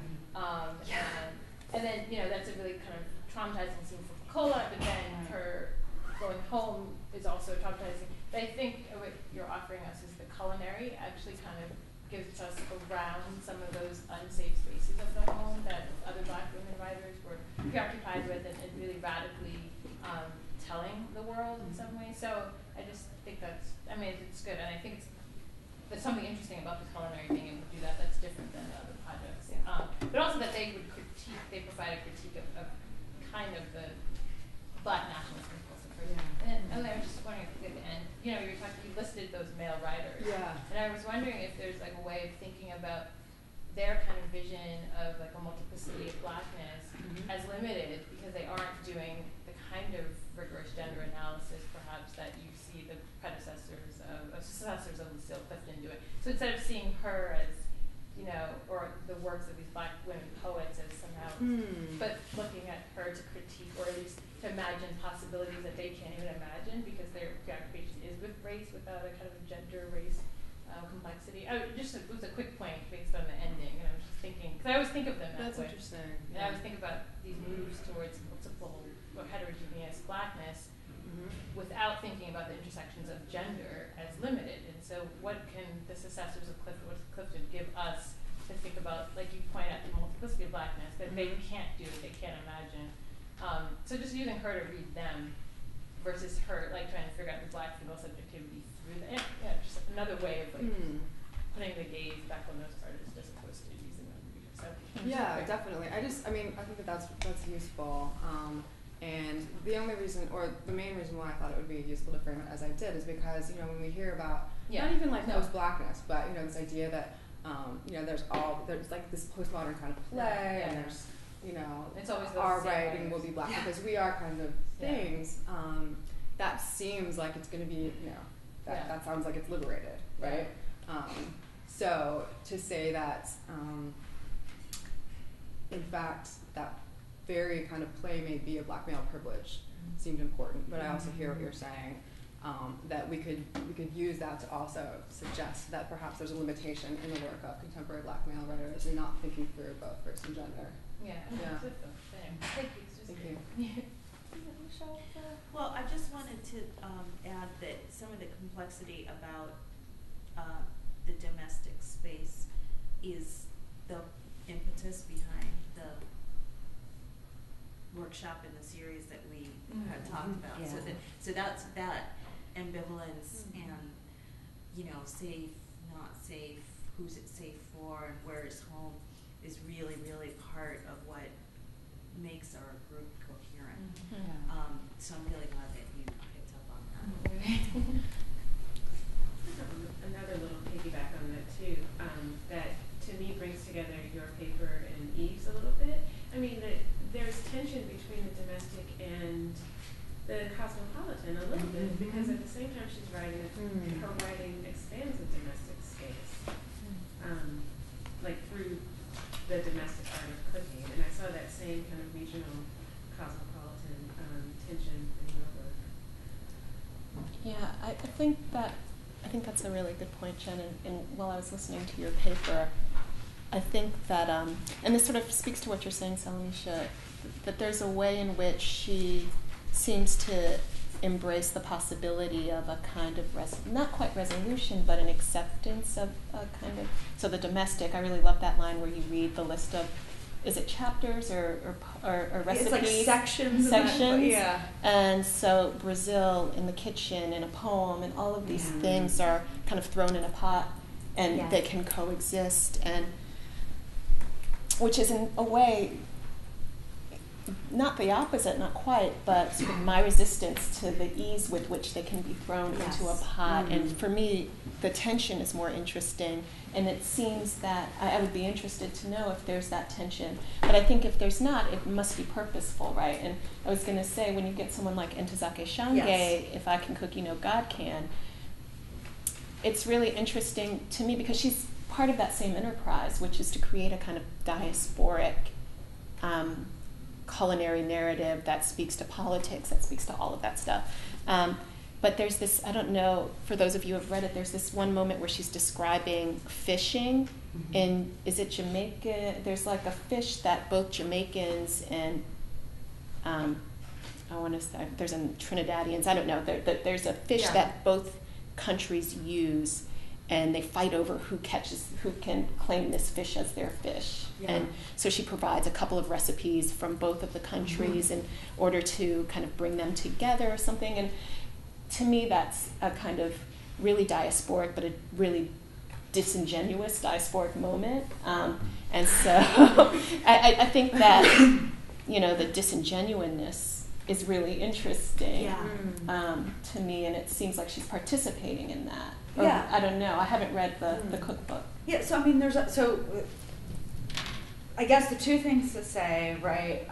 Speaker 6: and then, you know, that's a really kind of traumatizing scene for Cola, but then her going home is so traumatizing. But I think what you're offering us is the culinary actually kind of gives us around some of those unsafe spaces of the home that other Black women writers were preoccupied with and really radically telling the world in some way. So I just think that's, I mean, it's good, and I think there's something interesting about the culinary being able to do that that's different than the other projects. But also that they would critique, they provide a critique of kind of the Black nationalist impulse of her. And then I was just wondering if at the end, you know, you listed those male writers.
Speaker 5: Yeah.
Speaker 6: And I was wondering if there's like a way of thinking about their kind of vision of like a multiplicity of Blackness as limited because they aren't doing the kind of rigorous gender analysis perhaps that you see the successors of Lucille Clifton doing. So instead of seeing her as, you know, or the works of these Black women poets as somehow, but looking at her to critique or at least to imagine possibilities that they can't even imagine because their preoccupation is with race without a kind of gender race complexity. It was a quick point based on the ending, and I was just thinking, because I always think of them that way.
Speaker 5: That's interesting.
Speaker 6: And I always think about these moves towards multiple or heterogeneous Blackness without thinking about the intersections of gender as limited. And so what can the successors of Clifton give us to think about, like you point out, the multiplicity of Blackness that they can't do, they can't imagine. So just using her to read them versus her like trying to figure out the Black female subjectivity through that. Yeah, just another way of like putting the gaze back on those artists as opposed to using them. So
Speaker 5: yeah, definitely. I think that's useful. And the only reason, or the main reason why I thought it would be useful to frame it as I did is because, you know, when we hear about, not even like post-Blackness, but, you know, this idea that, you know, there's like this postmodern kind of play, and there's, you know,
Speaker 6: it's always
Speaker 5: our writing will be Black because we are kind of things. That seems like it's going to be, you know, that sounds like it's liberated, right? So to say that, in fact, that very kind of play may be a Black male privilege seemed important, but I also hear what you're saying, that we could use that to also suggest that perhaps there's a limitation in the work of contemporary Black male writers in not thinking through both race and gender.
Speaker 6: Thank you.
Speaker 8: Well, I just wanted to add that some of the complexity about the domestic space is the impetus behind the workshop in the series that we had talked about. So that's that ambivalence and, you know, safe, not safe, who's it safe for, and where is home is really, really part of what makes our group coherent. So I'm really glad that you picked up on that.
Speaker 9: Another little piggyback on that too, that to me brings together your paper and Eve's a little bit. I mean, there's tension between the domestic and the cosmopolitan a little bit, because at the same time she's writing, her writing expands the domestic space, like through the domestic art of cooking, and I saw that same kind of regional cosmopolitan tension in your work.
Speaker 4: Yeah, I think that's a really good point, Jen. And while I was listening to your paper, I think that, and this sort of speaks to what you're saying, Salamisha, that there's a way in which she seems to embrace the possibility of a kind of, not quite resolution, but an acceptance of a kind of, so the domestic, I really love that line where you read the list of, is it chapters or recipes?
Speaker 7: It's like sections.
Speaker 4: Sections. And so Brazil in the kitchen in a poem, and all of these things are kind of thrown in a pot, and they can coexist, and which is in a way not the opposite, not quite, but sort of my resistance to the ease with which they can be thrown into a pot. And for me, the tension is more interesting, and it seems that I would be interested to know if there's that tension. But I think if there's not, it must be purposeful, right? And I was going to say, when you get someone like Ntozake Shange, if I can cook, you know God can, it's really interesting to me because she's part of that same enterprise, which is to create a kind of diasporic culinary narrative that speaks to politics, that speaks to all of that stuff. But there's this, I don't know, for those of you who have read it, there's this one moment where she's describing fishing in, is it Jamaica? There's like a fish that both Jamaicans and, I want want to say, there's in Trinidadians, I don't know, there's a fish that both countries use, and they fight over who can claim this fish as their fish. And so she provides a couple of recipes from both of the countries in order to kind of bring them together or something. And to me, that's a kind of really diasporic, but a really disingenuous diasporic moment. And so I think that, the disingenuousness is really interesting to me, and it seems like she's participating in that. Or, I don't know. I haven't read the cookbook.
Speaker 7: Yeah, so I mean, I guess the two things to say, right?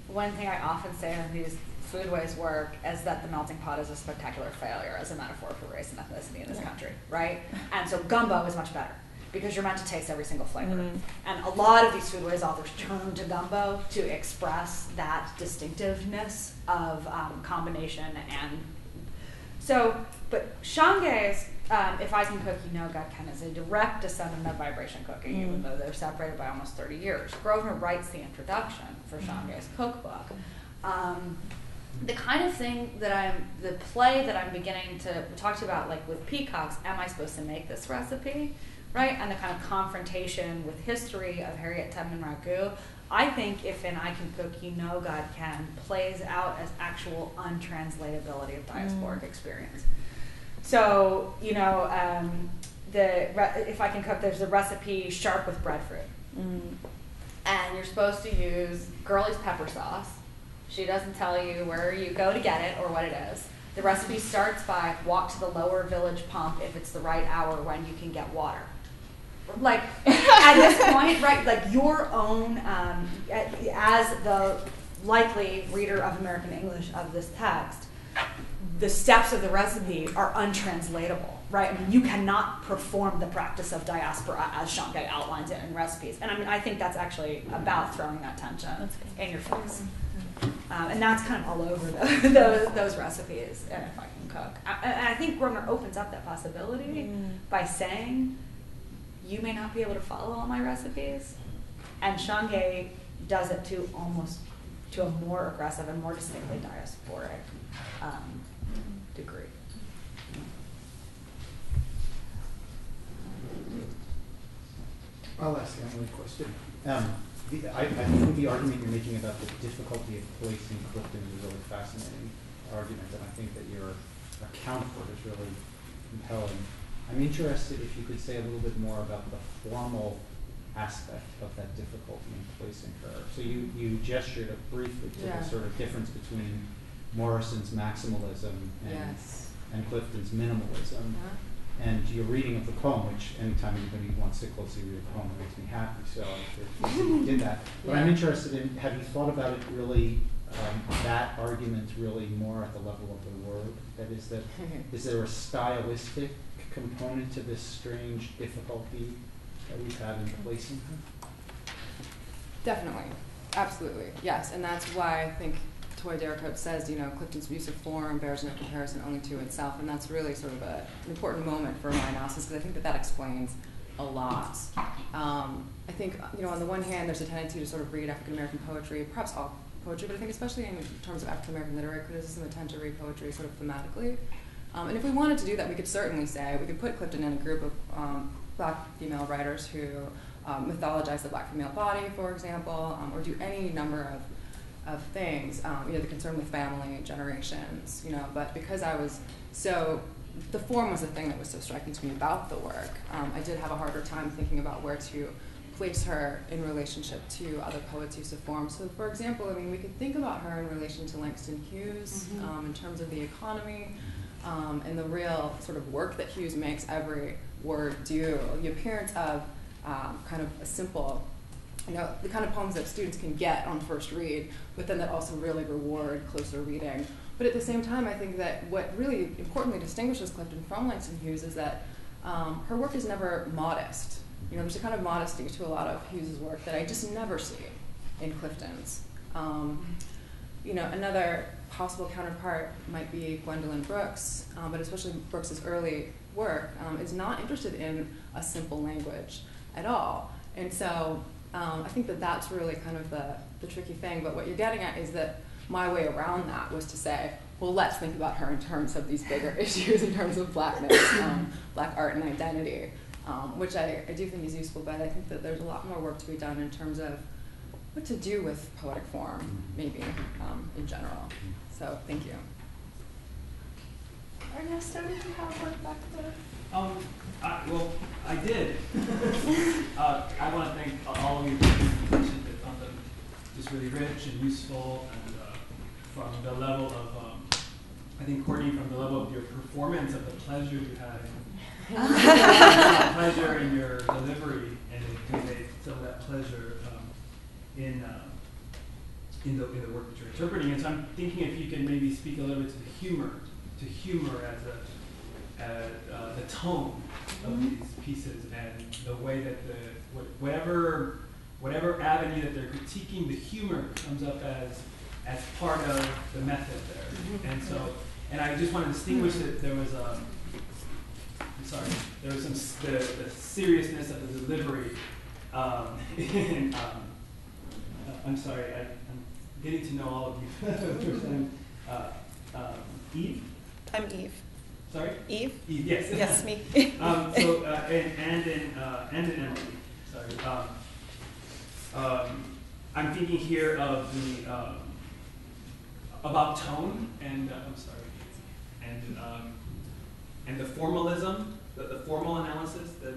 Speaker 7: One thing I often say in these foodways work is that the melting pot is a spectacular failure as a metaphor for race and ethnicity in this country, right? And so gumbo is much better because you're meant to taste every single flavor. And a lot of these foodways authors turn to gumbo to express that distinctiveness of combination. And so, but Shanghai's If I Can Cook, You Know God Can is a direct descendant of vibration cooking, even though they're separated by almost 30 years. Grosvenor writes the introduction for Shanghai's cookbook. The kind of thing the play that I'm beginning to talk to you about, like with peacocks, am I supposed to make this recipe, right? And the kind of confrontation with history of Harriet Tubman ragu, I think if in I Can Cook, You Know God Can plays out as actual untranslatability of diasporic experience. So, If I Can Cook, there's a recipe shark with breadfruit. And you're supposed to use Girlie's pepper sauce. She doesn't tell you where you go to get it or what it is. The recipe starts by walk to the lower village pump if it's the right hour when you can get water. Like, at this point, right, like your own, as the likely reader of American English of this text, the steps of the recipe are untranslatable, right? I mean, you cannot perform the practice of diaspora as Shanghai outlines it in recipes. And I mean, I think that's actually about throwing that tension in your face. And that's kind of all over those recipes, and If I Can Cook. And I think Grosvenor opens up that possibility by saying, you may not be able to follow all my recipes. And Shanghai does it to a more aggressive and more distinctly diasporic degree.
Speaker 10: I'll ask Emily a question. I think the argument you're making about the difficulty of placing Clifton is a really fascinating argument, and I think that your account for it is really compelling. I'm interested if you could say a little bit more about the formal aspect of that difficulty in placing her. So you gestured briefly to the sort of difference between Morrison's maximalism and Clifton's minimalism. And your reading of the poem, which anytime anybody wants to closely read a poem, it makes me happy, so you did that. But I'm interested in, have you thought about it really, that argument really more at the level of the word? That is there a stylistic component to this strange difficulty that we've had in placing her?
Speaker 11: Definitely. Absolutely. Yes. And that's why I think Toy Derricotte says, Clifton's use of form bears no comparison only to itself. And that's really sort of an important moment for my analysis, because I think that explains a lot. I think, on the one hand, there's a tendency to sort of read African-American poetry, perhaps all poetry, but I think especially in terms of African-American literary criticism, we tend to read poetry sort of thematically. And if we wanted to do that, we could certainly say, we could put Clifton in a group of black female writers who mythologize the black female body, for example, or do any number of things, the concern with family, generations, but because the form was the thing that was so striking to me about the work, I did have a harder time thinking about where to place her in relationship to other poets' use of form. So, for example, we could think about her in relation to Langston Hughes, in terms of the economy, and the real sort of work that Hughes makes every word do, the appearance of kind of a simple, the kind of poems that students can get on first read, but then that also really reward closer reading. But at the same time, I think that what really importantly distinguishes Clifton from Langston Hughes is that her work is never modest. There's a kind of modesty to a lot of Hughes's work that I just never see in Clifton's. Another possible counterpart might be Gwendolyn Brooks, but especially Brooks's early work is not interested in a simple language at all. And so I think that that's really kind of the tricky thing. But what you're getting at is that my way around that was to say, well, let's think about her in terms of these bigger issues, in terms of blackness, black art and identity, which I do think is useful, but I think that there's a lot more work to be done in terms of what to do with poetic form, maybe, in general. So, thank you.
Speaker 7: Ernesto, did you have one back there?
Speaker 12: Well, I did. I want to thank all of you for the presentation. I found them just really rich and useful, and from the level of, I think, Courtney, from the level of your performance, of the pleasure you had in pleasure in your delivery, and it conveyed some of that pleasure in the work that you're interpreting. And so I'm thinking if you can maybe speak a little bit to humor as the tone of these pieces, and the way that whatever avenue that they're critiquing, the humor comes up as part of the method there. And so, and I just want to distinguish that there was the seriousness of the delivery. I'm sorry, I'm getting to know all of you for the first time. Eve?
Speaker 4: I'm Eve.
Speaker 12: Sorry?
Speaker 4: Eve?
Speaker 12: Eve, yes.
Speaker 4: Yes, me.
Speaker 12: And in Emily. Sorry. I'm thinking here of the about tone and I'm sorry, and the formalism, the formal analysis that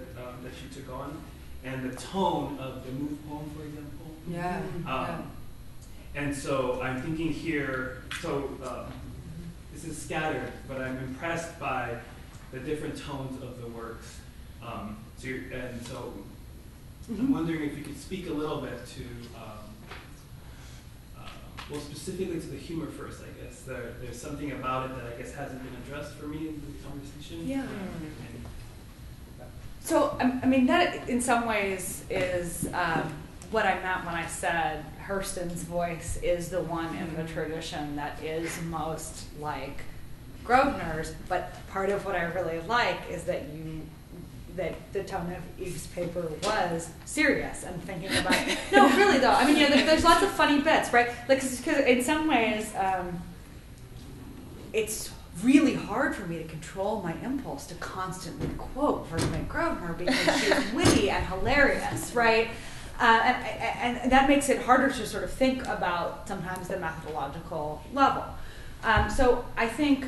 Speaker 12: she took on, and the tone of the move poem, for example.
Speaker 11: Yeah.
Speaker 12: And so I'm thinking here. This is scattered, but I'm impressed by the different tones of the works. I'm wondering if you could speak a little bit to, well, specifically to the humor first, I guess. There's something about it that I guess hasn't been addressed for me in the conversation.
Speaker 7: Yeah. So, I mean, that in some ways is what I meant when I said Hurston's voice is the one in the tradition that is most like Grosvenor's, but part of what I really like is that the tone of Eve's paper was serious and thinking about no, really though. I mean, there's lots of funny bits, right? Like, because in some ways, it's really hard for me to control my impulse to constantly quote Ferdinand Grosvenor because she's witty and hilarious, right? And that makes it harder to sort of think about sometimes the methodological level. So I think,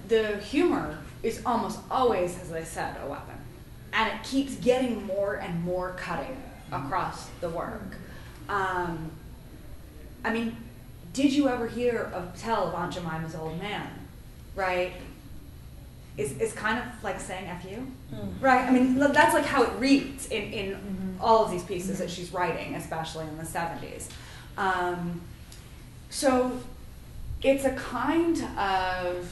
Speaker 7: the humor is almost always, as I said, a weapon. And it keeps getting more and more cutting across the work. I mean, did you ever tell of Aunt Jemima's old man, right? Is kind of like saying F you, right? I mean, that's like how it reads in all of these pieces that she's writing, especially in the 70s. So it's a kind of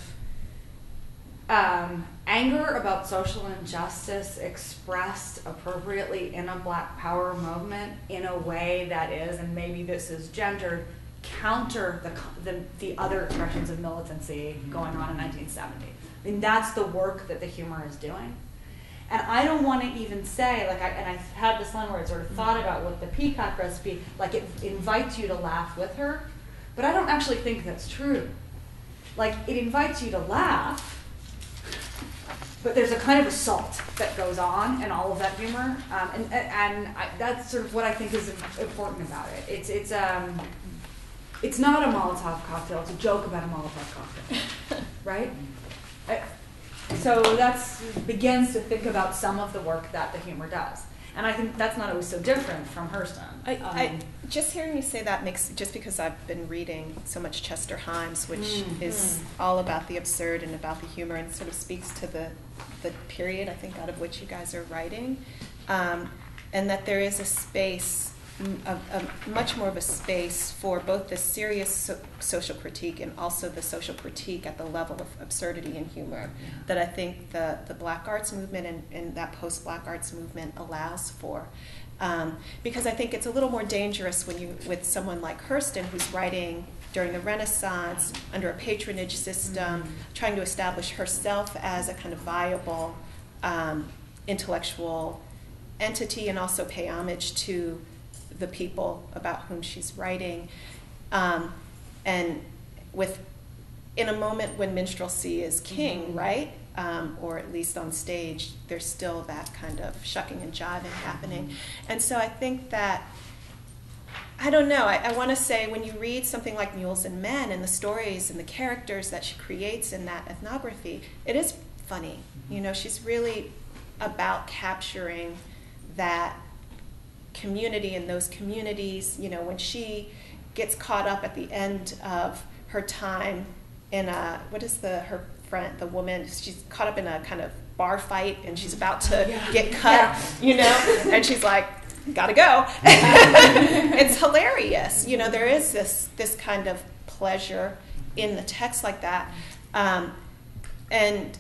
Speaker 7: anger about social injustice expressed appropriately in a Black Power movement in a way that is, and maybe this is gendered, counter the other expressions of militancy going on in 1970. I mean, that's the work that the humor is doing. And I don't want to even say, I've had this one where I sort of thought about what the peacock recipe, like it invites you to laugh with her, but I don't actually think that's true. Like, it invites you to laugh, but there's a kind of assault that goes on in all of that humor, that's sort of what I think is important about it. It's not a Molotov cocktail, it's a joke about a Molotov cocktail, right? So that begins to think about some of the work that the humor does. And I think that's not always so different from Hurston.
Speaker 4: Just hearing you say that makes, just because I've been reading so much Chester Himes, which is all about the absurd and about the humor, and sort of speaks to the period, I think, out of which you guys are writing, and that there is a space, much more of a space for both the serious social critique and also the social critique at the level of absurdity and humor that I think the Black Arts movement and that post-Black Arts movement allows for. Because I think it's a little more dangerous with someone like Hurston, who's writing during the Renaissance under a patronage system, trying to establish herself as a kind of viable intellectual entity and also pay homage to the people about whom she's writing. And in a moment when minstrelsy is king, right? Or at least on stage, there's still that kind of shucking and jiving happening. And so I think that, I don't know, I want to say when you read something like Mules and Men and the stories and the characters that she creates in that ethnography, it is funny. You know, she's really about capturing that community and those communities. You know, when she gets caught up at the end of her time in a, what is her friend, the woman, she's caught up in a kind of bar fight and she's about to get cut, you know, and she's like, gotta go. It's hilarious. You know, there is this kind of pleasure in the text like that. And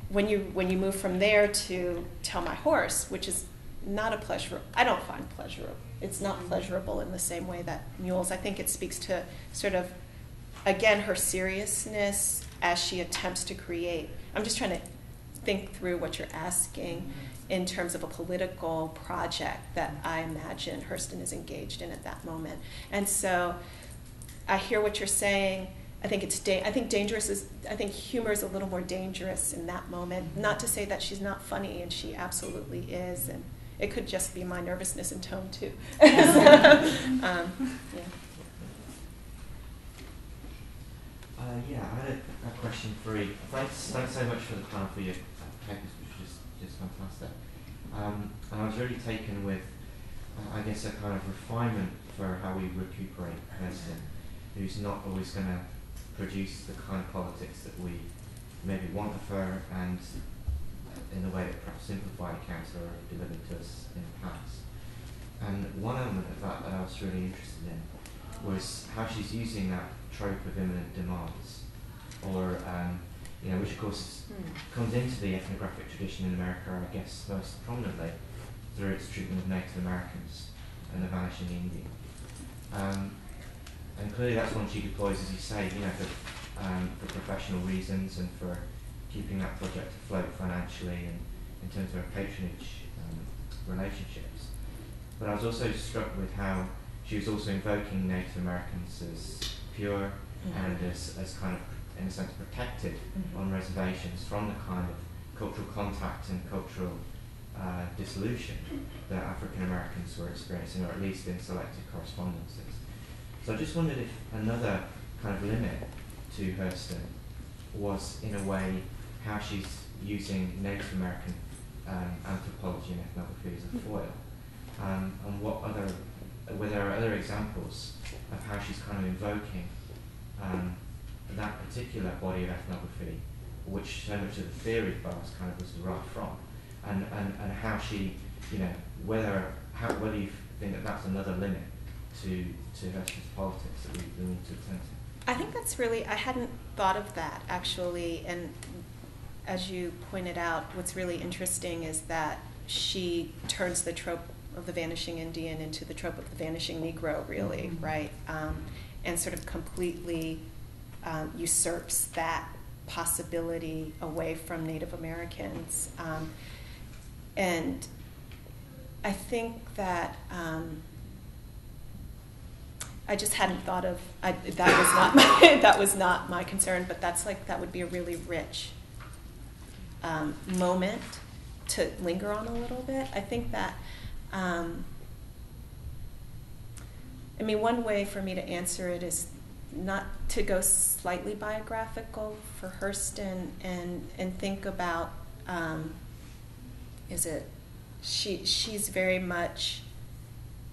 Speaker 4: when you move from there to Tell My Horse, which is not a pleasure, I don't find pleasurable. It's not pleasurable in the same way that Mules. I think it speaks to sort of, again, her seriousness as she attempts to create. I'm just trying to think through what you're asking in terms of a political project that I imagine Hurston is engaged in at that moment. And so I hear what you're saying. I think I think humor is a little more dangerous in that moment. Not to say that she's not funny, and she absolutely is, and it could just be my nervousness and tone too.
Speaker 13: Yeah, I had a question for you. Thanks so much for the time for your papers, which was just fantastic. And I was really taken with, I guess, a kind of refinement for how we recuperate a person who's not always going to produce the kind of politics that we maybe want of her, and in a way that perhaps simplified accounts are delivered to us in the past. And one element of that I was really interested in was how she's using that trope of imminent demise, or you know, which of course comes into the ethnographic tradition in America, I guess, most prominently through its treatment of Native Americans and the vanishing Indian. And clearly that's one she deploys, as you say, you know, for professional reasons and for keeping that project afloat financially and in terms of her patronage relationships. But I was also struck with how she was also invoking Native Americans as pure and as kind of, in a sense, protected on reservations from the kind of cultural contact and cultural dissolution that African Americans were experiencing, or at least in selected correspondences. So I just wondered if another kind of limit to Hurston was, in a way, how she's using Native American anthropology and ethnography as a foil, and were there other examples of how she's kind of invoking that particular body of ethnography, which so much of the theory of Bars kind of was derived from, and how she, you know, whether you think that that's another limit to Hurston's politics that we need to attend to.
Speaker 4: I think that's really, I hadn't thought of that actually, and as you pointed out, what's really interesting is that she turns the trope of the vanishing Indian into the trope of the vanishing Negro, really, right? And sort of completely usurps that possibility away from Native Americans. And I think that I just hadn't thought of, that was not my concern, but that would be a really rich moment to linger on a little bit. I think that, I mean, one way for me to answer it is not to go slightly biographical for Hurston and think about, she's very much,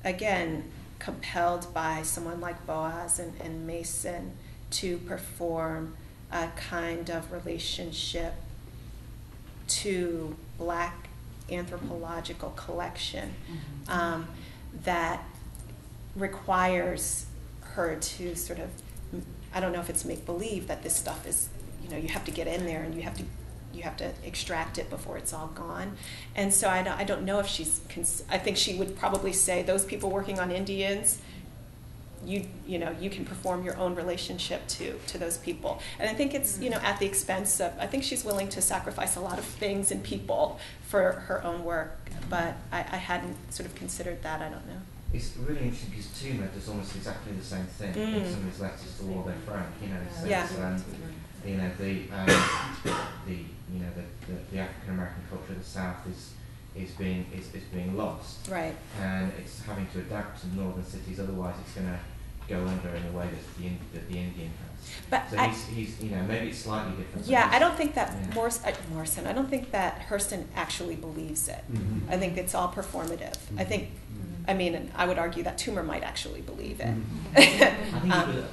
Speaker 4: again, compelled by someone like Boaz and Mason to perform a kind of relationship to Black anthropological collection that requires her to sort of, I don't know if it's make-believe that this stuff is, you know, you have to get in there and you have to extract it before it's all gone. And so I don't know if I think she would probably say, those people working on Indians, you can perform your own relationship to those people. And I think it's, you know, at the expense of, I think she's willing to sacrifice a lot of things and people for her own work, but I hadn't sort of considered that, I don't know.
Speaker 13: it's really interesting because Tuma does almost exactly the same thing in some of his letters to Waldo Frank. You know, he says, you know, the African American culture of the South is being lost,
Speaker 4: Right.
Speaker 13: and it's having to adapt to northern cities. Otherwise, it's going to go under in a way that the Indian has.
Speaker 4: But
Speaker 13: so he's you know, maybe it's slightly different.
Speaker 4: Yeah, I don't think that Morrison. I don't think that Hurston actually believes it.
Speaker 10: Mm-hmm.
Speaker 4: I think it's all performative.
Speaker 10: Mm-hmm.
Speaker 4: I think. I mean, I would argue that Toomer might actually believe it.
Speaker 13: I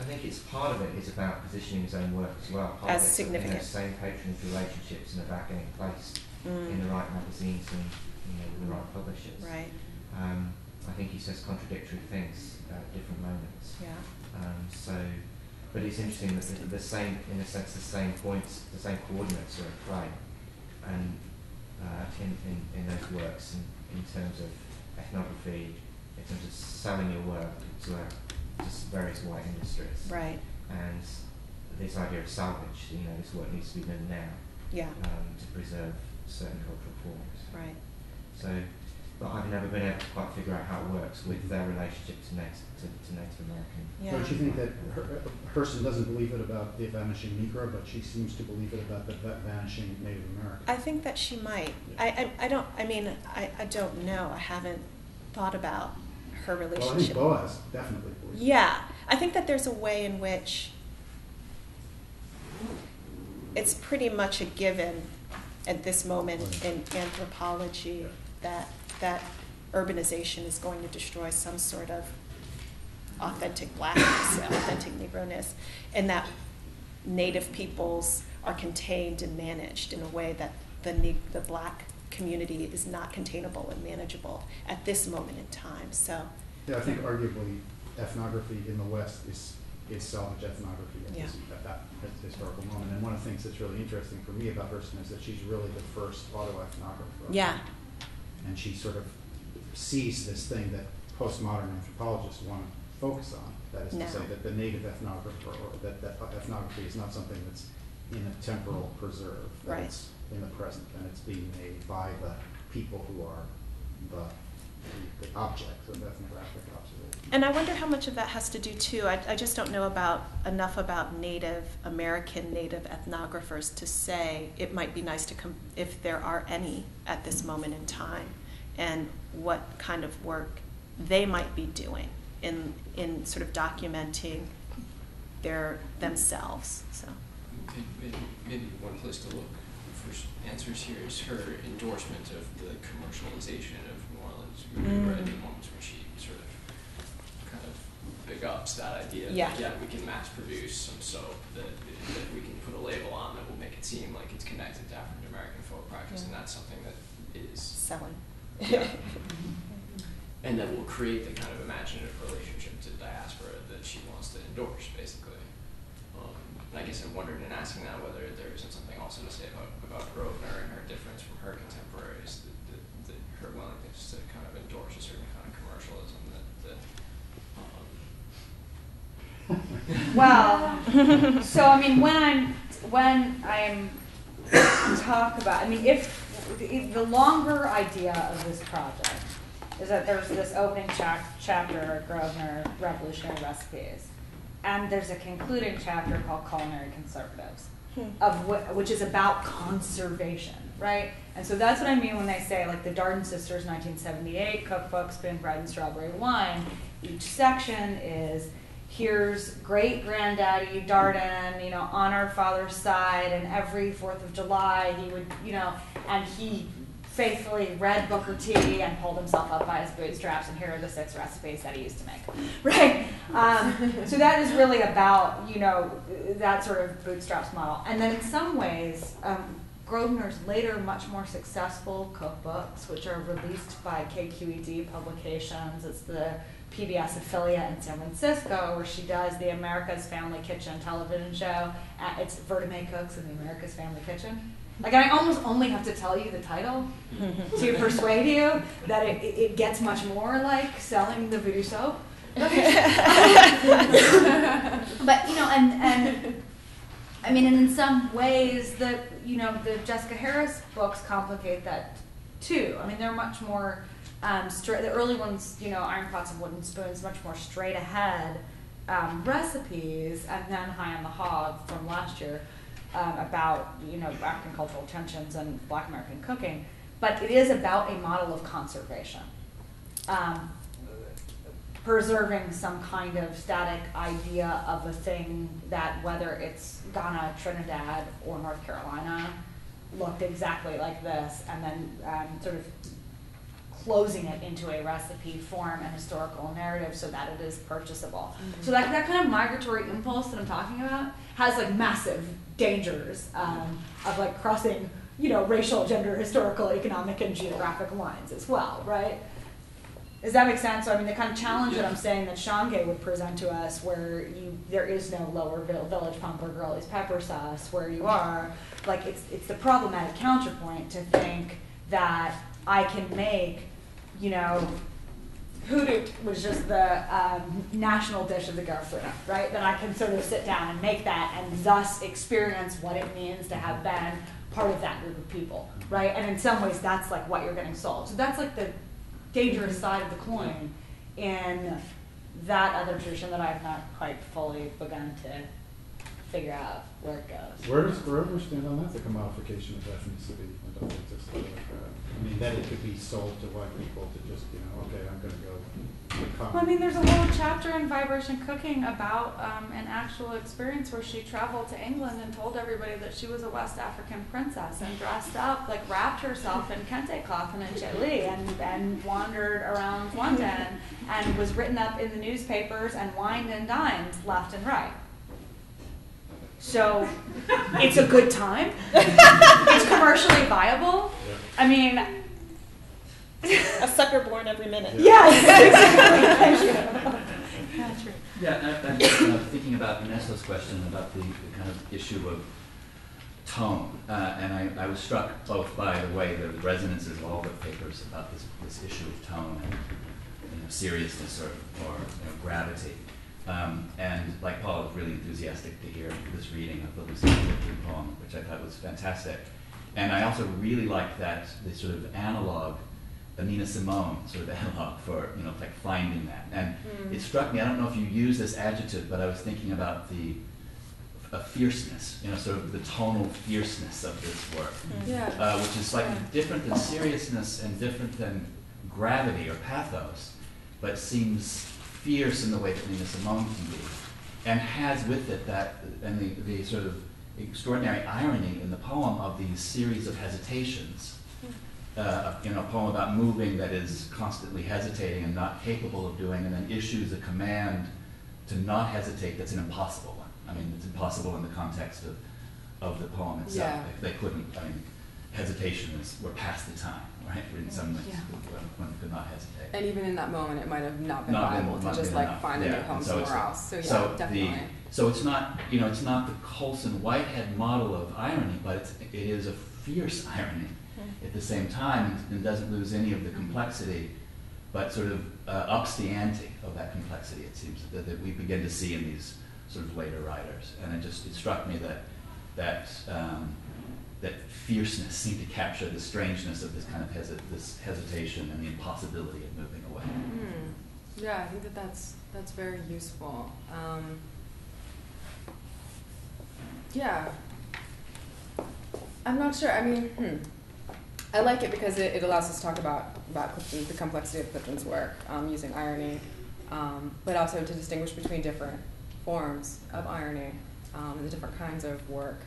Speaker 13: think it's part of it is about positioning his own work as well. Part
Speaker 4: As
Speaker 13: of it's,
Speaker 4: significant.
Speaker 13: You know, same patronage relationships and about getting placed in the right magazines and, you know, with the right publishers.
Speaker 4: Right.
Speaker 13: I think he says contradictory things at different moments.
Speaker 4: Yeah.
Speaker 13: So, but it's interesting that the same, in a sense, the same points, the same coordinates are at play, and in those works, in terms of ethnography, in terms of selling your work to various white industries.
Speaker 4: Right.
Speaker 13: And this idea of salvage, you know, this work needs to be done now.
Speaker 4: Yeah.
Speaker 13: To preserve certain cultural forms.
Speaker 4: Right.
Speaker 13: So, but I've never been able to quite figure out how it works with their relationship to Native American.
Speaker 4: Yeah.
Speaker 10: Don't you think that Hurston doesn't believe it about the vanishing Negro, but she seems to believe it about the vanishing Native American?
Speaker 4: I think that she might.
Speaker 10: Yeah.
Speaker 4: I don't know. I haven't thought about her relationship.
Speaker 10: Well, I think Boaz definitely believes it.
Speaker 4: Yeah. I think that there's a way in which it's pretty much a given at this moment in anthropology that urbanization is going to destroy some sort of authentic blackness, authentic Negroness, and that Native peoples are contained and managed in a way that the black community is not containable and manageable at this moment in time. So,
Speaker 10: yeah, I think arguably ethnography in the West is salvage ethnography at that historical moment. And one of the things that's really interesting for me about Hurston is that she's really the first autoethnographer.
Speaker 4: yeah,
Speaker 10: And she sort of sees this thing that postmodern anthropologists want to focus on. That is to say that the native ethnographer, or that ethnography is not something that's in a temporal preserve, that
Speaker 4: Right.
Speaker 10: it's in the present, and it's being made by the people who are the objects of ethnographic observation.
Speaker 4: and I wonder how much of that has to do too. I just don't know enough about Native American Native ethnographers to say it might be nice to if there are any at this moment in time, and what kind of work they might be doing in sort of documenting themselves. So
Speaker 14: maybe one place to look for answers here is her endorsement of the commercialization of New Orleans. We read the moments when she sort of kind of big ups that idea that we can mass produce some soap that we can put a label on that will make it seem like it's connected to African American folk practice, and that's something that is
Speaker 4: selling.
Speaker 14: Yeah. And that will create the kind of imaginative relationship to diaspora that she wants to endorse, basically. And I guess I'm wondering in asking that whether there isn't something also to say about Grosvenor and her difference from her contemporaries, that her willingness to kind of endorse a certain kind of commercialism
Speaker 15: Well, so I mean, when I'm talk about, I mean, if the longer idea of this project is that there's this opening chapter, Grosvenor Revolutionary Recipes, and there's a concluding chapter called Culinary Conservatives, which is about conservation, right? And so that's what I mean when they say, like, the Darden Sisters 1978 cookbook, Spoon Bread and Strawberry Wine. Each section is, here's great granddaddy Darden, on our father's side, and every 4th of July he would, and he faithfully read Booker T and pulled himself up by his bootstraps, and here are the 6 recipes that he used to make, right? So that is really about, that sort of bootstraps model. And then in some ways, Grosvenor's later much more successful cookbooks, which are released by KQED Publications, it's the PBS affiliate in San Francisco, where she does the America's Family Kitchen television show. It's Vertime Cooks in the America's Family Kitchen. Like, I almost only have to tell you the title to persuade you that it gets much more like selling the voodoo soap. But, and I mean, and in some ways, the Jessica Harris books complicate that too. I mean, they're much more The early ones, iron pots and wooden spoons, much more straight ahead recipes, and then High on the Hog from last year about African cultural tensions and Black American cooking. But it is about a model of conservation, preserving some kind of static idea of a thing that, whether it's Ghana, Trinidad, or North Carolina, looked exactly like this, and then sort of closing it into a recipe form and historical narrative so that it is purchasable. Mm-hmm. So that kind of migratory impulse that I'm talking about has like massive dangers of like crossing, racial, gender, historical, economic, and geographic lines as well, right? Does that make sense? So I mean, the kind of challenge that I'm saying that Shanghai would present to us, where there is no lower village pump or girlies pepper sauce where you are, like it's the problematic counterpoint to think that I can make, hoodoo was just the national dish of the Garifuna, right? That I can sort of sit down and make that and thus experience what it means to have been part of that group of people, right? And in some ways, that's like what you're getting sold. So that's like the dangerous side of the coin in that other tradition that I've not quite fully begun to figure out where it goes.
Speaker 10: Where does stand on that, the commodification of ethnicity? I don't think just like that. I mean, that it could be sold to white people to just, okay, I'm going to go become.
Speaker 6: Well, I mean, there's a whole chapter in Vibration Cooking about an actual experience where she traveled to England and told everybody that she was a West African princess and dressed up, like wrapped herself in kente cloth and a jelly and wandered around London and was written up in the newspapers and wined and dined left and right. So it's a good time. It's commercially viable.
Speaker 10: Yeah.
Speaker 6: I mean,
Speaker 4: a sucker born every minute.
Speaker 6: Yeah, exactly.
Speaker 16: Yeah, I'm thinking about Ernesto's question about the kind of issue of tone, and I was struck both by the way the resonances of all the papers about this issue of tone and seriousness or gravity. And like Paul, I was really enthusiastic to hear this reading of the Lucinda Clifton poem, which I thought was fantastic. And I also really liked that the sort of analog, the Nina Simone sort of analog for like finding that. And it struck me, I don't know if you use this adjective, but I was thinking about the fierceness, sort of the tonal fierceness of this work, which is slightly different than seriousness and different than gravity or pathos, but seems fierce in the way that Nina Simone can be, and has with it that, and the sort of extraordinary irony in the poem of these series of hesitations. A poem about moving that is constantly hesitating and not capable of doing, and then issues a command to not hesitate that's an impossible one. I mean, it's impossible in the context of the poem itself.
Speaker 11: Yeah.
Speaker 16: They couldn't, hesitation we're past the time, right? In some ways, one could not hesitate.
Speaker 11: And even in that moment, it might have not been viable to just find a new home somewhere else. So yeah, definitely.
Speaker 16: So it's not, it's not the Colson Whitehead model of irony, but it is a fierce irony at the same time, and doesn't lose any of the complexity, but sort of ups the ante of that complexity. It seems that we begin to see in these sort of later writers, and it struck me that fierceness seemed to capture the strangeness of this kind of this hesitation and the impossibility of moving away.
Speaker 11: Yeah, I think that's very useful. Yeah, I'm not sure. I mean, I like it because it allows us to talk about Clifton, the complexity of Clifton's work using irony, but also to distinguish between different forms of irony and the different kinds of work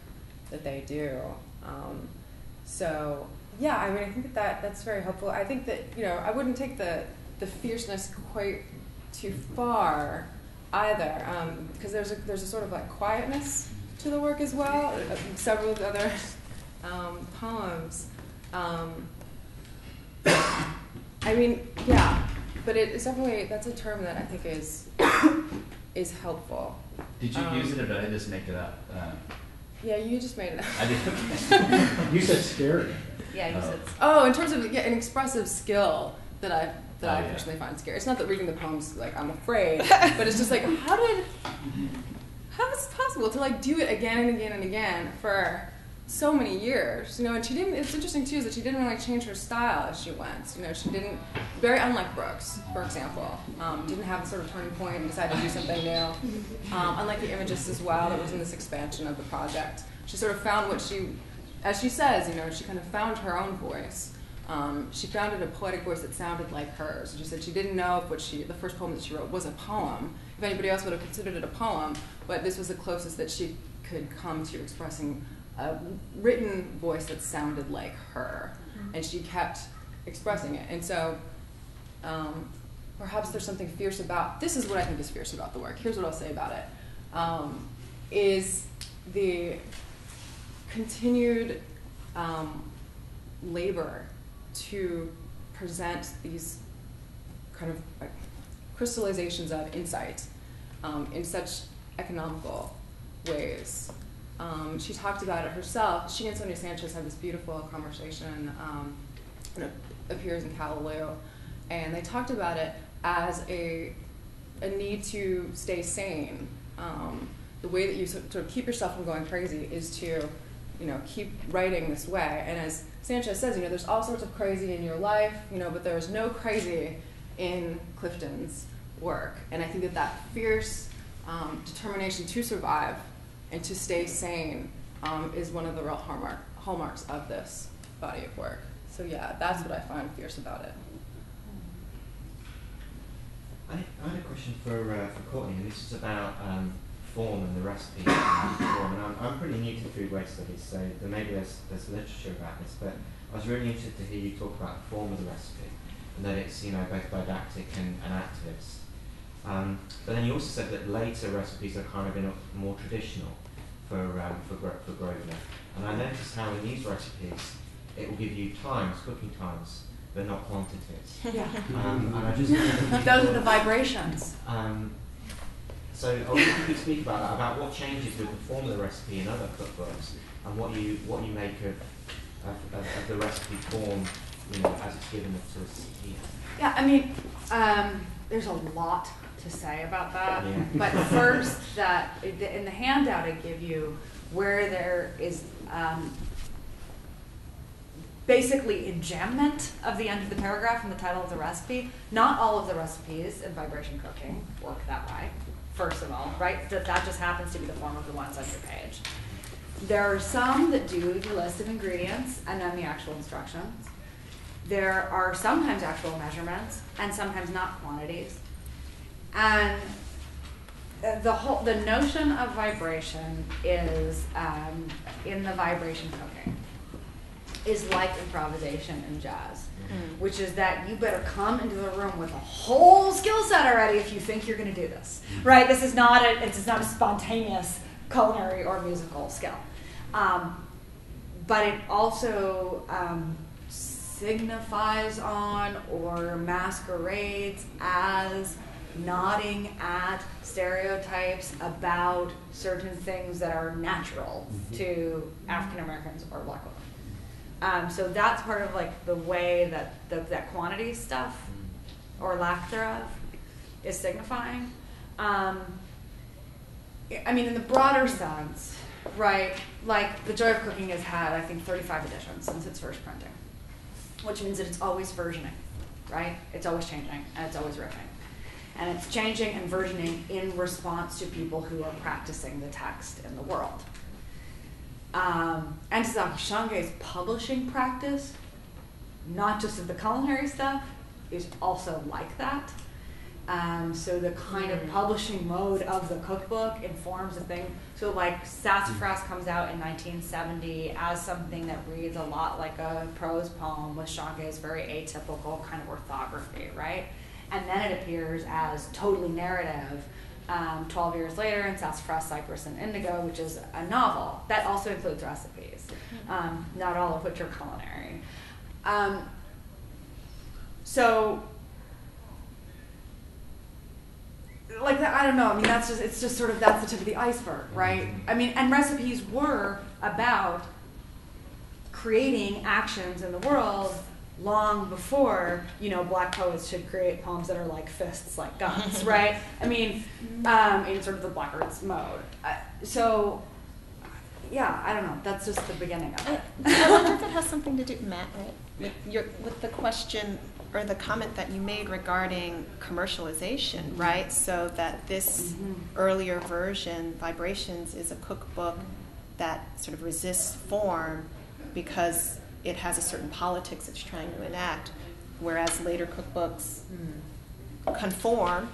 Speaker 11: that they do. So yeah, I mean, I think that's very helpful. I think that I wouldn't take the fierceness quite too far either, because there's a sort of like quietness to the work as well. Several of the other poems. I mean, yeah, but it's definitely, that's a term that I think is helpful.
Speaker 16: Did you use it, or did I just make it up?
Speaker 11: Yeah, you just made it up.
Speaker 16: I did.
Speaker 10: You said scary.
Speaker 11: Yeah, you said. Oh, in terms of an expressive skill that I personally find scary. It's not that reading the poems I'm afraid, but it's just how is it possible to do it again and again and again for so many years, and she didn't, it's interesting too, is that she didn't really change her style as she went. She didn't, very unlike Brooks, for example, didn't have a sort of turning point and decided to do something new. Unlike the Imagists as well, that was in this expansion of the project. She sort of found what she, as she says, she kind of found her own voice. She founded a poetic voice that sounded like hers. She said she didn't know if the first poem that she wrote was a poem, if anybody else would have considered it a poem, but this was the closest that she could come to expressing a written voice that sounded like her, and she kept expressing it. And so perhaps there's something fierce about, this is what I think is fierce about the work, here's what I'll say about it, is the continued labor to present these kind of crystallizations of insight in such economical ways. She talked about it herself. She and Sonia Sanchez had this beautiful conversation, and it appears in Callaloo, and they talked about it as a need to stay sane. The way that you sort of keep yourself from going crazy is to, keep writing this way. And as Sanchez says, there's all sorts of crazy in your life, but there's no crazy in Clifton's work. And I think that fierce determination to survive and to stay sane is one of the real hallmarks of this body of work. So yeah, that's what I find fierce about it.
Speaker 13: I had a question for Courtney, and this is about form and the recipe. And I'm pretty new to food waste studies, so maybe there's literature about this, but I was really interested to hear you talk about the form of the recipe, and that it's both didactic and activist. But then you also said that later recipes are kind of more traditional for Grosvenor. And I noticed how in these recipes it will give you cooking times, but not quantities.
Speaker 7: Yeah.
Speaker 13: And I just
Speaker 7: those are the vibrations.
Speaker 13: So I wonder if you could speak about that, about what changes with the form of the recipe in other cookbooks, and what you make of the recipe form, as it's given to us here.
Speaker 7: Yeah, there's a lot to say about that. Yeah. But first, in the handout I give you, where there is basically enjambment of the end of the paragraph in the title of the recipe. Not all of the recipes in vibration cooking work that way, first of all, right? That just happens to be the form of the ones on your page. There are some that do the list of ingredients and then the actual instructions. There are sometimes actual measurements and sometimes not quantities. And the notion of vibration is, in the vibration cooking, is like improvisation in jazz, which is that you better come into the room with a whole skill set already if you think you're going to do this, right? This is not a spontaneous culinary or musical skill, but it also signifies on or masquerades as nodding at stereotypes about certain things that are natural to African Americans or Black women. So that's part of like the way that that quantity stuff or lack thereof is signifying. In the broader sense, right? Like The Joy of Cooking has had, I think, 35 editions since its first printing, which means that it's always versioning, right? It's always changing and it's always riffing. And it's changing and versioning in response to people who are practicing the text in the world. And so Shange's publishing practice, not just of the culinary stuff, is also like that. So the kind of publishing mode of the cookbook informs a thing. So like Sassafras comes out in 1970 as something that reads a lot like a prose poem with Shange's very atypical kind of orthography, right? And then it appears as totally narrative 12 years later in Sassafras, Cypress, and Indigo, which is a novel. That also includes recipes, not all of which are culinary. So, like, I don't know, that's the tip of the iceberg, right? And recipes were about creating actions in the world long before, Black poets should create poems that are like fists, like guns, right? In sort of the Black arts mode. So
Speaker 15: yeah, I don't know. That's just the beginning of it.
Speaker 4: I wonder if it has something to do, Matt, right, with the question or the comment that you made regarding commercialization, right? So that this earlier version, Vibrations, is a cookbook that sort of resists form because it has a certain politics it's trying to enact, whereas later cookbooks conform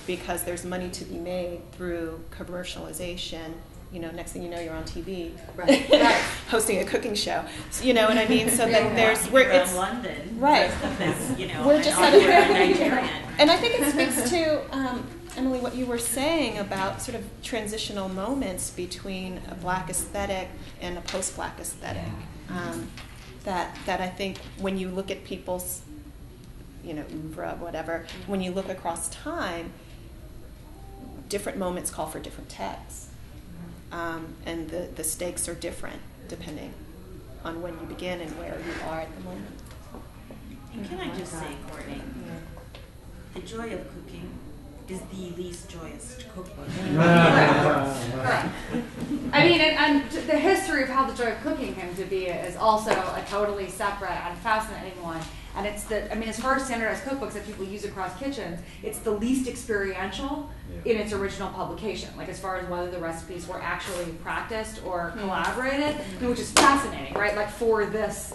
Speaker 4: because there's money to be made through commercialization. You know, next thing you know, you're on TV,
Speaker 15: Right.
Speaker 4: hosting a cooking show. So, you know what I mean? So that there's
Speaker 8: Around London,
Speaker 4: right.
Speaker 8: You know,
Speaker 4: We're just
Speaker 8: and Nigerian.
Speaker 4: And I think it speaks to Emily, what you were saying about sort of transitional moments between a Black aesthetic and a post-Black aesthetic. That I think when you look at people's, you know, oeuvre, whatever, when you look across time, different moments call for different texts. And the stakes are different depending on when you begin and where you are at the moment.
Speaker 8: And can I just say, Courtney, the joy of cooking is the least joyous cookbook.
Speaker 15: I mean, and the history of how the joy of cooking came to be is also a totally separate and fascinating one. And it's as far as standardized cookbooks that people use across kitchens, it's the least experiential in its original publication. Like as far as whether the recipes were actually practiced or collaborated, which is fascinating, right? Like for this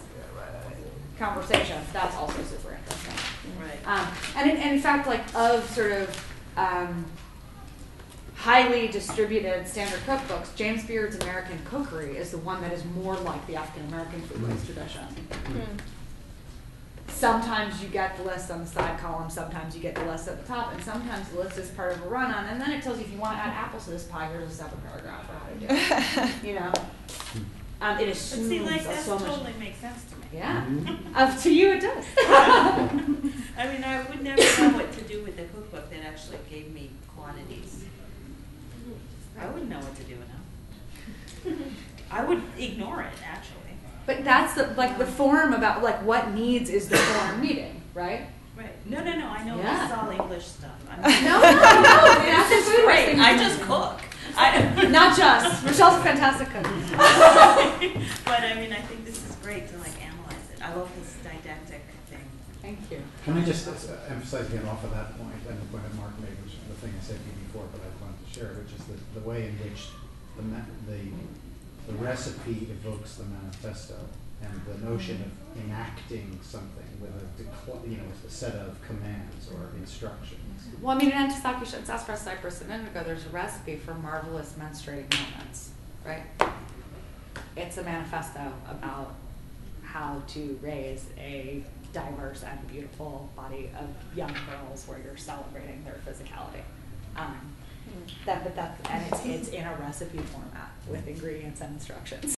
Speaker 15: conversation, that's also super interesting.
Speaker 8: Right.
Speaker 15: And in fact, like of sort of highly distributed standard cookbooks, James Beard's American Cookery is the one that is more like the African American foodways tradition. Sometimes you get the list on the side column, sometimes you get the list at the top, and sometimes the list is part of a run-on, and then it tells you if you want to add apples to this pie, here's a separate paragraph for how to do it. You know? It assumes
Speaker 8: See, like, that
Speaker 15: so much.
Speaker 8: totally makes sense to me.
Speaker 15: Yeah. To you it does.
Speaker 8: I mean, I would never know what to do with a cookbook that actually gave me quantities. I wouldn't know what to do with them. I would ignore it, actually.
Speaker 15: But that's the form about what needs is the form needing, right?
Speaker 8: Right. No, I know
Speaker 15: Yeah.
Speaker 8: this is all English stuff.
Speaker 15: No, that's
Speaker 8: This is great. I just cook.
Speaker 15: Not just. Michelle's a fantastic cook.
Speaker 8: But I mean, I think this is great to analyze it. I love this didactic thing.
Speaker 15: Thank you.
Speaker 10: Can I just emphasize again off of that point and the point that Mark made, which is the thing I said to you before, but I wanted to share, which is the way in which the recipe evokes the manifesto and the notion of enacting something with a set of commands or instructions.
Speaker 15: Well, I mean, in Antisaki Sassafras, Cypress, and Indigo, there's a recipe for marvelous menstruating moments, right? It's a manifesto about how to raise a diverse and beautiful body of young girls where you're celebrating their physicality. And it's in a recipe format with ingredients and instructions.